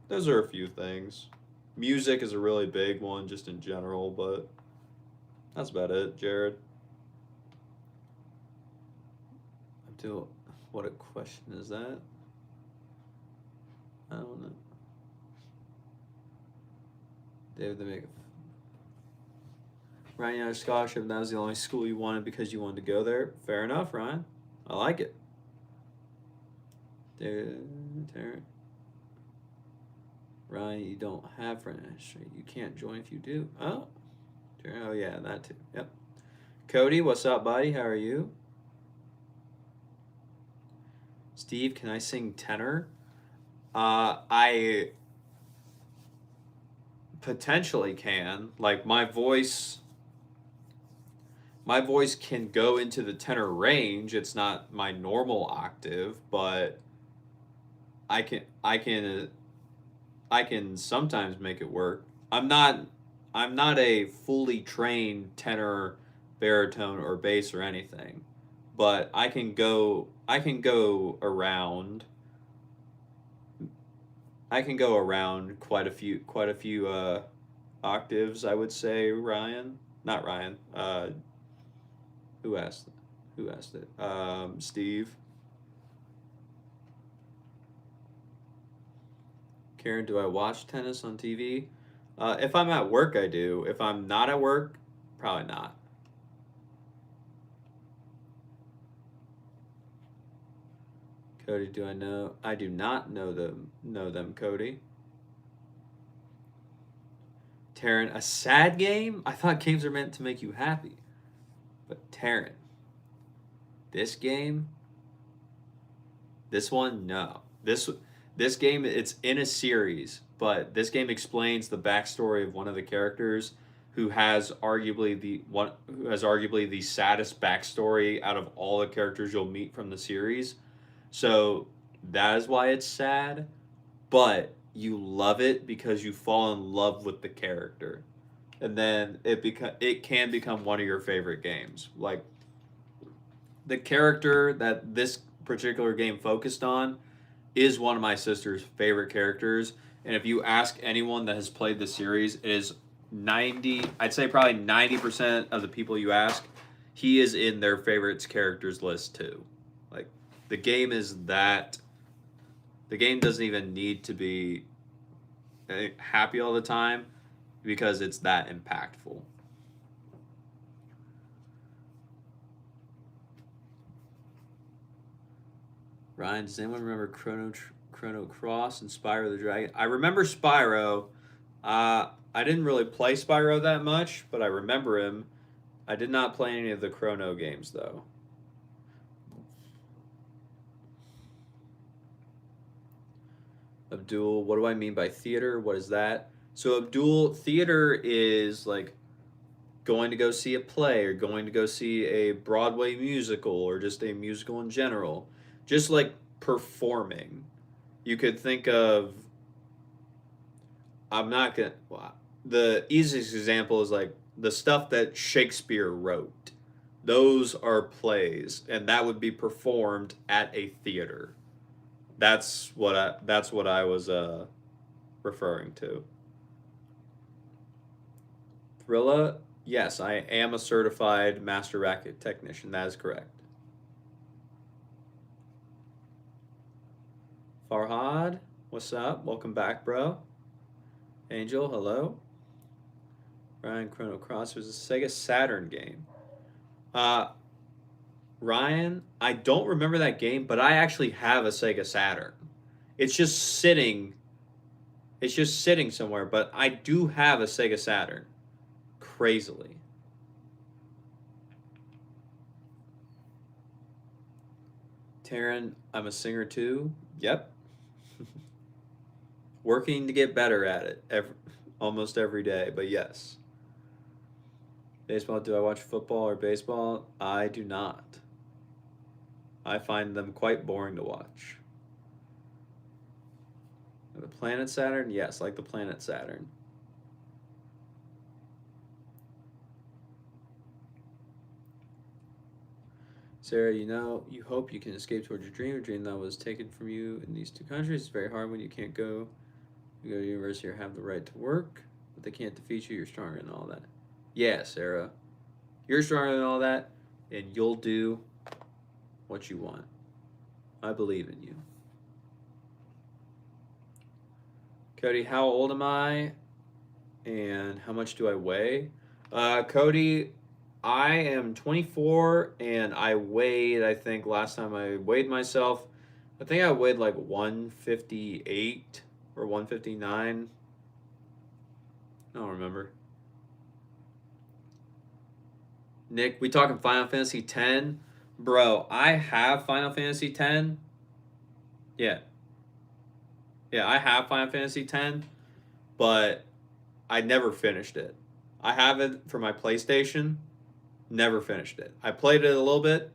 those are a few things. Music is a really big one just in general, but that's about it, Jared. What a question is that? I don't know. David, they make Ryan, you had a scholarship, and that was the only school you wanted because you wanted to go there. Fair enough, Ryan. I like it. Taryn. Ryan, you don't have friends. You can't join if you do. Oh. Oh, yeah, that too. Yep. Cody, what's up, buddy? How are you? Steve, can I sing tenor? I potentially can. Like my voice can go into the tenor range. It's not my normal octave, but I can sometimes make it work. I'm not a fully trained tenor, baritone, or bass or anything, but I can go around. I can go around quite a few octaves, I would say. Ryan, not Ryan. Who asked it? Steve. Karen, do I watch tennis on TV? If I'm at work, I do. If I'm not at work, probably not. Cody, do I know? I do not know them, Cody. Taryn, a sad game? I thought games are meant to make you happy. But Taryn, this game, this one, no. This game, it's in a series, but this game explains the backstory of one of the characters who has arguably the saddest backstory out of all the characters you'll meet from the series. So that is why it's sad, but you love it because you fall in love with the character. And then it can become one of your favorite games. Like the character that this particular game focused on is one of my sister's favorite characters. And if you ask anyone that has played the series, it is I'd say probably 90% of the people you ask, he is in their favorites characters list too. Like the game doesn't even need to be happy all the time because it's that impactful. Ryan, does anyone remember Chrono Cross and Spyro the Dragon? I remember Spyro. I didn't really play Spyro that much, but I remember him. I did not play any of the Chrono games though. Abdul, what do I mean by theater? What is that? So Abdul, theater is like going to go see a play or going to go see a Broadway musical or just a musical in general. Just like performing. You could think of I'm not gonna. Well, the easiest example is like the stuff that Shakespeare wrote. Those are plays, and that would be performed at a theater. That's what I was referring to. Thrilla, yes, I am a certified master racket technician. That is correct. Farhad, what's up? Welcome back, bro. Angel, hello. Ryan Chrono Cross was a Sega Saturn game. Uh, Ryan, I don't remember that game, but I actually have a Sega Saturn. It's just sitting. It's just sitting somewhere, but I do have a Sega Saturn. Crazily. Taryn, I'm a singer too. Yep. Working to get better at it almost every day, but yes. Baseball, do I watch football or baseball? I do not. I find them quite boring to watch. The planet Saturn? Yes, like the planet Saturn. Sarah, you hope you can escape towards your dream, a dream that was taken from you in these two countries. It's very hard when you can't go. You go to university or have the right to work, but they can't defeat you. You're stronger than all that. Yeah, Sarah. You're stronger than all that, and you'll do what you want. I believe in you. Cody, how old am I? And how much do I weigh? Cody, I am 24 and I weighed, I think last time I weighed myself, I think I weighed like 158 or 159. I don't remember. Nick, we talking Final Fantasy 10? Bro, I have Final Fantasy 10. Yeah. Yeah, I have Final Fantasy 10, but I never finished it. I have it for my PlayStation, never finished it. I played it a little bit,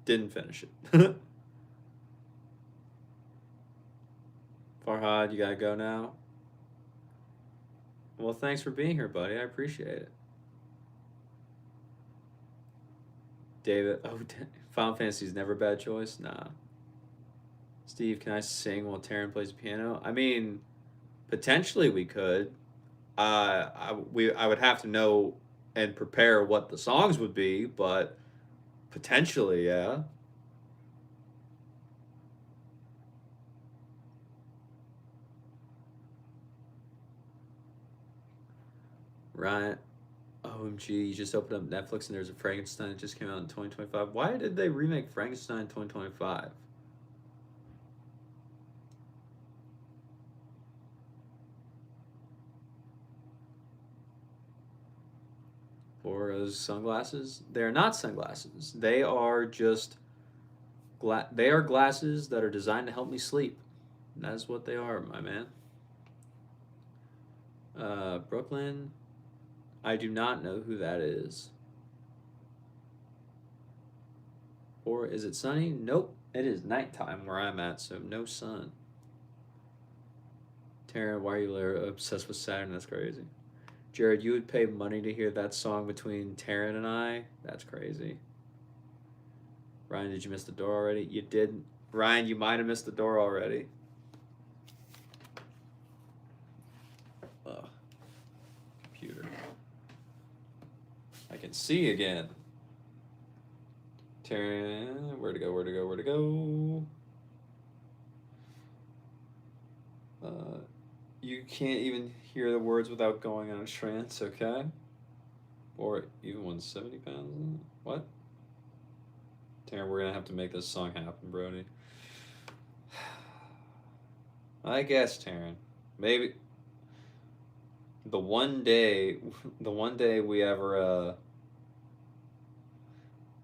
didn't finish it. Farhad, you gotta go now. Well, thanks for being here, buddy. I appreciate it. David, Final Fantasy's never a bad choice? Nah. Steve, can I sing while Taryn plays piano? I mean, potentially we could. I would have to know and prepare what the songs would be, but potentially, yeah. Right. OMG, you just opened up Netflix and there's a Frankenstein that just came out in 2025. Why did they remake Frankenstein in 2025? Or those sunglasses? They're not sunglasses. They are just they are glasses that are designed to help me sleep. That's what they are, my man. Brooklyn. I do not know who that is. Or is it sunny? Nope. It is nighttime where I'm at, so no sun. Tara, why are you obsessed with Saturn? That's crazy. Jared, you would pay money to hear that song between Taryn and I? That's crazy. Ryan, did you miss the door already? You didn't. Ryan, you might have missed the door already. Ugh. Computer. I can see again. Taryn, where to go, where to go, where to go? You can't even hear the words without going on a trance, okay? Or even 170 pounds? What? Taryn, we're gonna have to make this song happen, Brody. I guess, Taryn. Maybe the one day, the one day we ever,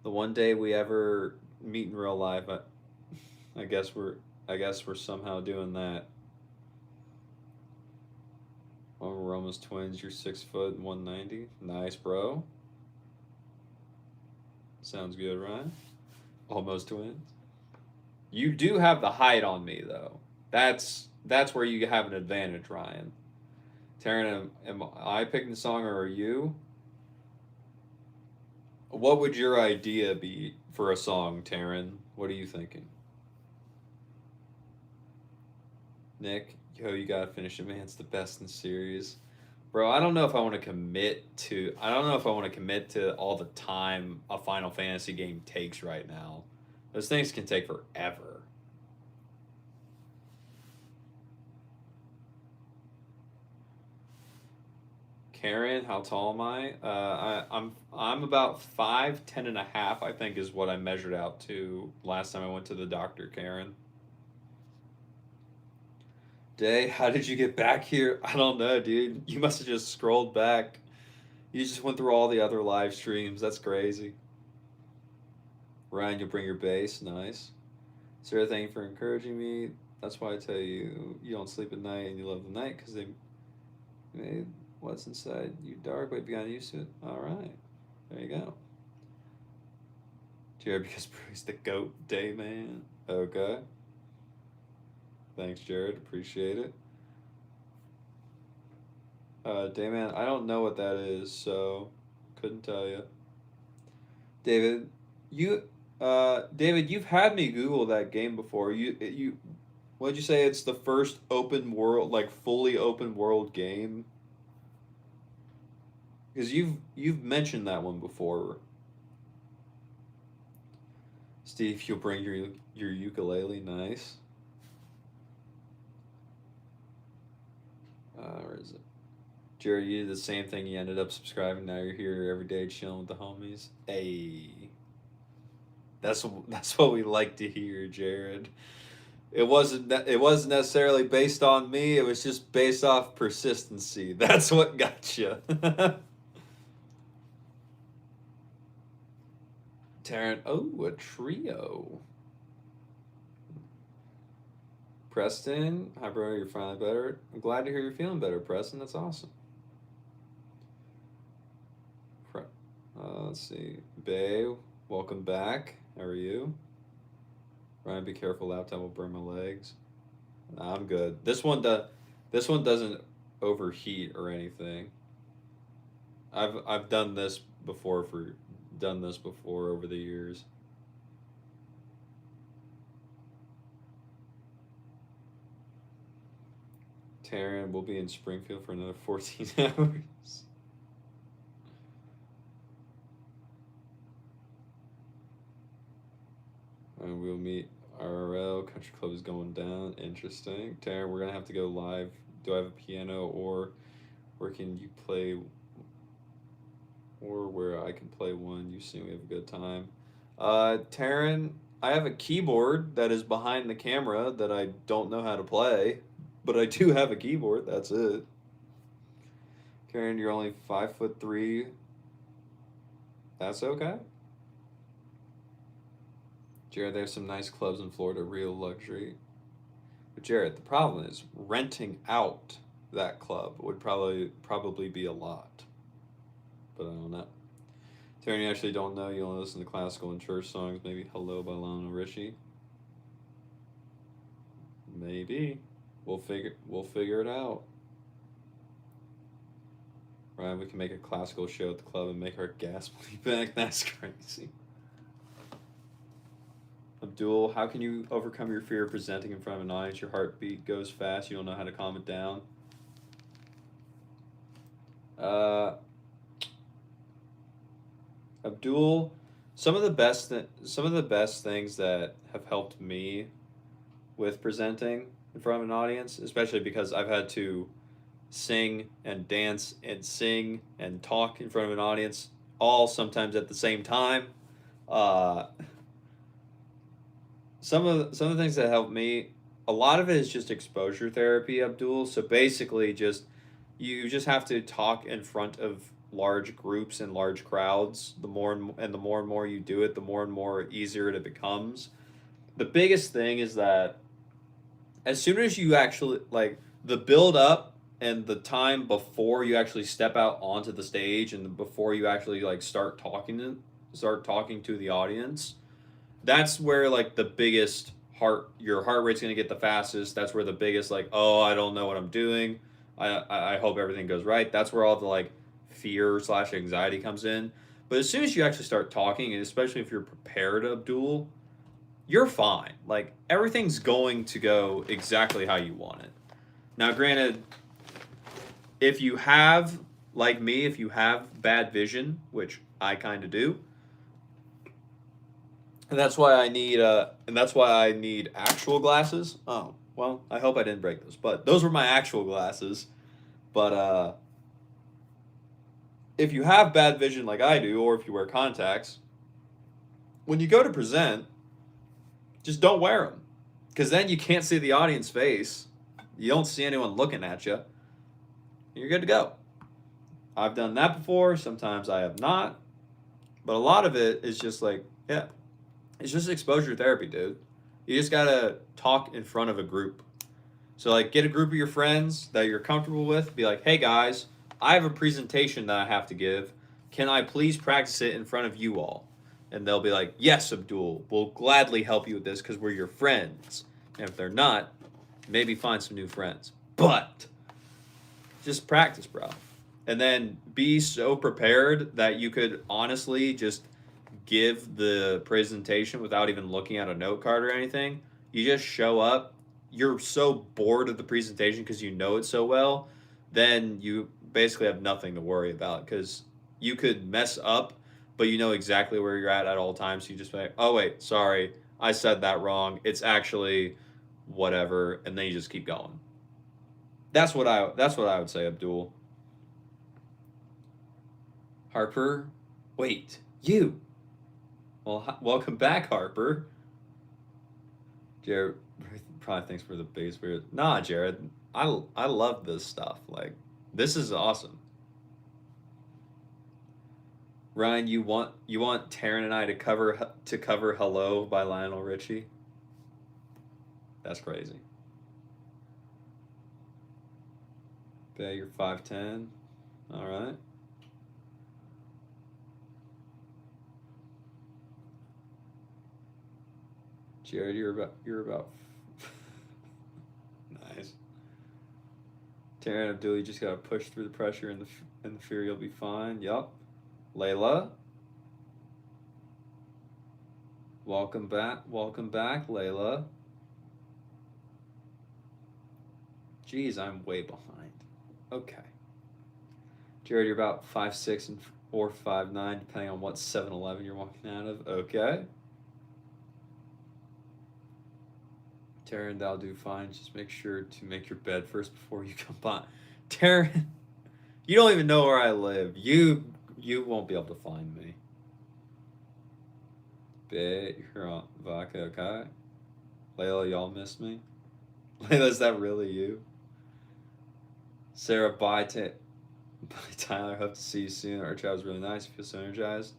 the one day we ever meet in real life, I guess we're somehow doing that. Oh, we're almost twins. You're 6 foot and 190. Nice, bro. Sounds good, Ryan. Almost twins. You do have the height on me though. That's where you have an advantage, Ryan. Taryn, am I picking the song or are you? What would your idea be for a song, Taryn? What are you thinking? Nick, yo, you gotta finish it, man. It's the best in the series. Bro, I don't know if I want to commit to. I don't know if I want to commit to all the time a Final Fantasy game takes right now. Those things can take forever. Karen, how tall am I? I'm about 5'10" and a half. I think is what I measured out to last time I went to the doctor. Karen. Day, how did you get back here? I don't know, dude. You must have just scrolled back. You just went through all the other live streams. That's crazy. Ryan, you'll bring your bass. Nice. Sarah, thank you for encouraging me. That's why I tell you, you don't sleep at night and you love the night because they made what's inside you dark, but you've gotten used to it. All right. There you go. Jared, because Bruce the GOAT day, man. Okay. Thanks, Jared. Appreciate it. Dayman, I don't know what that is, so couldn't tell you. David, David, you've had me Google that game before. What'd you say? It's the first open world, like fully open world game. Because you've mentioned that one before. Steve, you'll bring your ukulele. Nice. Where is it? Jared, you did the same thing. You ended up subscribing. Now you're here every day chilling with the homies. Hey, that's what we like to hear, Jared. It wasn't necessarily based on me. It was just based off persistency. That's what got you. Taryn, oh, a trio. Preston, hi bro, you're finally better. I'm glad to hear you're feeling better, Preston. That's awesome. Let's see. Bay, welcome back. How are you? Ryan, be careful. Laptop will burn my legs. Nah, I'm good. This one doesn't overheat or anything. I've done this before over the years. Taryn will be in Springfield for another 14 hours. And we'll meet RRL. Country Club is going down. Interesting. Taryn, we're gonna have to go live. Do I have a piano or where can you play or where I can play one? You see we have a good time. Taryn, I have a keyboard that is behind the camera that I don't know how to play, but I do have a keyboard. That's it. Karen, you're only 5'3". That's okay. Jared, there's some nice clubs in Florida, real luxury. But Jared, the problem is renting out that club would probably be a lot. But I don't know. Taryn, you actually don't know. You only listen to classical and church songs. Maybe Hello by Lionel Richie. Maybe. We'll figure it out. Ryan, we can make a classical show at the club and make our gas money back. That's crazy. Abdul, how can you overcome your fear of presenting in front of an audience? Your heartbeat goes fast. You don't know how to calm it down. Abdul, some of the best things that have helped me with presenting in front of an audience, especially because I've had to sing and dance and sing and talk in front of an audience all sometimes at the same time. Some of the things that helped me a lot of it is just exposure therapy, Abdul. So basically, you just have to talk in front of large groups and large crowds. The more and more you do it, the more and more easier it becomes. The biggest thing is that as soon as you actually like the build up and the time before you actually step out onto the stage and before you actually like start talking to the audience, that's where like the biggest your heart rate's going to get the fastest. That's where the biggest like, oh, I don't know what I'm doing, I hope everything goes right. That's where all the like fear slash anxiety comes in. But as soon as you actually start talking, and especially if you're prepared, Abdul, you're fine. Like everything's going to go exactly how you want it. Now granted, if you have, like me, if you have bad vision, which I kind of do, and that's why I need actual glasses. Oh, well, I hope I didn't break those. But those were my actual glasses. But if you have bad vision like I do, or if you wear contacts, when you go to present, just don't wear them. Because then you can't see the audience face. You don't see anyone looking at you. You're good to go. I've done that before. Sometimes I have not. But a lot of it is just like, yeah, it's just exposure therapy, dude. You just gotta talk in front of a group. So, like, get a group of your friends that you're comfortable with. Be like, hey, guys, I have a presentation that I have to give. Can I please practice it in front of you all? And they'll be like, yes, Abdul, we'll gladly help you with this because we're your friends. And if they're not, maybe find some new friends. But just practice, bro. And then be so prepared that you could honestly just give the presentation without even looking at a note card or anything. You just show up. You're so bored of the presentation because you know it so well, then you basically have nothing to worry about because you could mess up, but you know exactly where you're at all times. So you just be like, oh, wait, sorry, I said that wrong. It's actually whatever. And then you just keep going. That's what I would say, Abdul. Harper, wait, you. Well, welcome back, Harper. Jared probably thinks we're the biggest weird. Nah, Jared, I love this stuff. Like, this is awesome. Ryan, you want Taryn and I to cover "Hello" by Lionel Richie? That's crazy. Bet you're 5'10". All right. Jared, you're about nice. Taryn Abdul, you just gotta push through the pressure and the fear. You'll be fine. Yup. Layla, welcome back. Welcome back, Layla. Jeez, I'm way behind. Okay. Jared, you're about 5'6" or 5'9", depending on what 7-Eleven you're walking out of. Okay. Taryn, that'll do fine. Just make sure to make your bed first before you come by. Taryn, you don't even know where I live. You won't be able to find me. Bet you're on vodka, okay? Layla, y'all miss me? Layla, is that really you? Sarah, bye Tyler. Hope to see you soon. Our chat was really nice. You feel so energized.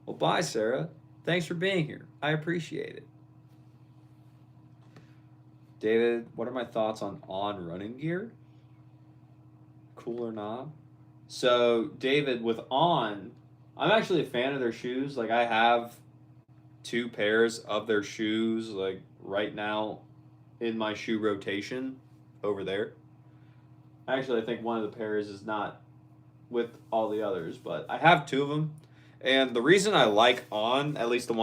Well, bye, Sarah. Thanks for being here. I appreciate it. David, what are my thoughts on running gear? Cool or not? So, David, with I'm actually a fan of their shoes. Like, I have 2 pairs of their shoes, like, right now in my shoe rotation over there. Actually, I think one of the pairs is not with all the others, but I have 2 of them. And the reason I like at least the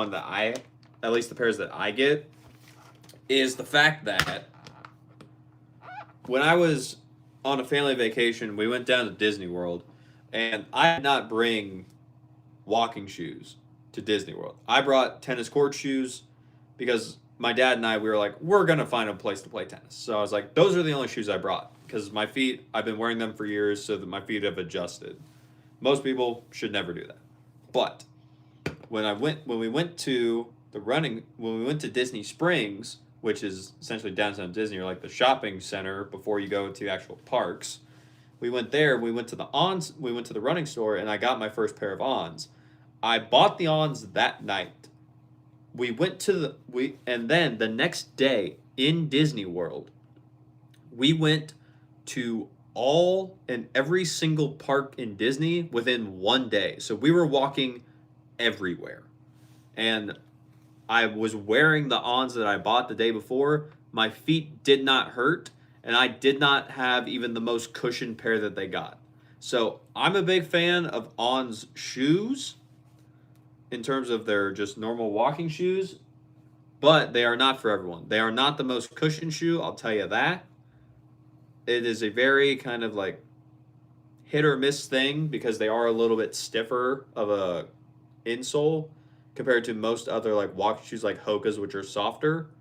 pairs that I get, is the fact that when I was on a family vacation, we went down to Disney World, and I did not bring walking shoes to Disney World. I brought tennis court shoes because my dad and I, we were like, we're going to find a place to play tennis. So I was like, those are the only shoes I brought because my feet, I've been wearing them for years so that my feet have adjusted. Most people should never do that. But when we went to Disney Springs, which is essentially downtown Disney, or like the shopping center before you go to actual parks. We went there. We went to the Ons. We went to the running store, and I got my first pair of Ons. I bought the Ons that night. We went to and then the next day in Disney World, we went to all and every single park in Disney within one day. So we were walking everywhere. And I was wearing the Ons that I bought the day before. My feet did not hurt, and I did not have even the most cushioned pair that they got. So I'm a big fan of On's shoes in terms of their just normal walking shoes, but they are not for everyone. They are not the most cushioned shoe, I'll tell you that. It is a very kind of like hit or miss thing because they are a little bit stiffer of a insole compared to most other like walking shoes like Hoka's, which are softer.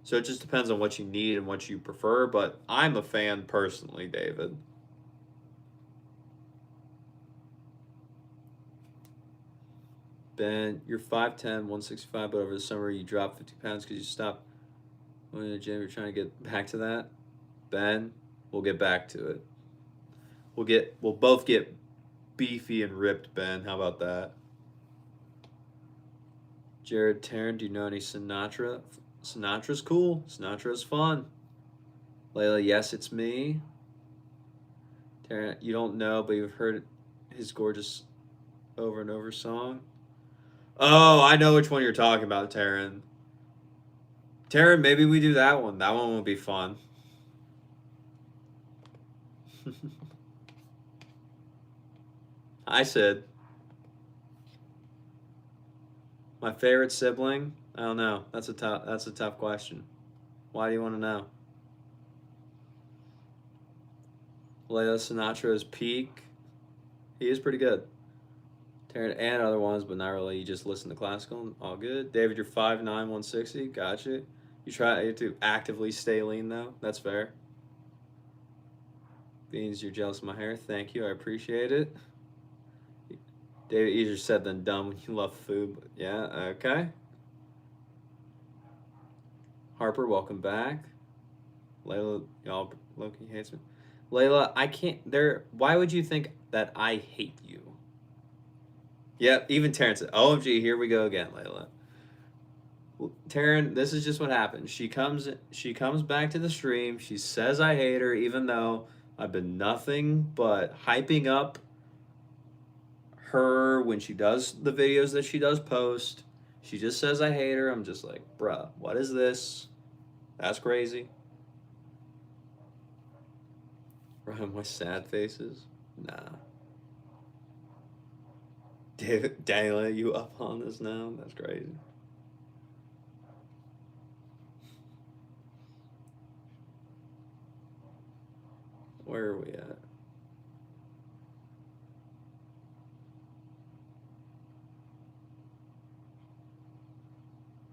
So it just depends on what you need and what you prefer, but I'm a fan personally, David. Ben, you're 5'10", 165, but over the summer you dropped 50 pounds because you stopped going to the gym. You're trying to get back to that. Ben, we'll get back to it. We'll both get beefy and ripped, Ben. How about that? Jared Taryn, do you know any Sinatra? Sinatra's cool. Sinatra's fun. Layla, yes, it's me. Taryn, you don't know, but you've heard his gorgeous over and over song. Oh, I know which one you're talking about, Taryn. Taryn, maybe we do that one. That one will be fun. I said, my favorite sibling? I don't know. That's a tough question. Why do you want to know? Layla Sinatra is peak. He is pretty good. Taryn and other ones, but not really. You just listen to classical. All good. David, you're 5'9", 160. Gotcha. You try to actively stay lean, though. That's fair. Beans, you're jealous of my hair. Thank you. I appreciate it. David, easier said than done when you love food. But yeah, okay. Harper, welcome back. Layla, y'all, Loki hates me. Layla, I can't, why would you think that I hate you? Yep, even Taryn said, OMG, here we go again, Layla. Taryn, this is just what happens. She comes back to the stream. She says I hate her, even though I've been nothing but hyping up her when she does the videos that she does post. She just says I hate her. I'm just like, bruh, what is this? That's crazy. Ryan, my sad faces? Nah. Daniel, you up on this now? That's crazy. Where are we at?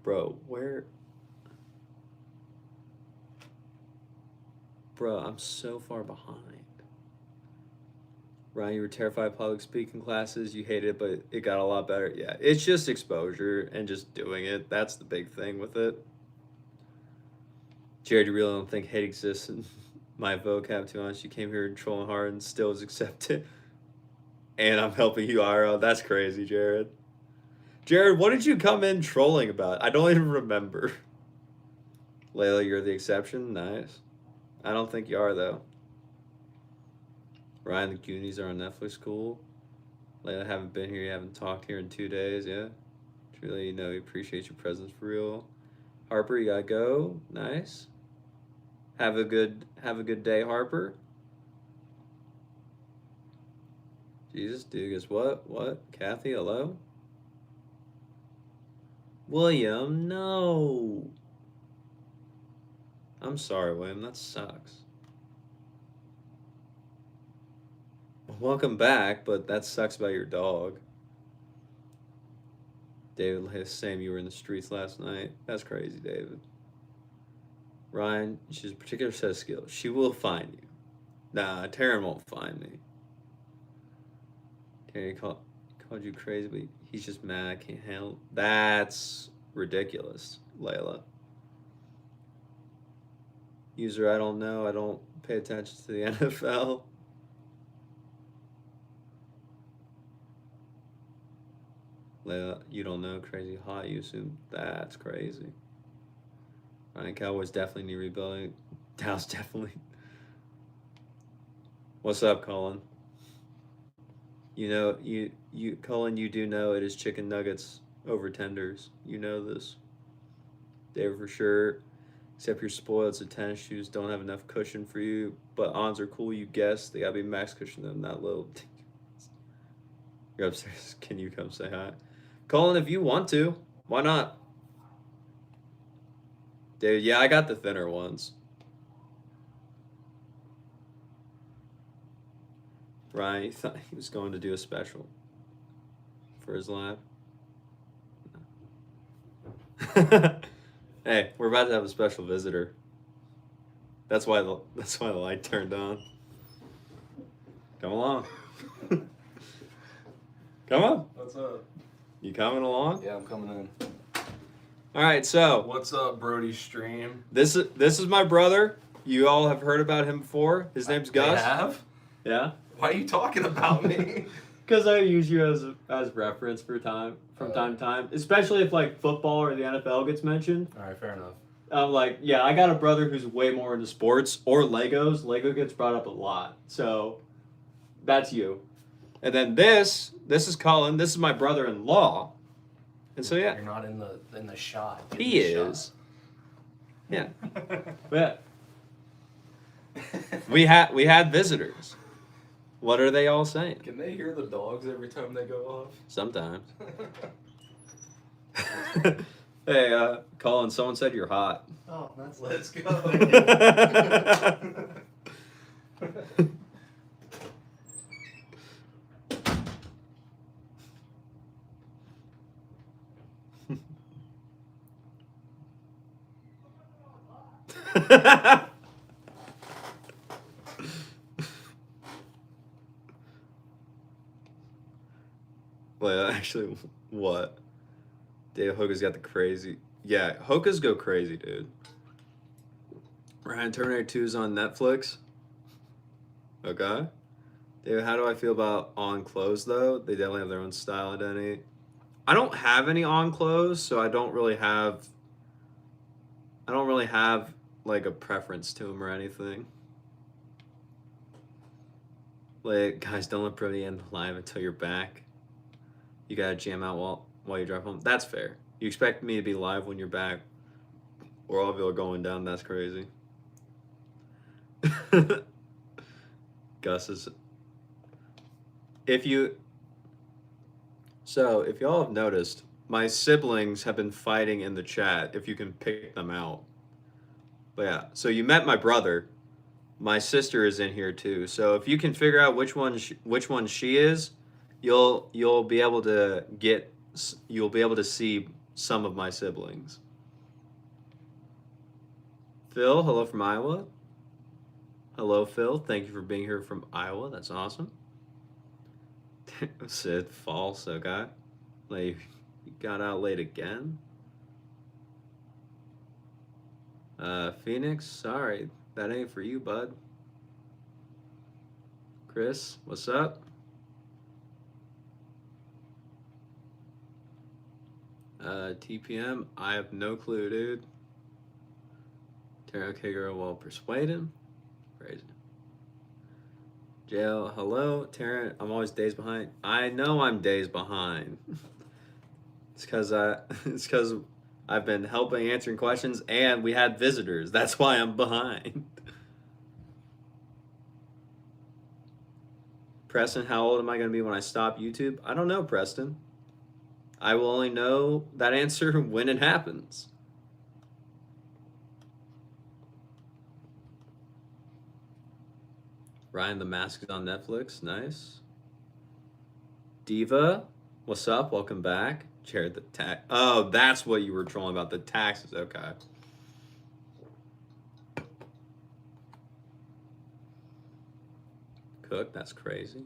Bro, where? Bro, I'm so far behind. Ryan, you were terrified of public speaking classes. You hated it, but it got a lot better. Yeah, it's just exposure and just doing it. That's the big thing with it. Jared, you really don't think hate exists in my vocab, to be honest. You came here trolling hard and still is accepted. And I'm helping you, IRL. That's crazy, Jared. Jared, what did you come in trolling about? I don't even remember. Layla, you're the exception? Nice. I don't think you are, though. Ryan, the Goonies are on Netflix. Cool. Layla, haven't been here. You haven't talked here in 2 days. Yeah. Truly, you know, we appreciate your presence for real. Harper, you gotta go. Nice. Have a good day, Harper. Jesus, dude, guess what? What? Kathy, hello? William, no. I'm sorry, William. That sucks. Welcome back, but that sucks about your dog. David, same. You were in the streets last night. That's crazy, David. Ryan, she's a particular set of skills. She will find you. Nah, Taryn won't find me. Taryn called you crazy, but he's just mad. I can't handle. That's ridiculous, Layla. User, I don't know. I don't pay attention to the NFL. Leia, you don't know. Crazy hot. You assume that's crazy. Ryan, Cowboys definitely need rebuilding. Dallas definitely. What's up, Colin? You know, Colin, you do know it is chicken nuggets over tenders. You know this. David for sure. Except you're spoiled, so tennis shoes don't have enough cushion for you. But ons are cool, you guess. They gotta be max cushion, them, not little. You're upstairs. Can you come say hi? Colin, if you want to, why not? Dude, yeah, I got the thinner ones. Ryan, he thought he was going to do a special for his live. Hey, we're about to have a special visitor. That's why the light turned on. Come along. Come on. What's up? You coming along? Yeah, I'm coming in. All right, so What's up, Brody Stream? this is my brother. You all have heard about him before. His name's Gus. They have? Yeah. Why are you talking about me? Because I use you as reference from time to time, especially if like football or the NFL gets mentioned. All right, fair enough. I'm like, yeah, I got a brother who's way more into sports or Legos. Lego gets brought up a lot, so that's you. And then this is Colin. This is my brother-in-law, and so yeah, You're not in the shot. Get he in the is. Yeah, but we had visitors. What are they all saying? Can they hear the dogs every time they go Sometimes. off? Hey, Colin, someone said you're hot. Oh, let's go. Well, actually, what? Dave Hoka's got the crazy. Yeah, Hoka's go crazy, dude. Ryan, Terminator 2 is on Netflix. Okay. David, how do I feel about on clothes though? They definitely have their own style identity. I don't have any on clothes, so I don't really have like a preference to them or anything. Like, guys, don't let Brody end the live until you're back. You gotta jam out while you drive home. That's fair. You expect me to be live when you're back, or all of you are going down. That's crazy. Gus is. If y'all have noticed, my siblings have been fighting in the chat. If you can pick them out. But yeah, so you met my brother. My sister is in here too. So if you can figure out which one she is, you'll be able to see some of my siblings. Phil, hello from Iowa. Hello, Phil. Thank you for being here from Iowa. That's awesome. Sid, false, okay. Like, you got out late again. Phoenix, sorry. That ain't for you, bud. Chris, what's up? TPM, I have no clue, dude. Tara, okay, girl, well persuaded. Crazy. Jail, hello. Tara, I'm always days behind. I know I'm days behind. It's because I've been helping answering questions and we had visitors. That's why I'm behind. Preston, how old am I going to be when I stop YouTube? I don't know, Preston. I will only know that answer when it happens. Ryan, the Mask is on Netflix. Nice. Diva, what's up? Welcome back. Jared, the tax. Oh, that's what you were trolling about. The taxes. Okay. Cook, that's crazy.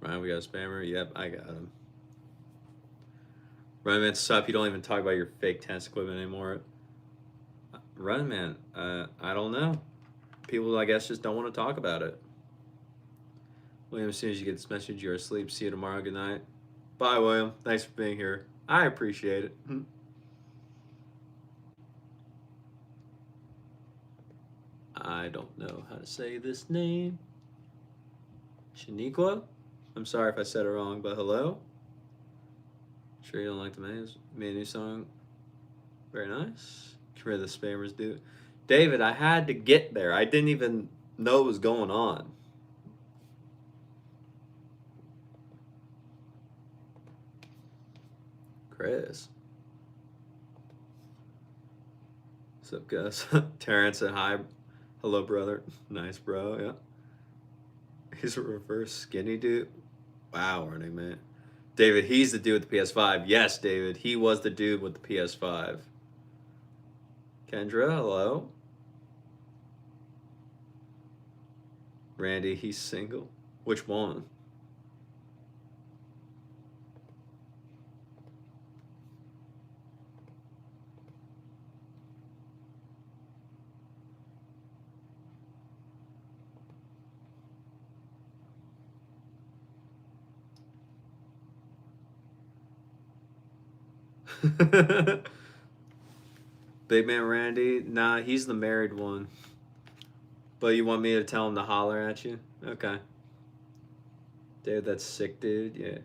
Ryan, we got a spammer. Yep, I got him. Ryan, man, sup? You don't even talk about your fake tennis equipment anymore. Run Man. I don't know. People, I guess, just don't want to talk about it. William, as soon as you get this message, you're asleep. See you tomorrow. Good night. Bye, William. Thanks for being here. I appreciate it. I don't know how to say this name. Shaniqua? I'm sorry if I said it wrong, but hello? Sure you don't like the maze? Made a new song. Very nice. Get rid of the spammers, dude. David, I had to get there. I didn't even know what was going on. Chris. What's up, guys? Terrence said hi. Hello, brother. Nice, bro. Yeah. He's a reverse skinny dude. Wow, Running Man. David, he's the dude with the PS5. Yes, David, he was the dude with the PS5. Kendra, hello. Randy, he's single. Which one? Big Man Randy? Nah, he's the married one. But you want me to tell him to holler at you? Okay. Dude, that's sick, dude. Yeah.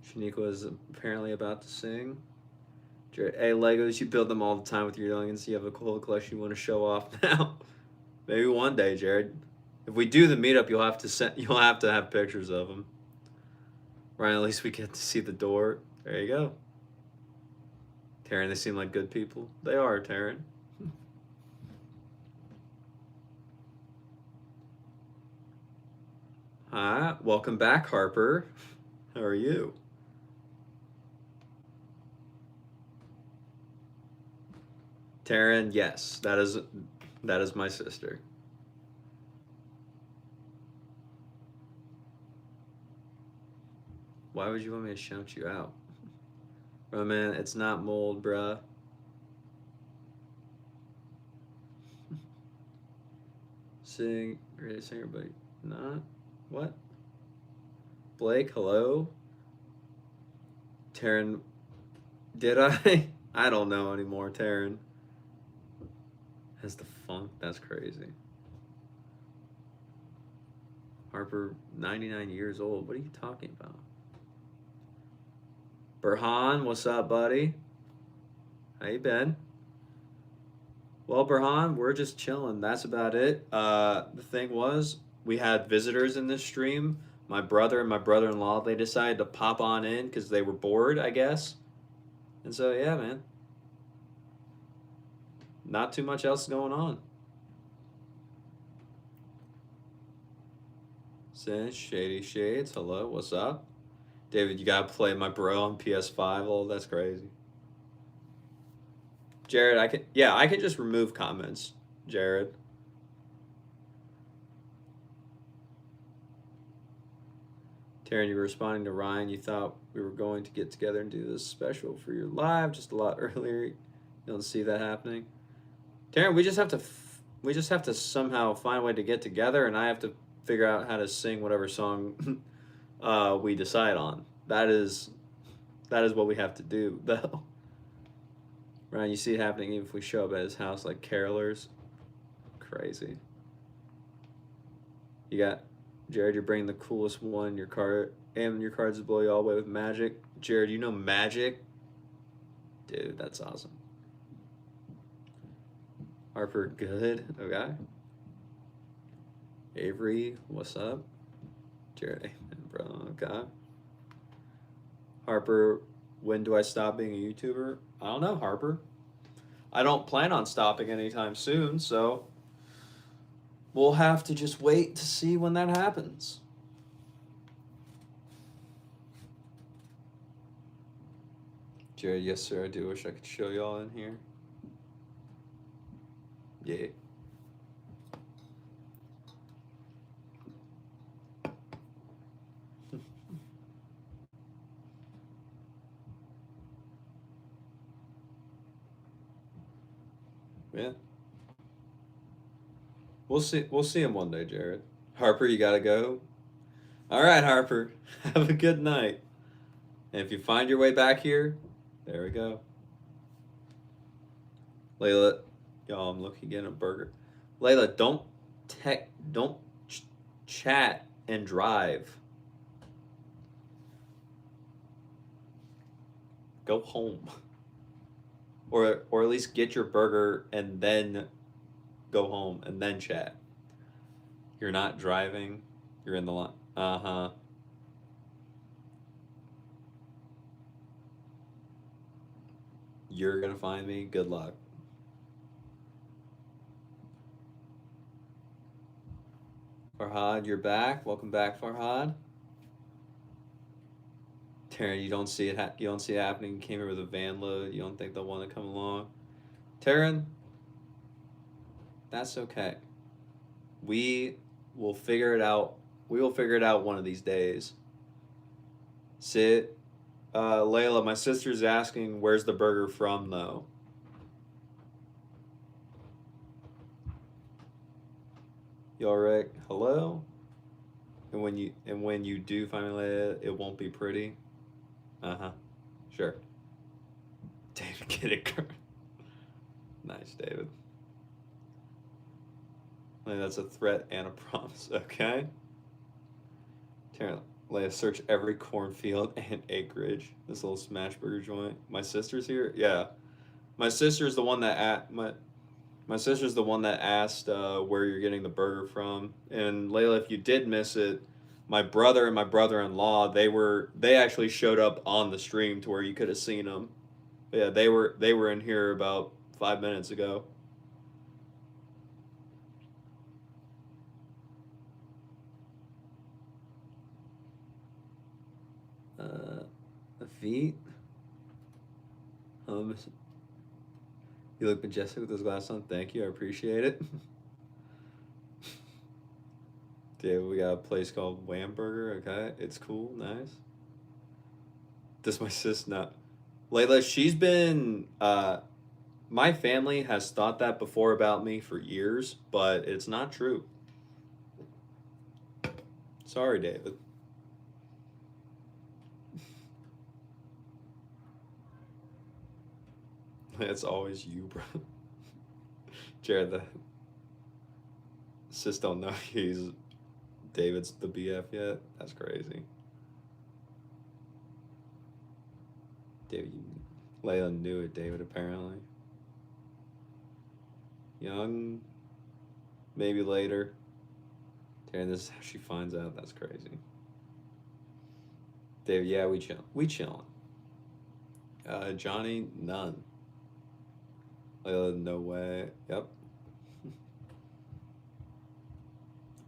Shaniqua is apparently about to sing. Hey, Legos, you build them all the time with your youngins. You have a cool collection you want to show off now. Maybe one day, Jared. If we do the meetup, you'll have to have pictures of them. Ryan, at least we get to see the door. There you go. Taryn, they seem like good people. They are, Taryn. Hi, welcome back, Harper. How are you? Taryn, yes, that is my sister. Why would you want me to shout you out? Bro, man, it's not mold, bruh. Great singer, but not. What? Blake, hello? Taryn, did I? I don't know anymore, Taryn. Has the funk? That's crazy. Harper, 99 years old. What are you talking about? Burhan, what's up, buddy? How you been? Well, Burhan, we're just chilling. That's about it. The thing was, we had visitors in this stream. My brother and my brother-in-law, they decided to pop on in because they were bored, I guess. And so, yeah, man. Not too much else going on. Sin, Shady Shades, hello, what's up? David, you gotta play my bro on PS5. Oh, that's crazy. Jared, I can just remove comments, Jared. Taryn, you were responding to Ryan. You thought we were going to get together and do this special for your live just a lot earlier. You don't see that happening. Taryn, we just have to somehow find a way to get together, and I have to figure out how to sing whatever song we decide on. That is what we have to do, though. Ryan, you see it happening even if we show up at his house like carolers. Crazy. You got Jared, you're bringing the coolest one. Your card and your cards will blow you all the way with magic. Jared, you know magic? Dude, that's awesome. Harper, good. Okay. Avery, what's up? Jared, bro, okay. Harper, when do I stop being a YouTuber? I don't know, Harper. I don't plan on stopping anytime soon, so we'll have to just wait to see when that happens. Jared, yes, sir, I do wish I could show y'all in here. Yeah. Yeah. We'll see. We'll see him one day, Jared. Harper, you gotta go. All right, Harper. Have a good night. And if you find your way back here, there we go. Layla, y'all, I'm looking again at a burger. Layla, don't chat and drive. Go home. Or at least get your burger and then go home and then chat. You're not driving. You're in the line. Uh-huh. You're gonna find me. Good luck. Farhad, you're back. Welcome back, Farhad. Taryn, you don't see it. You don't see it happening. You came here with a van load. You don't think they'll want to come along. Taryn, that's okay. We will figure it out. We will figure it out one of these days. Sit. Layla, my sister's asking, where's the burger from, though? You alright? Hello? And when you do find me, Layla, it won't be pretty. Uh-huh. Sure. David, get it, girl. Nice, David. Like, that's a threat and a promise, okay? Taryn, Leia, search every cornfield and acreage. This little smash burger joint. My sister's here? Yeah. My sister's the one that my sister's the one that asked where you're getting the burger from. And Layla, if you did miss it, my brother and my brother-in-law, they actually showed up on the stream to where you could have seen them. Yeah, they were in here about 5 minutes ago. The feet. You look majestic with those glasses on. Thank you, I appreciate it. Dude, we got a place called Wham Burger. Okay, it's cool, nice. Does my sis not? Layla, she's been. My family has thought that before about me for years, but it's not true. Sorry, David. It's always you, bro. Jared, the sis don't know he's David's the BF yet. That's crazy. David, Layla knew it, David, apparently. Young, maybe later. Darren, this is how she finds out. That's crazy. David, yeah, we chill. We chillin'. Johnny, none. Layla, no way. Yep.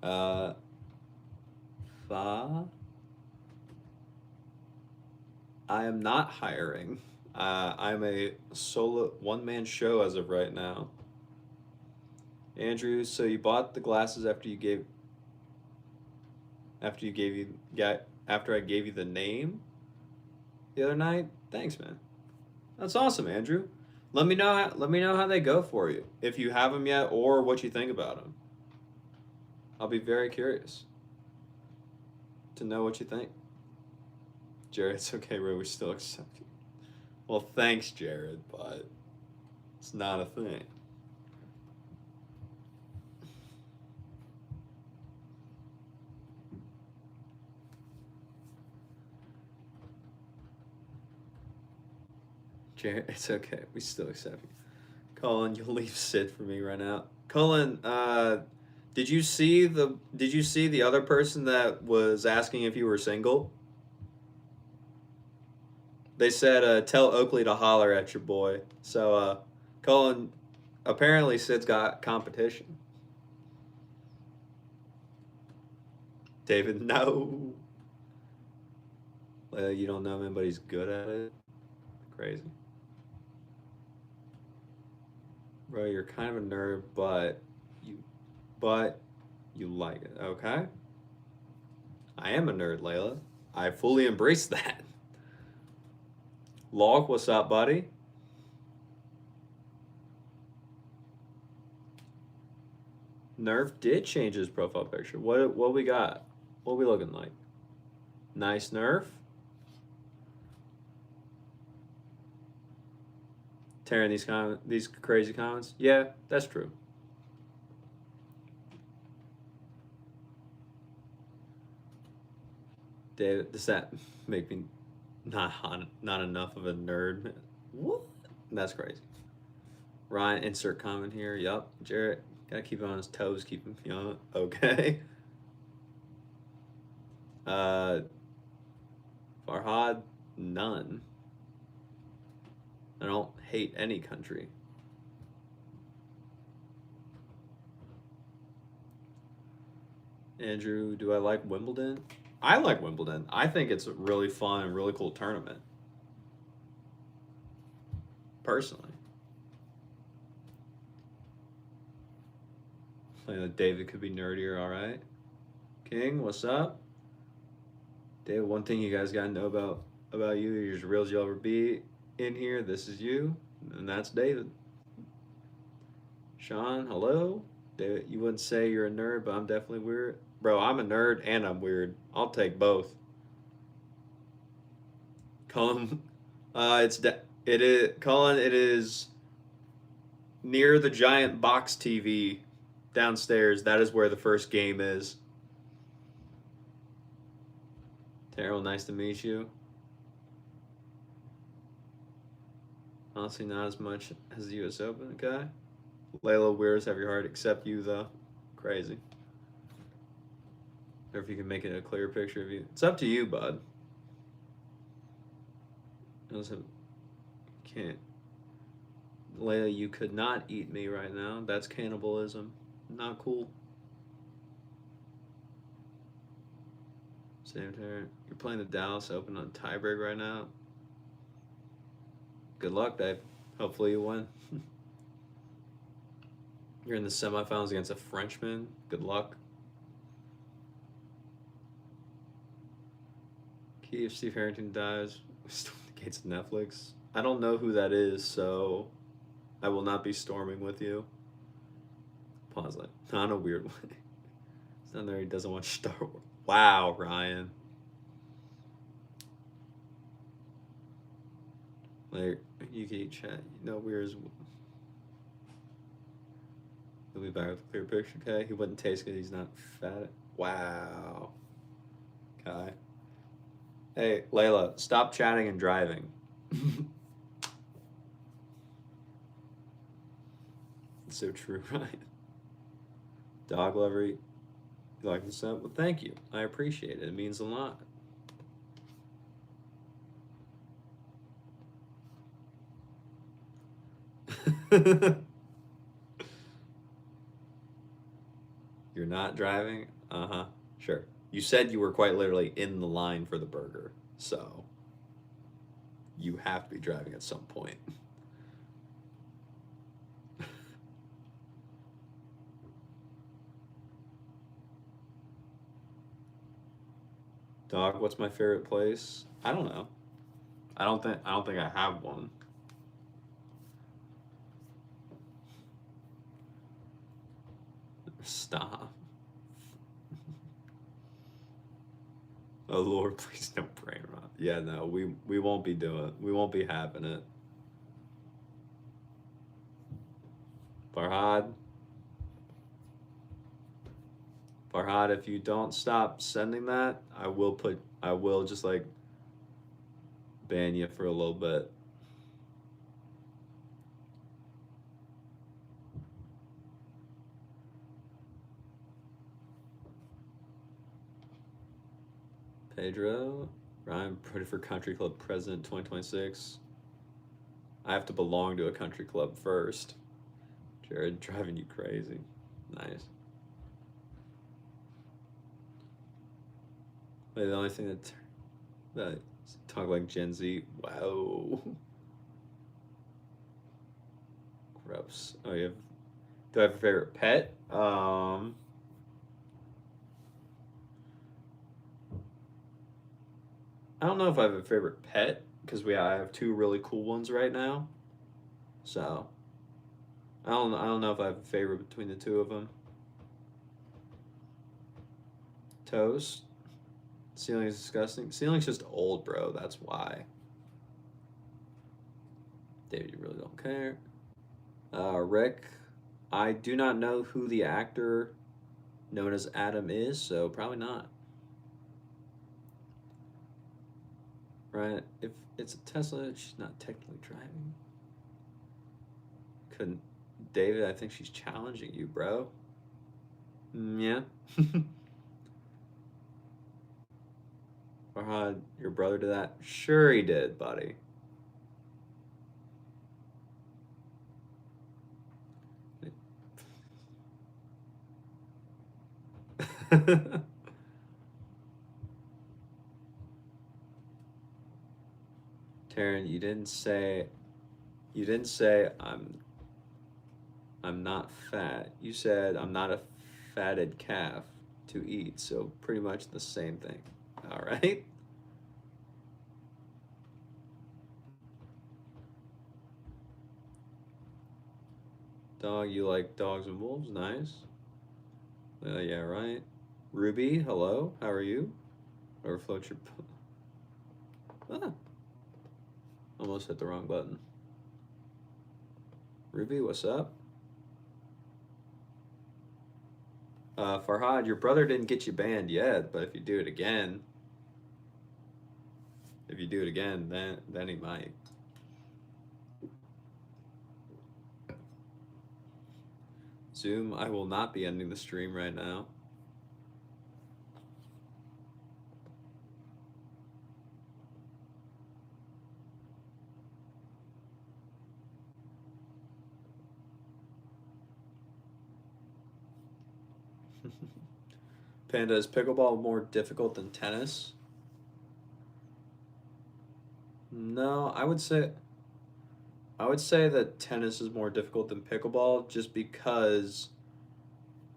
Fa. I am not hiring. I'm a solo one-man show as of right now. Andrew, so you bought the glasses after I gave you the name the other night? Thanks, man. That's awesome, Andrew. Let me know how they go for you, if you have them yet, or what you think about them. I'll be very curious to know what you think. Jared, it's okay, bro. We still accept you. Well, thanks, Jared, but it's not a thing. Jared, it's okay. We still accept you. Colin, you'll leave Sid for me right now. Colin, did you see the other person that was asking if you were single? They said, tell Oakley to holler at your boy. So, Colin, apparently Sid's got competition. David, no. You don't know him, but he's good at it. Crazy. Bro, you're kind of a nerd, but you like it, okay? I am a nerd, Layla. I fully embrace that. Log, what's up, buddy? Nerf did change his profile picture. What we got? What we looking like? Nice Nerf. Tearing these crazy comments. Yeah, that's true. David, does that make me not enough of a nerd? What? That's crazy. Ryan, insert comment here. Yup. Jarrett, gotta keep him on his toes. Keep him young. Okay. Farhad, none. I don't hate any country. Andrew, do I like Wimbledon? I like Wimbledon. I think it's a really fun and really cool tournament. Personally. I know David could be nerdier, alright. King, what's up? David, one thing you guys gotta know about you, you're as real as you'll ever be in here. This is you, and that's David. Sean, hello. David, you wouldn't say you're a nerd, but I'm definitely weird. Bro, I'm a nerd and I'm weird. I'll take both. Colin, it is near the giant box TV downstairs. That is where the first game is. Terrell, nice to meet you. Honestly, not as much as the U.S. Open, okay? Layla, weirdos have your heart, except you, though. Crazy. Or if you can make it a clear picture of you. It's up to you, bud. Can't. Layla, you could not eat me right now. That's cannibalism. Not cool. Same turn. You're playing the Dallas Open on tiebreak right now. Good luck, babe. Hopefully you win. You're in the semifinals against a Frenchman. Good luck. Key, if Steve Harrington dies, storm the gates of Netflix. I don't know who that is, so I will not be storming with you. Pause that. Not in a weird way. It's not there. He doesn't watch Star Wars. Wow, Ryan. Like, you can chat. You know, weird. He'll be back with a clear picture, okay? He wouldn't taste good. He's not fat. Wow. Okay. Hey, Layla, stop chatting and driving. It's so true, right? Dog lover, you like this up? Well, thank you. I appreciate it. It means a lot. You're not driving? Uh-huh. Sure. You said you were quite literally in the line for the burger, so you have to be driving at some point. Dog, what's my favorite place? I don't know. I don't think I have one. Stop. Oh Lord, please don't brain rot. Yeah, no, we won't be doing it. We won't be having it. Farhad, if you don't stop sending that, I will just like ban you for a little bit. Pedro, Ryan, ready for Country Club President 2026. I have to belong to a country club first. Jared, driving you crazy. Nice. Wait, the only thing that talk like Gen Z. Wow. Gross. Oh, you have. Do I have a favorite pet? I don't know if I have a favorite pet because I have two really cool ones right now. So I don't know if I have a favorite between the two of them. toast. Ceiling is disgusting. Ceiling's just old, bro. That's why. David, you really don't care. Rick, I do not know who the actor known as Adam is, so probably not. Right? If it's a Tesla, she's not technically driving. Couldn't. David, I think she's challenging you, bro. Yeah. Farhad, your brother did that? Sure he did, buddy. Taryn, you didn't say I'm not fat. You said I'm not a fatted calf to eat, so pretty much the same thing. All right? Dog, you like dogs and wolves? Nice. Yeah, right. Ruby, hello. How are you? Or floats your. Ah. Almost hit the wrong button. Ruby, what's up? Farhad, your brother didn't get you banned yet, but if you do it again, then he might. Zoom, I will not be ending the stream right now. Panda, is pickleball more difficult than tennis? No, I would say that tennis is more difficult than pickleball just because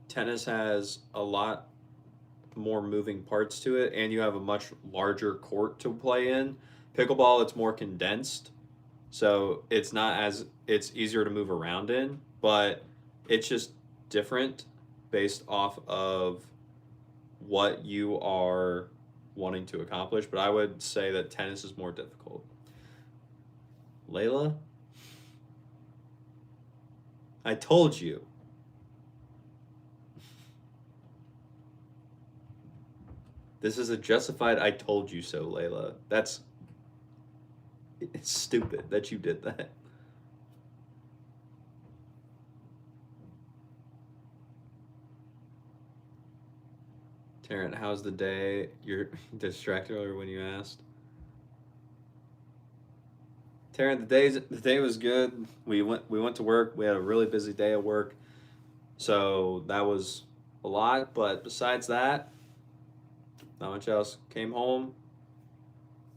tennis has a lot more moving parts to it and you have a much larger court to play in. Pickleball, it's more condensed. So it's easier to move around in, but it's just different based off of what you are wanting to accomplish. But I would say that tennis is more difficult. Layla? I told you. This is a justified I told you so, Layla. It's stupid that you did that. Tarrant, how's the day? You're distracted earlier when you asked. Tarrant, the day was good. We went to work. We had a really busy day at work. So that was a lot, but besides that, not much else. Came home.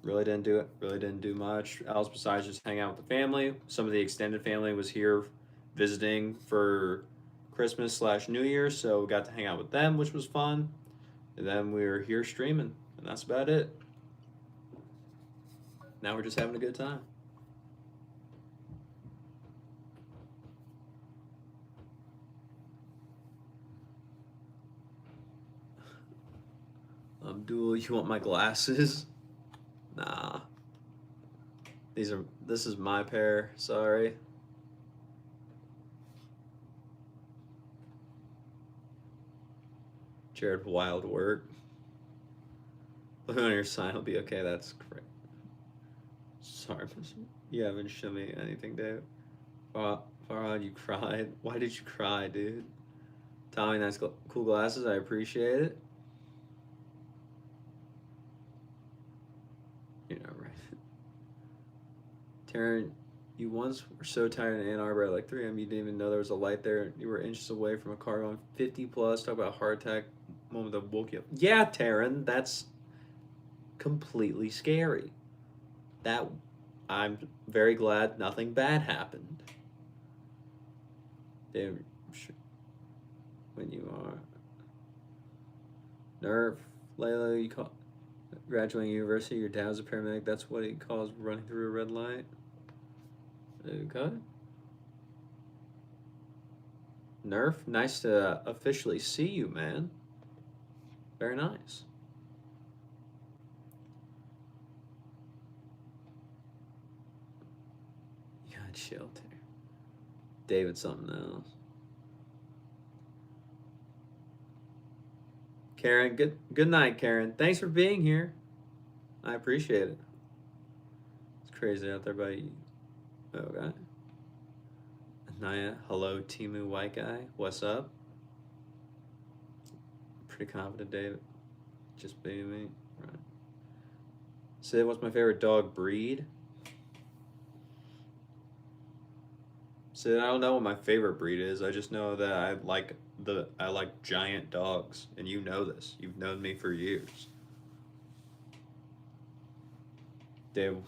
Really didn't do much else besides just hang out with the family. Some of the extended family was here visiting for Christmas/New Year, so we got to hang out with them, which was fun. And then we were here streaming, and that's about it. Now we're just having a good time. Abdul, you want my glasses? Nah. This is my pair, sorry. Jared, wild work. Look on your sign, will be okay, that's great. Sorry, you haven't shown me anything, Dave. Farhad, you cried. Why did you cry, dude? Tommy, nice cool glasses, I appreciate it. You're not right. Taryn, you once were so tired in Ann Arbor at like 3 a.m. you didn't even know there was a light there. You were inches away from a car going 50 plus. Talk about a heart attack moment that woke you up. Yeah, Taryn, that's completely scary. I'm very glad nothing bad happened. David, when you are Nerf, Layla, you call graduating university, your dad was a paramedic, that's what he calls running through a red light. Okay. Nerf, nice to officially see you, man. Very nice. You gotta chill, Terry. David, something else. Karen, good night, Karen. Thanks for being here. I appreciate it. It's crazy out there by you. Okay. Naya, hello, Timu White Guy. What's up? Pretty confident, David. Just being me. Right. Sid, what's my favorite dog breed? Sid, I don't know what my favorite breed is. I just know that I like giant dogs, and you know this. You've known me for years. Dave.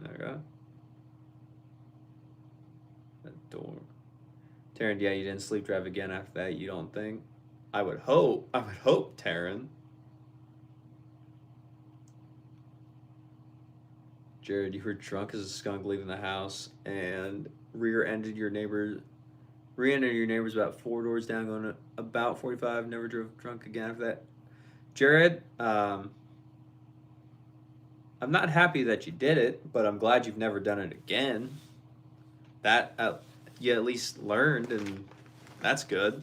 Okay. That door. Taryn, yeah, you didn't sleep drive again after that, you don't think? I would hope, Taryn. Jared, you were drunk as a skunk leaving the house and rear-ended your neighbors about 4 doors down, going about 45, never drove drunk again after that. Jared, I'm not happy that you did it, but I'm glad you've never done it again. That you at least learned, and that's good.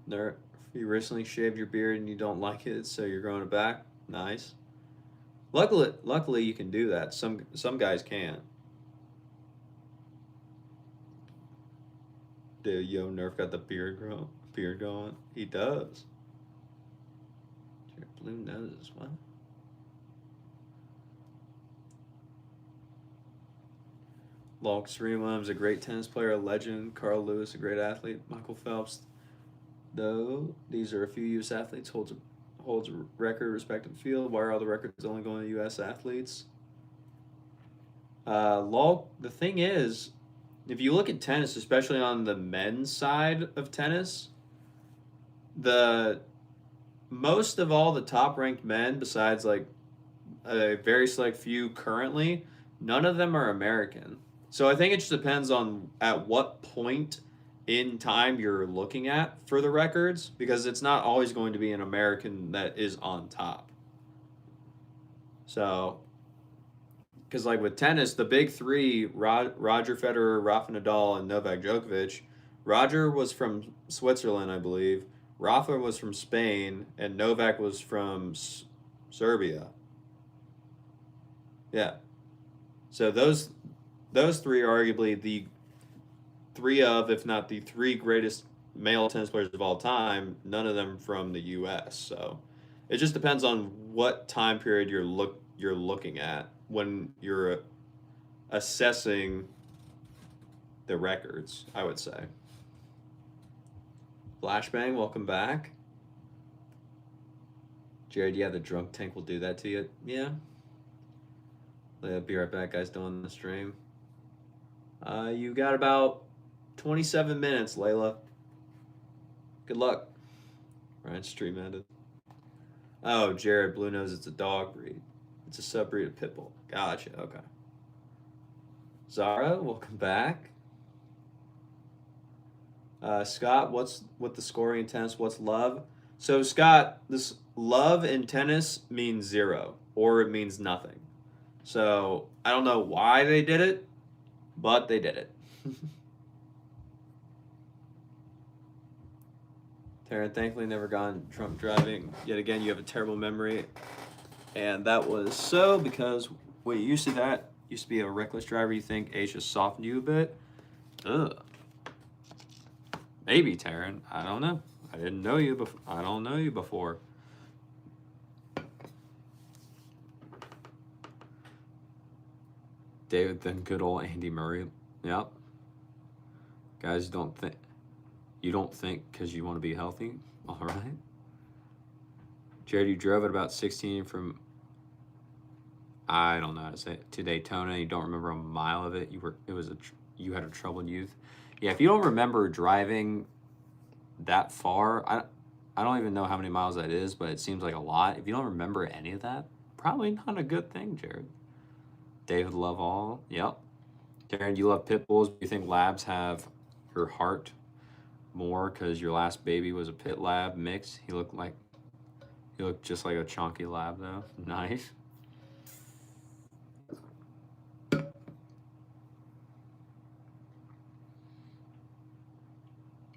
There, you recently shaved your beard and you don't like it, so you're growing it back. Nice. Luckily, you can do that. Some guys can't. Dude, Yo Nerf got the beard going. He does. Your blue noses, what? Lol, Serena Williams, a great tennis player, a legend. Carl Lewis, a great athlete. Michael Phelps, though these are a few U.S. athletes, holds a record respective field. Why are all the records only going to U.S. athletes? Lol, the thing is, if you look at tennis, especially on the men's side of tennis, the most of all the top ranked men, besides like a very select few currently, none of them are American. So I think it just depends on at what point in time you're looking at for the records, because it's not always going to be an American that is on top. So, because like with tennis, the big three, Roger Federer, Rafa Nadal, and Novak Djokovic, Roger was from Switzerland, I believe. Rafa was from Spain, and Novak was from Serbia. Yeah. So those three are arguably the three of, if not the three greatest male tennis players of all time, none of them from the U.S. So it just depends on what time period you're looking at when you're assessing the records, I would say. Flashbang, welcome back. Jared, yeah, the drunk tank will do that to you. Yeah. Be right back, guys, doing the stream. You got about 27 minutes, Layla. Good luck. Ryan stream ended. Oh, Jared, Blue Nose, it's a dog breed. It's a subbreed of Pitbull. Gotcha, okay. Zara, welcome back. Scott, what's with the scoring in tennis? What's love? So, Scott, this love in tennis means 0, or it means nothing. So, I don't know why they did it, but they did it. Taryn, thankfully never gone drunk driving. Yet again, you have a terrible memory. And that was so because what you used to be a reckless driver. You think age just softened you a bit? Ugh. Maybe, Taryn. I don't know. I didn't know you before. I don't know you before. David, then good old Andy Murray. Yep. Guys, you don't think because you want to be healthy. All right. Jared, you drove at about 16 from, I don't know how to say it, to Daytona. You don't remember a mile of it. You had a troubled youth. Yeah, if you don't remember driving that far, I don't even know how many miles that is, but it seems like a lot. If you don't remember any of that, probably not a good thing, Jared. David Love all. Yep. Darren, you love pit bulls. Do you think labs have your heart more because your last baby was a pit lab mix? He looked just like a chunky lab though. Nice.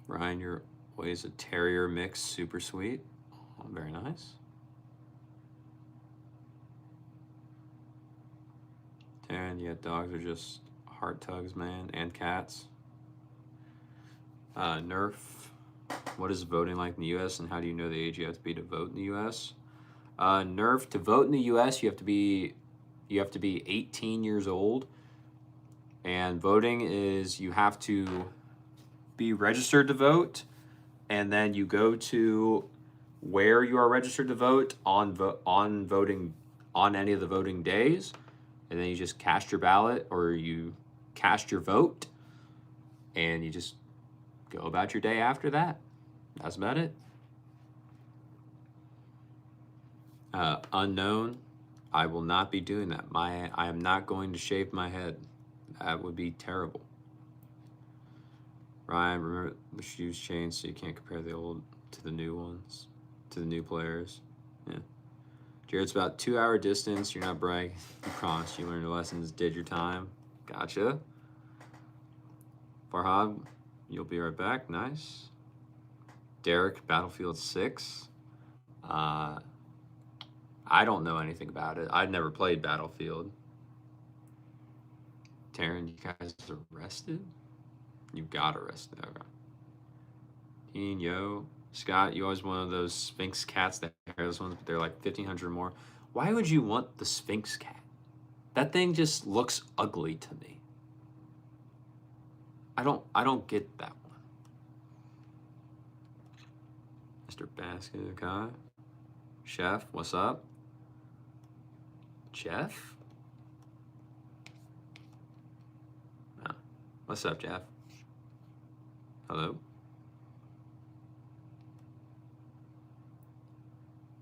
Ryan, your always a terrier mix, super sweet. Oh, very nice. Darren, yeah, dogs are just heart tugs, man, and cats. Nerf, what is voting like in the U.S. and how do you know the age you have to be to vote in the U.S.? Nerf, to vote in the U.S. you have to be 18 years old, and voting is you have to be registered to vote, and then you go to where you are registered to vote on voting on any of the voting days, and then you just cast your ballot or you cast your vote, and you just go about your day after that. That's about it. Unknown, I will not be doing that. I am not going to shave my head. That would be terrible. Ryan, remember the shoes changed so you can't compare the old to the new ones, to the new players. Yeah. Jared's about 2-hour distance. You're not bragging. You promised you learned your lessons, did your time. Gotcha. Farhad, you'll be right back. Nice. Derek, Battlefield 6. I don't know anything about it. I've never played Battlefield. Taryn, you guys arrested? You got arrested. Okay. Teen, yo. Scott, you always one of those Sphinx cats, that hairless ones, but they're like 1,500 more. Why would you want the Sphinx cat? That thing just looks ugly to me. I don't get that one. Mr. Basket, okay. Chef, what's up? Jeff? Oh. What's up, Jeff? Hello?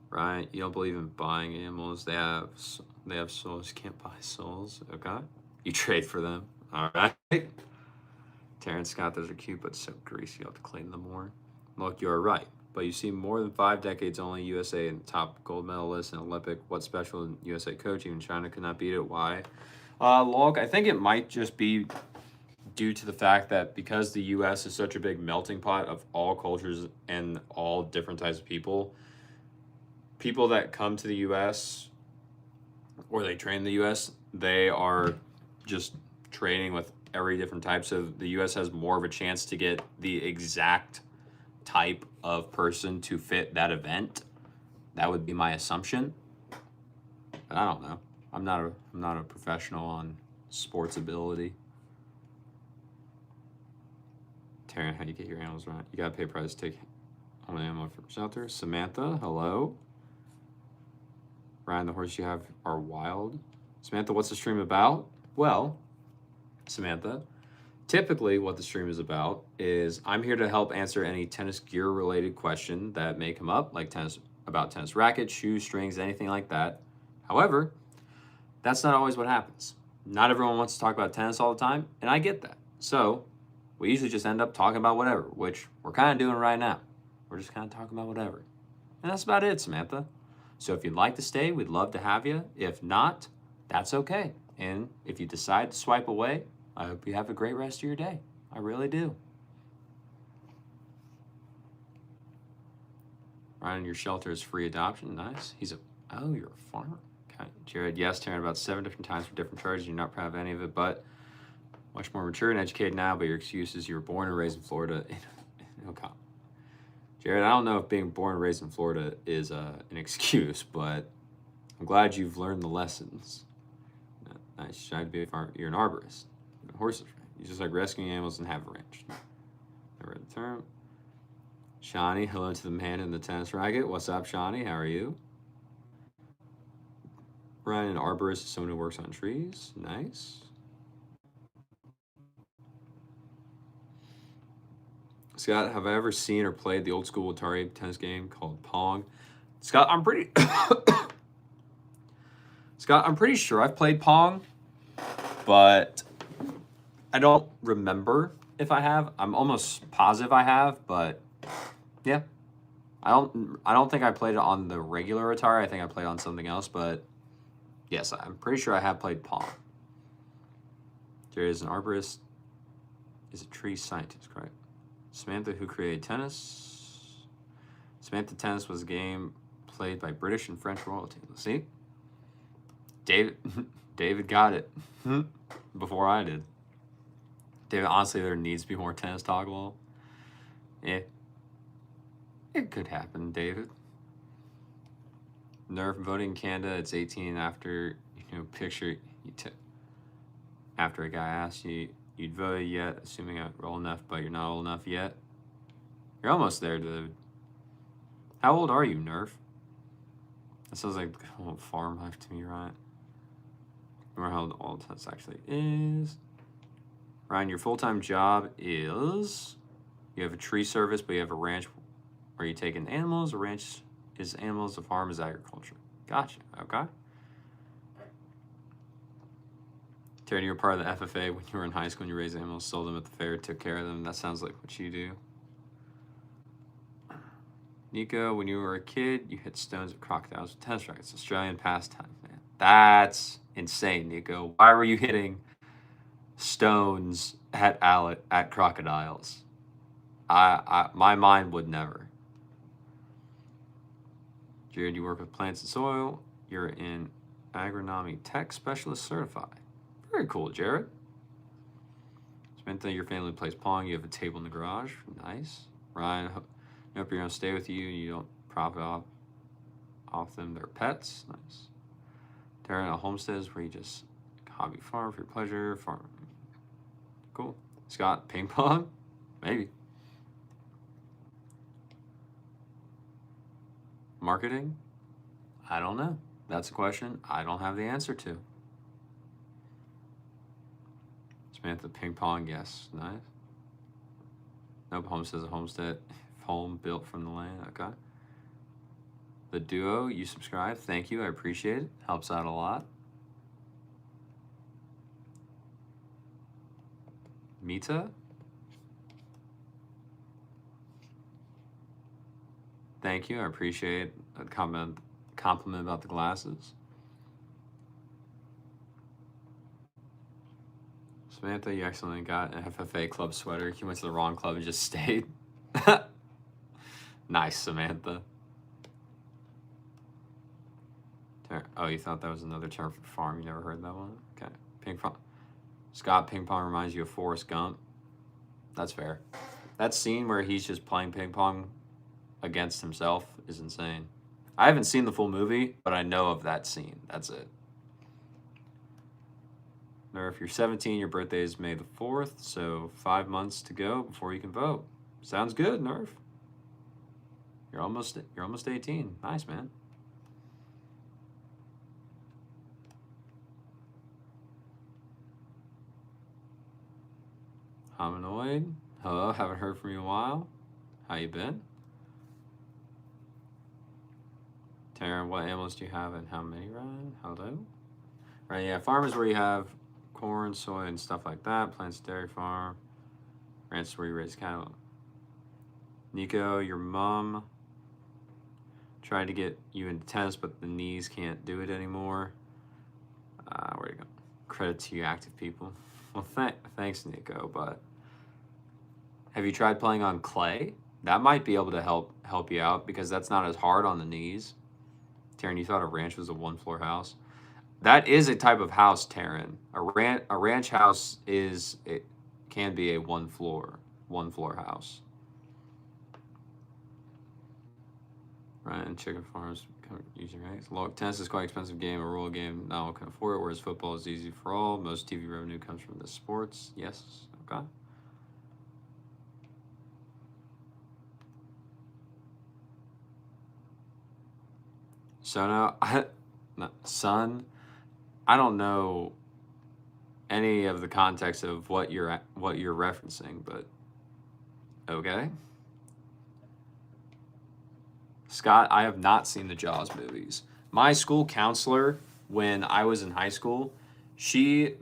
Right, you don't believe in buying animals. They have souls. You can't buy souls. Okay. You trade for them. All right. Terrence Scott, those are cute, but so greasy. You have to clean them more. Look, you're right. But you see more than 5 decades only USA in top gold medalist in Olympic. What's special in USA coach? Even China could not beat it. Why? Look, I think it might just be due to the fact that because the US is such a big melting pot of all cultures and all different types of people that come to the US or they train in the US, they are just training with every different type. So the US has more of a chance to get the exact type of person to fit that event. That would be my assumption. But I don't know. I'm not a professional on sports ability. Taryn, how do you get your animals right? You gotta pay a price to take on an animal from shelter. Samantha, hello. Ryan, the horse you have are wild. Samantha, what's the stream about? Well, Samantha, typically what the stream is about is I'm here to help answer any tennis gear related question that may come up, like about tennis rackets, shoes, strings, anything like that. However, that's not always what happens. Not everyone wants to talk about tennis all the time, and I get that. So we usually just end up talking about whatever, which we're kind of doing right now. We're just kind of talking about whatever. And that's about it, Samantha. So if you'd like to stay, we'd love to have you. If not, that's okay. And if you decide to swipe away, I hope you have a great rest of your day. I really do. Ryan, your shelter is free adoption. Nice. Oh, you're a farmer. Okay. Jared, yes, Taryn, about 7 different times for different charges. You're not proud of any of it, but much more mature and educated now, but your excuse is you were born and raised in Florida. Okay. Jared, I don't know if being born and raised in Florida is an excuse, but I'm glad you've learned the lessons. Nice. Try to be a farmer. You're an arborist. Horses, right? You just like rescuing animals and have a ranch. Never heard the term. Shawnee, hello to the man in the tennis racket. What's up, Shawnee? How are you? Ryan, an arborist is someone who works on trees. Nice. Scott, have I ever seen or played the old school Atari tennis game called Pong? Scott, I'm pretty sure I've played Pong, but I don't remember if I have. I'm almost positive I have, but yeah. I don't think I played it on the regular Atari. I think I played on something else, but yes, I'm pretty sure I have played Pong. Jerry is an arborist. Is a tree scientist, correct? Samantha, who created tennis. Samantha Tennis was a game played by British and French royalty. See? David got it before I did. David, honestly, there needs to be more tennis talk, lol. Yeah. It could happen, David. Nerf voting in Canada, it's 18 after, picture you took. After a guy asks you, you'd vote yet, assuming I'm old enough, but you're not old enough yet. You're almost there, dude. How old are you, Nerf? That sounds like farm life to me, right? Remember how old this actually is. Ryan, your full-time job is you have a tree service, but you have a ranch. Are you taking animals? A ranch is animals, a farm is agriculture. Gotcha. Okay. Terry, you were part of the FFA when you were in high school and you raised animals, sold them at the fair, took care of them. That sounds like what you do. Nico, when you were a kid, you hit stones with crocodiles with tennis rackets. Australian pastime, man. That's insane, Nico. Why were you hitting stones at crocodiles? My mind would never. Jared, you work with plants and soil. You're in agronomy tech specialist certified. Very cool, Jared. Samantha, your family plays Pong. You have a table in the garage. Nice. Ryan, I hope you're going to stay with you and you don't profit off them. They're pets. Nice. Darren, a homestead is where you just hobby farm for your pleasure. Farm. Cool. Scott, ping pong? Maybe. Marketing? I don't know. That's a question I don't have the answer to. Samantha, ping pong, yes. Nice. Nope, homestead is a homestead. Home built from the land, okay. The Duo, you subscribe. Thank you, I appreciate it. Helps out a lot. Mita? Thank you, I appreciate a compliment about the glasses. Samantha, you accidentally got an FFA club sweater. You went to the wrong club and just stayed. Nice, Samantha. Oh, you thought that was another term for farm? You never heard that one? Okay. Ping pong. Scott, ping pong reminds you of Forrest Gump. That's fair. That scene where he's just playing ping pong against himself is insane. I haven't seen the full movie, but I know of that scene. That's it. Nerf, you're 17, your birthday is May the 4th, so 5 months to go before you can vote. Sounds good, Nerf. You're almost 18. Nice, man. Hominoid, hello, haven't heard from you in a while. How you been? Taryn, what animals do you have and how many, Ryan? Hello? Right, yeah, farm is where you have corn, soy, and stuff like that. Plants, dairy farm. Ranch is where you raise cattle. Nico, your mom tried to get you into tennis, but the knees can't do it anymore. Where'd it go? Credit to you active people. Well, thanks, Nico, but have you tried playing on clay? That might be able to help you out because that's not as hard on the knees. Taryn, you thought a ranch was a one-floor house? That is a type of house, Taryn. A ranch house can be a one floor house. Right, chicken farms using eggs. Tennis is quite expensive game, a rule game. Not all can afford it, whereas football is easy for all. Most TV revenue comes from the sports. Yes, okay. So now, I don't know any of the context of what you're referencing, but okay. Scott, I have not seen the Jaws movies. My school counselor, when I was in high school, she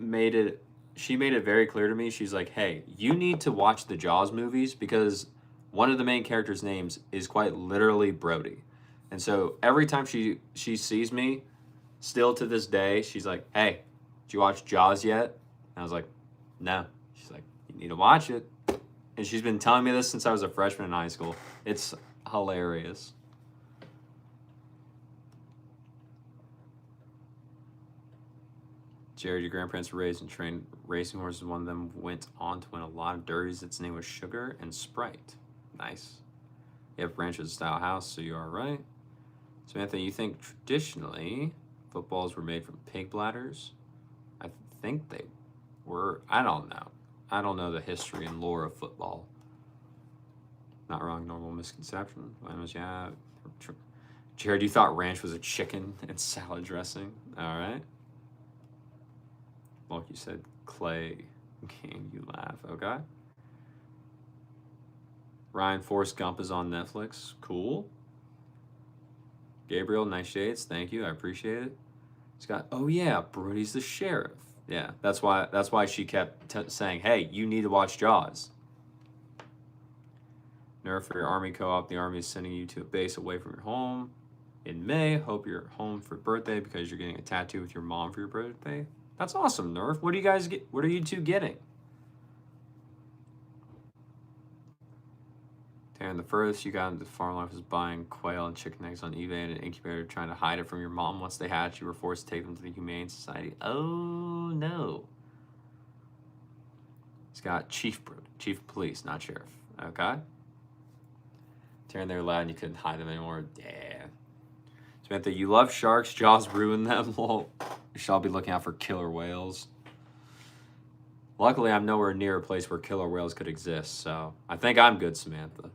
she made it very clear to me. She's like, hey, you need to watch the Jaws movies because one of the main characters' names is quite literally Brody. And so every time she sees me, still to this day, she's like, hey, did you watch Jaws yet? And I was like, no. She's like, you need to watch it. And she's been telling me this since I was a freshman in high school. It's hilarious. Jared, your grandparents were raised and trained racing horses. One of them went on to win a lot of derbies. Its name was Sugar and Sprite. Nice. You have Ranch's style house, so you are right. Samantha, you think traditionally footballs were made from pig bladders? I think they were. I don't know. I don't know the history and lore of football. Not wrong, normal misconception. Yeah. Jared, you thought ranch was a chicken and salad dressing. All right. Like you said, Clay game, you laugh. Okay. Ryan, Forrest Gump is on Netflix. Cool. Gabriel, nice shades. Thank you. I appreciate it. Scott, oh yeah, Brody's the sheriff. Yeah, that's why she kept saying, hey, you need to watch Jaws. Nerf for your Army co-op. The Army is sending you to a base away from your home in May. Hope you're home for birthday because you're getting a tattoo with your mom for your birthday. That's awesome, Nerf. What do you guys get? What are you two getting? Darren, the furthest you got into farm life was buying quail and chicken eggs on eBay in an incubator, trying to hide it from your mom. Once they hatched, you were forced to take them to the Humane Society. Oh, no. He's got chief of police, not sheriff. Okay. Darren, they were loud and you couldn't hide them anymore. Yeah. Samantha, you love sharks. Jaws ruined them. Well, you shall be looking out for killer whales. Luckily, I'm nowhere near a place where killer whales could exist, so I think I'm good, Samantha.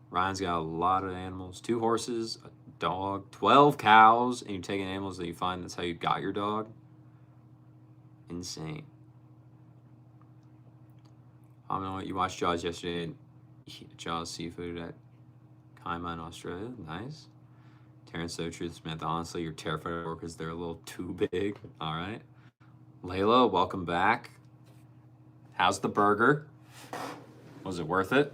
Ryan's got a lot of animals. 2 horses, a dog, 12 cows, and you take animals that you find. That's how you got your dog. Insane. I don't know what you watched Jaws yesterday. Jaws seafood at Kaima in Australia. Nice. Terrence, so true, Samantha. Honestly, you're terrified of orcas. They're a little too big. All right. Layla, welcome back. How's the burger? Was it worth it?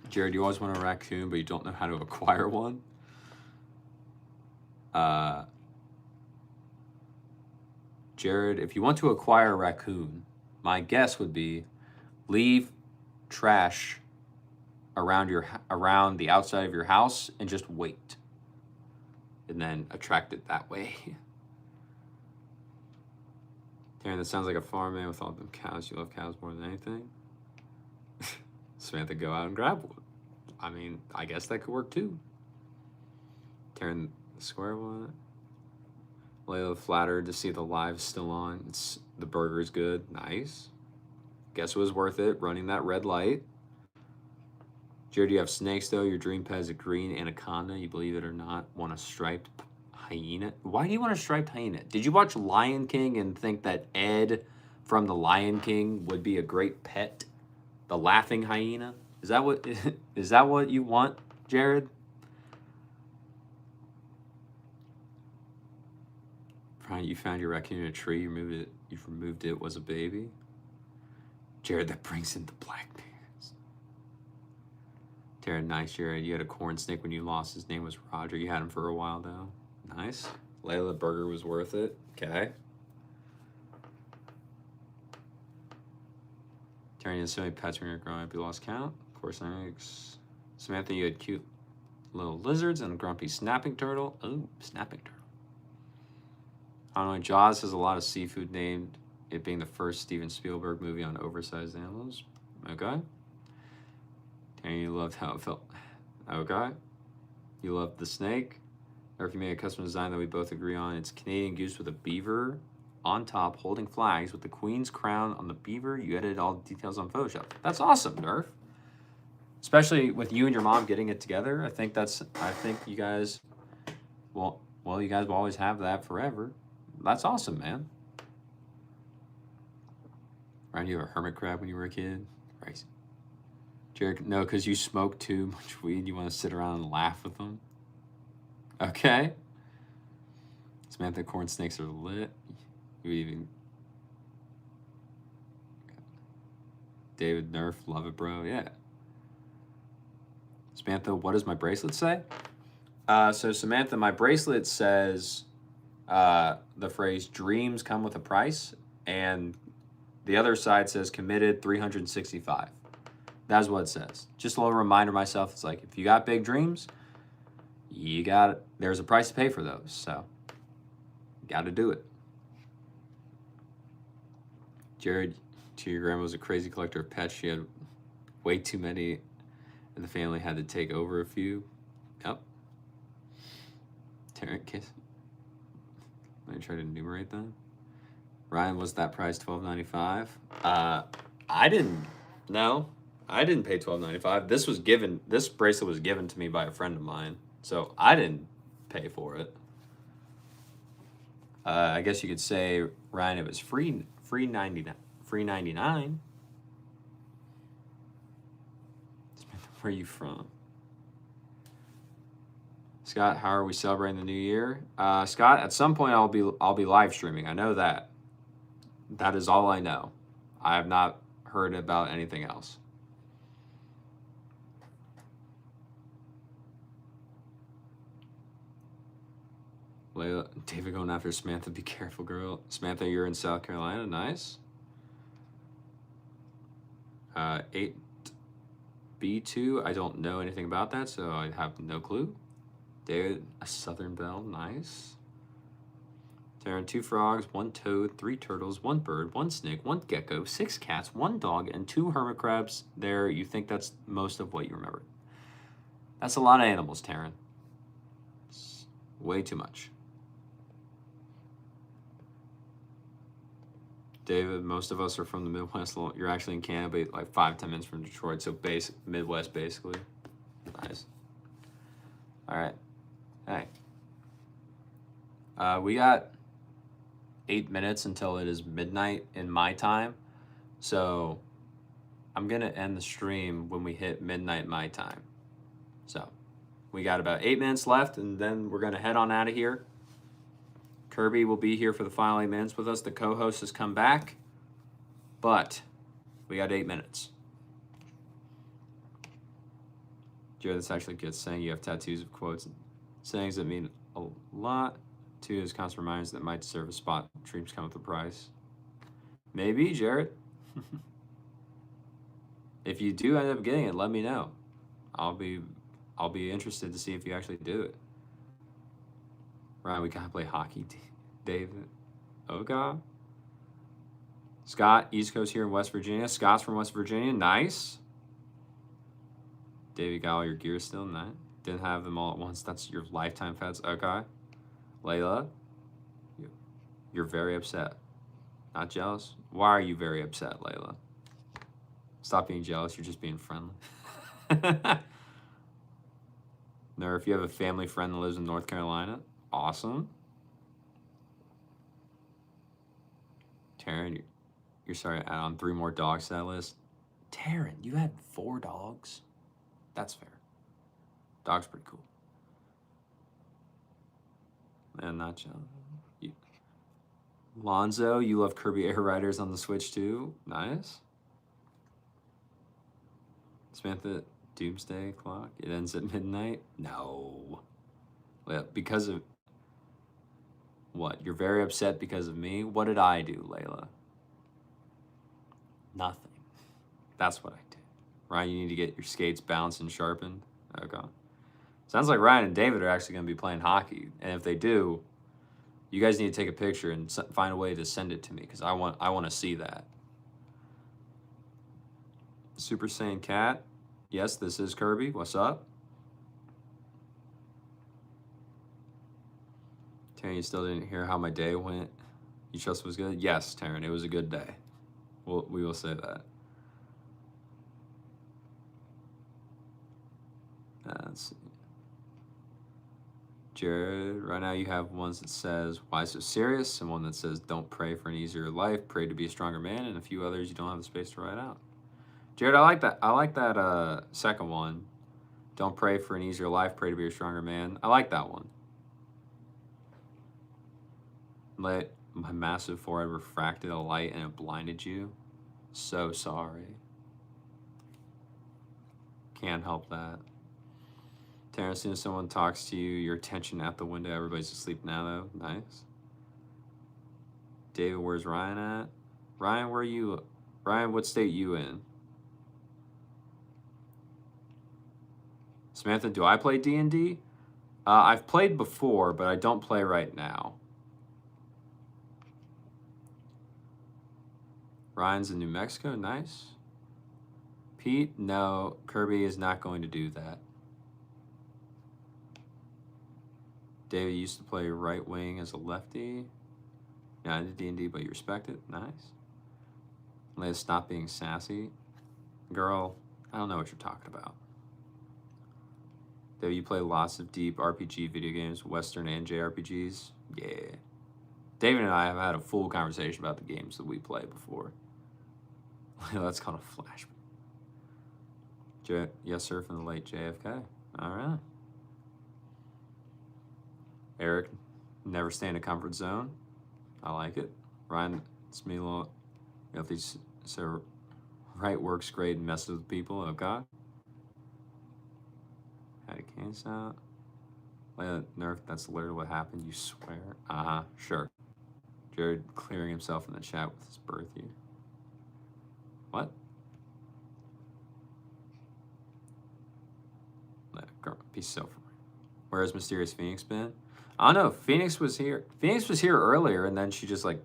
Jared, you always want a raccoon, but you don't know how to acquire one? Jared, if you want to acquire a raccoon, my guess would be leave trash around the outside of your house and just wait. And then attract it that way. Darren, that sounds like a farm man with all them cows. You love cows more than anything. Samantha, go out and grab one. I mean, I guess that could work too. Taryn, the square one. Layla, flattered to see the live's still on. The burger's good. Nice. Guess it was worth it, running that red light. Jared, you have snakes though. Your dream pet is a green anaconda. You believe it or not, want a striped hyena. Why do you want a striped hyena? Did you watch Lion King and think that Ed from the Lion King would be a great pet? The laughing hyena? Is that what you want, Jared? Brian, you found your raccoon in a tree. You removed it. Was a baby. Jared, that brings in the black bears. Jared, nice, Jared. You had a corn snake when you lost. His name was Roger. You had him for a while though. Nice. Layla, burger was worth it. Okay. Terry, you had so many pets when you were growing up, you lost count. Of course, eggs. Samantha, you had cute little lizards and a grumpy snapping turtle. Oh, snapping turtle. I don't know. Jaws has a lot of seafood named, it being the first Steven Spielberg movie on oversized animals. Okay. Terry, you loved how it felt. Okay. You loved the snake. Or if you made a custom design that we both agree on, it's Canadian goose with a beaver on top holding flags with the queen's crown on the beaver. You edited all the details on Photoshop. That's awesome, Nerf. Especially with you and your mom getting it together. I think you guys, well, you guys will always have that forever. That's awesome, man. Ryan, you have a hermit crab when you were a kid? Crazy. Jared, no, because you smoke too much weed. You want to sit around and laugh with them? Okay. Samantha, corn snakes are lit. You even. David Nerf, love it, bro. Yeah. Samantha, what does my bracelet say? So Samantha, my bracelet says the phrase "dreams come with a price," and the other side says "committed 365." That's what it says. Just a little reminder myself. It's like if you got big dreams, there's a price to pay for those. So you got to do it. Jared, to your grandma was a crazy collector of pets. She had way too many, and the family had to take over a few. Yep. Tarrant kiss. Let me try to enumerate them. Ryan, was that price $12.95? I didn't. No, I didn't pay $12.95. This bracelet was given to me by a friend of mine, so I didn't pay for it. I guess you could say, Ryan, it was free $99. Where are you from? Scott, how are we celebrating the new year? Scott, at some point I'll be live streaming. I know that. That is all I know. I have not heard about anything else. Layla, David going after Samantha. Be careful, girl. Samantha, you're in South Carolina. Nice. 8B2. I don't know anything about that, so I have no clue. David, a Southern Belle. Nice. Darren, 2 frogs, 1 toad, 3 turtles, 1 bird, 1 snake, 1 gecko, 6 cats, 1 dog, and 2 hermit crabs. There, you think that's most of what you remember. That's a lot of animals, Taryn. It's way too much. David, most of us are from the Midwest. You're actually in Canada, but like 5-10 minutes from Detroit, so Midwest basically. Nice. All right. Hey. We got 8 minutes until it is midnight in my time, so I'm gonna end the stream when we hit midnight my time. So we got about 8 minutes left, and then we're gonna head on out of here. Kirby will be here for the final 8 minutes with us. The co-host has come back, but we got 8 minutes. Jared, that's actually good saying you have tattoos of quotes and sayings that mean a lot. 2 is constant reminders that might deserve a spot. Dreams come with a price. Maybe, Jared. If you do end up getting it, let me know. I'll be interested to see if you actually do it. Right, we gotta play hockey, David. Oh God. Scott, East Coast here in West Virginia. Scott's from West Virginia. Nice. David, got all your gear still? Nice. Didn't have them all at once. That's your lifetime pets. Okay. Layla, you're very upset. Not jealous? Why are you very upset, Layla? Stop being jealous. You're just being friendly. Nerf, if you have a family friend that lives in North Carolina, awesome. Taryn, you're sorry to add on 3 more dogs to that list. Taryn, you had 4 dogs? That's fair. Dog's pretty cool. Man, not jealous. Lonzo, you love Kirby Air Riders on the Switch too? Nice. Samantha, Doomsday Clock. It ends at midnight? No. Well, because of... What? You're very upset because of me? What did I do, Layla? Nothing. That's what I did. Ryan, you need to get your skates bounced and sharpened. Okay. Sounds like Ryan and David are actually going to be playing hockey. And if they do, you guys need to take a picture and find a way to send it to me because I want to see that. Super Saiyan Cat. Yes, this is Kirby. What's up? Taryn, you still didn't hear how my day went? You trust it was good? Yes, Taryn, it was a good day. We will say that. Let's see. Jared, right now you have ones that says, why so serious? And one that says, don't pray for an easier life, pray to be a stronger man, and a few others you don't have the space to write out. Jared, I like that. I like that second one. Don't pray for an easier life, pray to be a stronger man. I like that one. Let my massive forehead refracted a light and it blinded you. So sorry. Can't help that. Terrence, as soon as someone talks to you, your attention out the window. Everybody's asleep now, though. Nice. David, where's Ryan at? Ryan, where are you? Ryan, what state you in? Samantha, do I play D&D? I've played before, but I don't play right now. Ryan's in New Mexico. Nice. Pete, no. Kirby is not going to do that. David used to play right wing as a lefty. Yeah, I did D&D, but you respect it. Nice. Liz, stop being sassy. Girl, I don't know what you're talking about. David, you play lots of deep RPG video games, Western and JRPGs? Yeah. David and I have had a full conversation about the games that we play before. That's called a flashback. Yes, sir, from the late JFK. All right. Eric, never stay in a comfort zone. I like it. Ryan, it's me. You have these, so right works great and messes with people. Oh, God. Had a case out. Nerf, that's literally what happened. You swear? Uh-huh, sure. Jared clearing himself in the chat with his birth year. What? Piece of self. Where's Mysterious Phoenix been? I don't know. Phoenix was here. Phoenix was here earlier, and then she just like,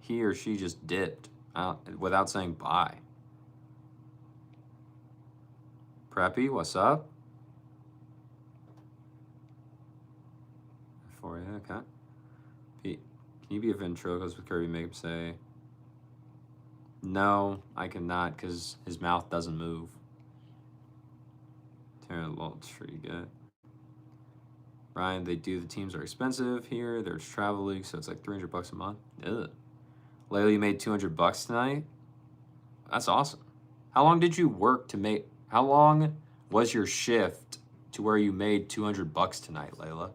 he or she just dipped out without saying bye. Preppy, what's up? For you, okay. Pete, can you be a ventriloquist with Kirby? Make him say, no, I cannot, because his mouth doesn't move. Terran Lult's pretty good. Ryan, the teams are expensive here. There's travel league, so it's like $300 a month. Ugh. Layla, you made $200 tonight? That's awesome. How long did you work to make, how long was your shift to where you made $200 tonight, Layla?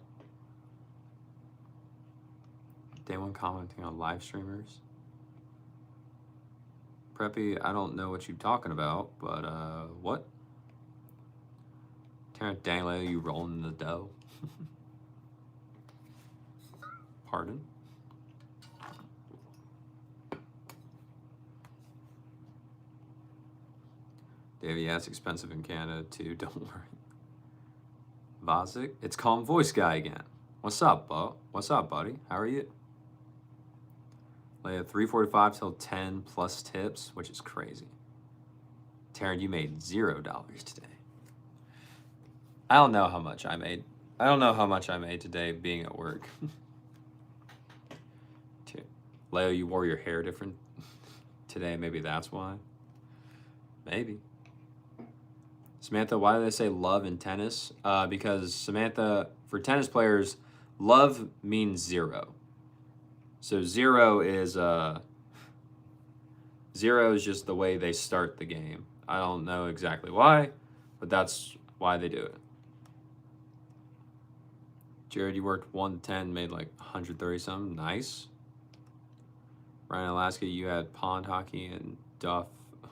Day one commenting on live streamers. Preppy, I don't know what you're talking about, but what? Dang, Layla, you rolling in the dough. Pardon? Davey, yeah, it's expensive in Canada too, don't worry. Vazik, it's Calm Voice Guy again. What's up, Bo? What's up, buddy? How are you? Leia, 3:45 till 10 plus tips, which is crazy. Taryn, you made $0 today. I don't know how much I made. I don't know how much I made today being at work. Leo, you wore your hair different today. Maybe that's why. Maybe. Samantha, why do they say love in tennis? Because Samantha, for tennis players, love means 0. So 0 is just the way they start the game. I don't know exactly why, but that's why they do it. Jared, you worked 1 to 10, made like 130 something. Nice. Ryan, Alaska, you had pond hockey and Duff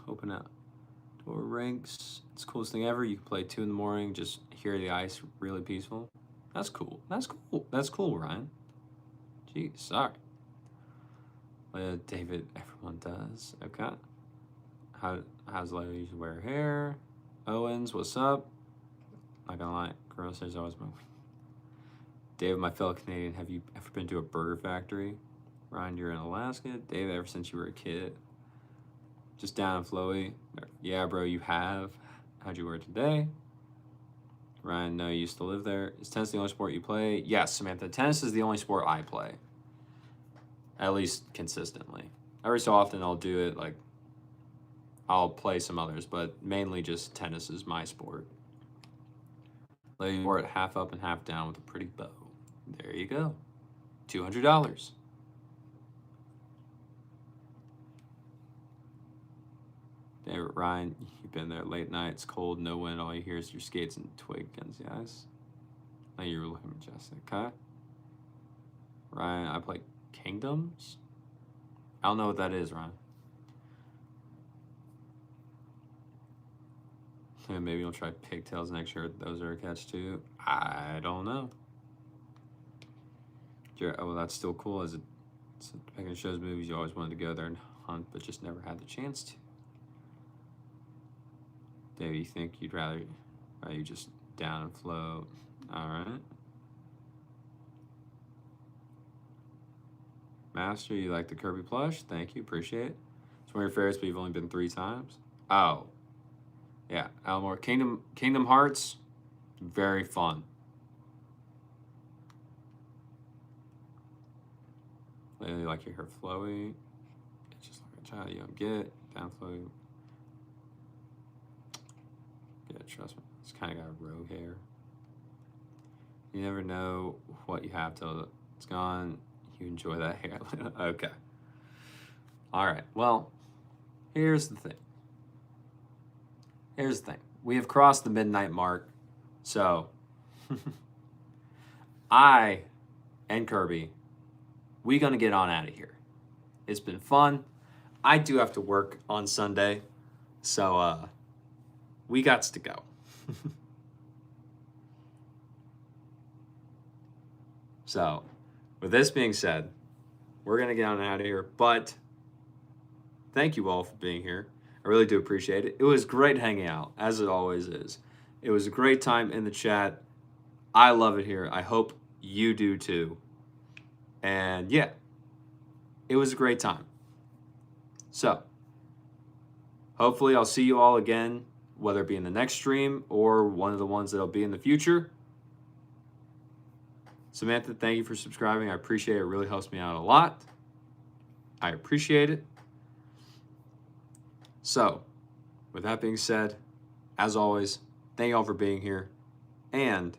open outdoor rinks. It's the coolest thing ever. You can play 2 in the morning, just hear the ice, really peaceful. That's cool. That's cool. That's cool, Ryan. Jeez, sorry. David, everyone does. Okay. How's Leo usually wear hair? Owens, what's up? Not gonna lie, girl says always my. David, my fellow Canadian, have you ever been to a burger factory? Ryan, you're in Alaska. David, ever since you were a kid. Just down in Flowy. Yeah, bro, you have. How'd you wear today? Ryan, no, you used to live there. Is tennis the only sport you play? Yes, Samantha. Tennis is the only sport I play. At least consistently. Every so often I'll do it, like, I'll play some others, but mainly just tennis is my sport. You wore it half up and half down with a pretty bow. There you go. $200. David, Ryan, you've been there late night. It's cold, no wind. All you hear is your skates and twig against the ice. Now you're looking majestic, okay? Ryan, I play Kingdoms? I don't know what that is, Ryan. Yeah, maybe I'll try Pigtails next year. Those are a catch too. I don't know. Oh, well, that's still cool. As it back in shows, movies, you always wanted to go there and hunt, but just never had the chance to. Dave, you think you'd rather you just down and float? All right. Master, you like the Kirby plush? Thank you, appreciate it. It's one of your favorites, but you've only been 3 times. Oh, yeah, Almore. Kingdom Hearts, very fun. Lately, like your hair flowy. It's just like a child you don't get. Down flowy. Yeah, trust me. It's kind of got rogue hair. You never know what you have till it's gone. You enjoy that hair. Okay. All right. Well, here's the thing. We have crossed the midnight mark. So, I and Kirby, we gonna get on out of here. It's been fun. I do have to work on Sunday. So, we gots to go. So, with this being said, we're going to get on out of here. But thank you all for being here. I really do appreciate it. It was great hanging out, as it always is. It was a great time in the chat. I love it here. I hope you do too. And yeah, it was a great time. So, hopefully I'll see you all again, whether it be in the next stream or one of the ones that'll be in the future. Samantha, thank you for subscribing. I appreciate it. It really helps me out a lot. I appreciate it. So, with that being said, as always, thank you all for being here. And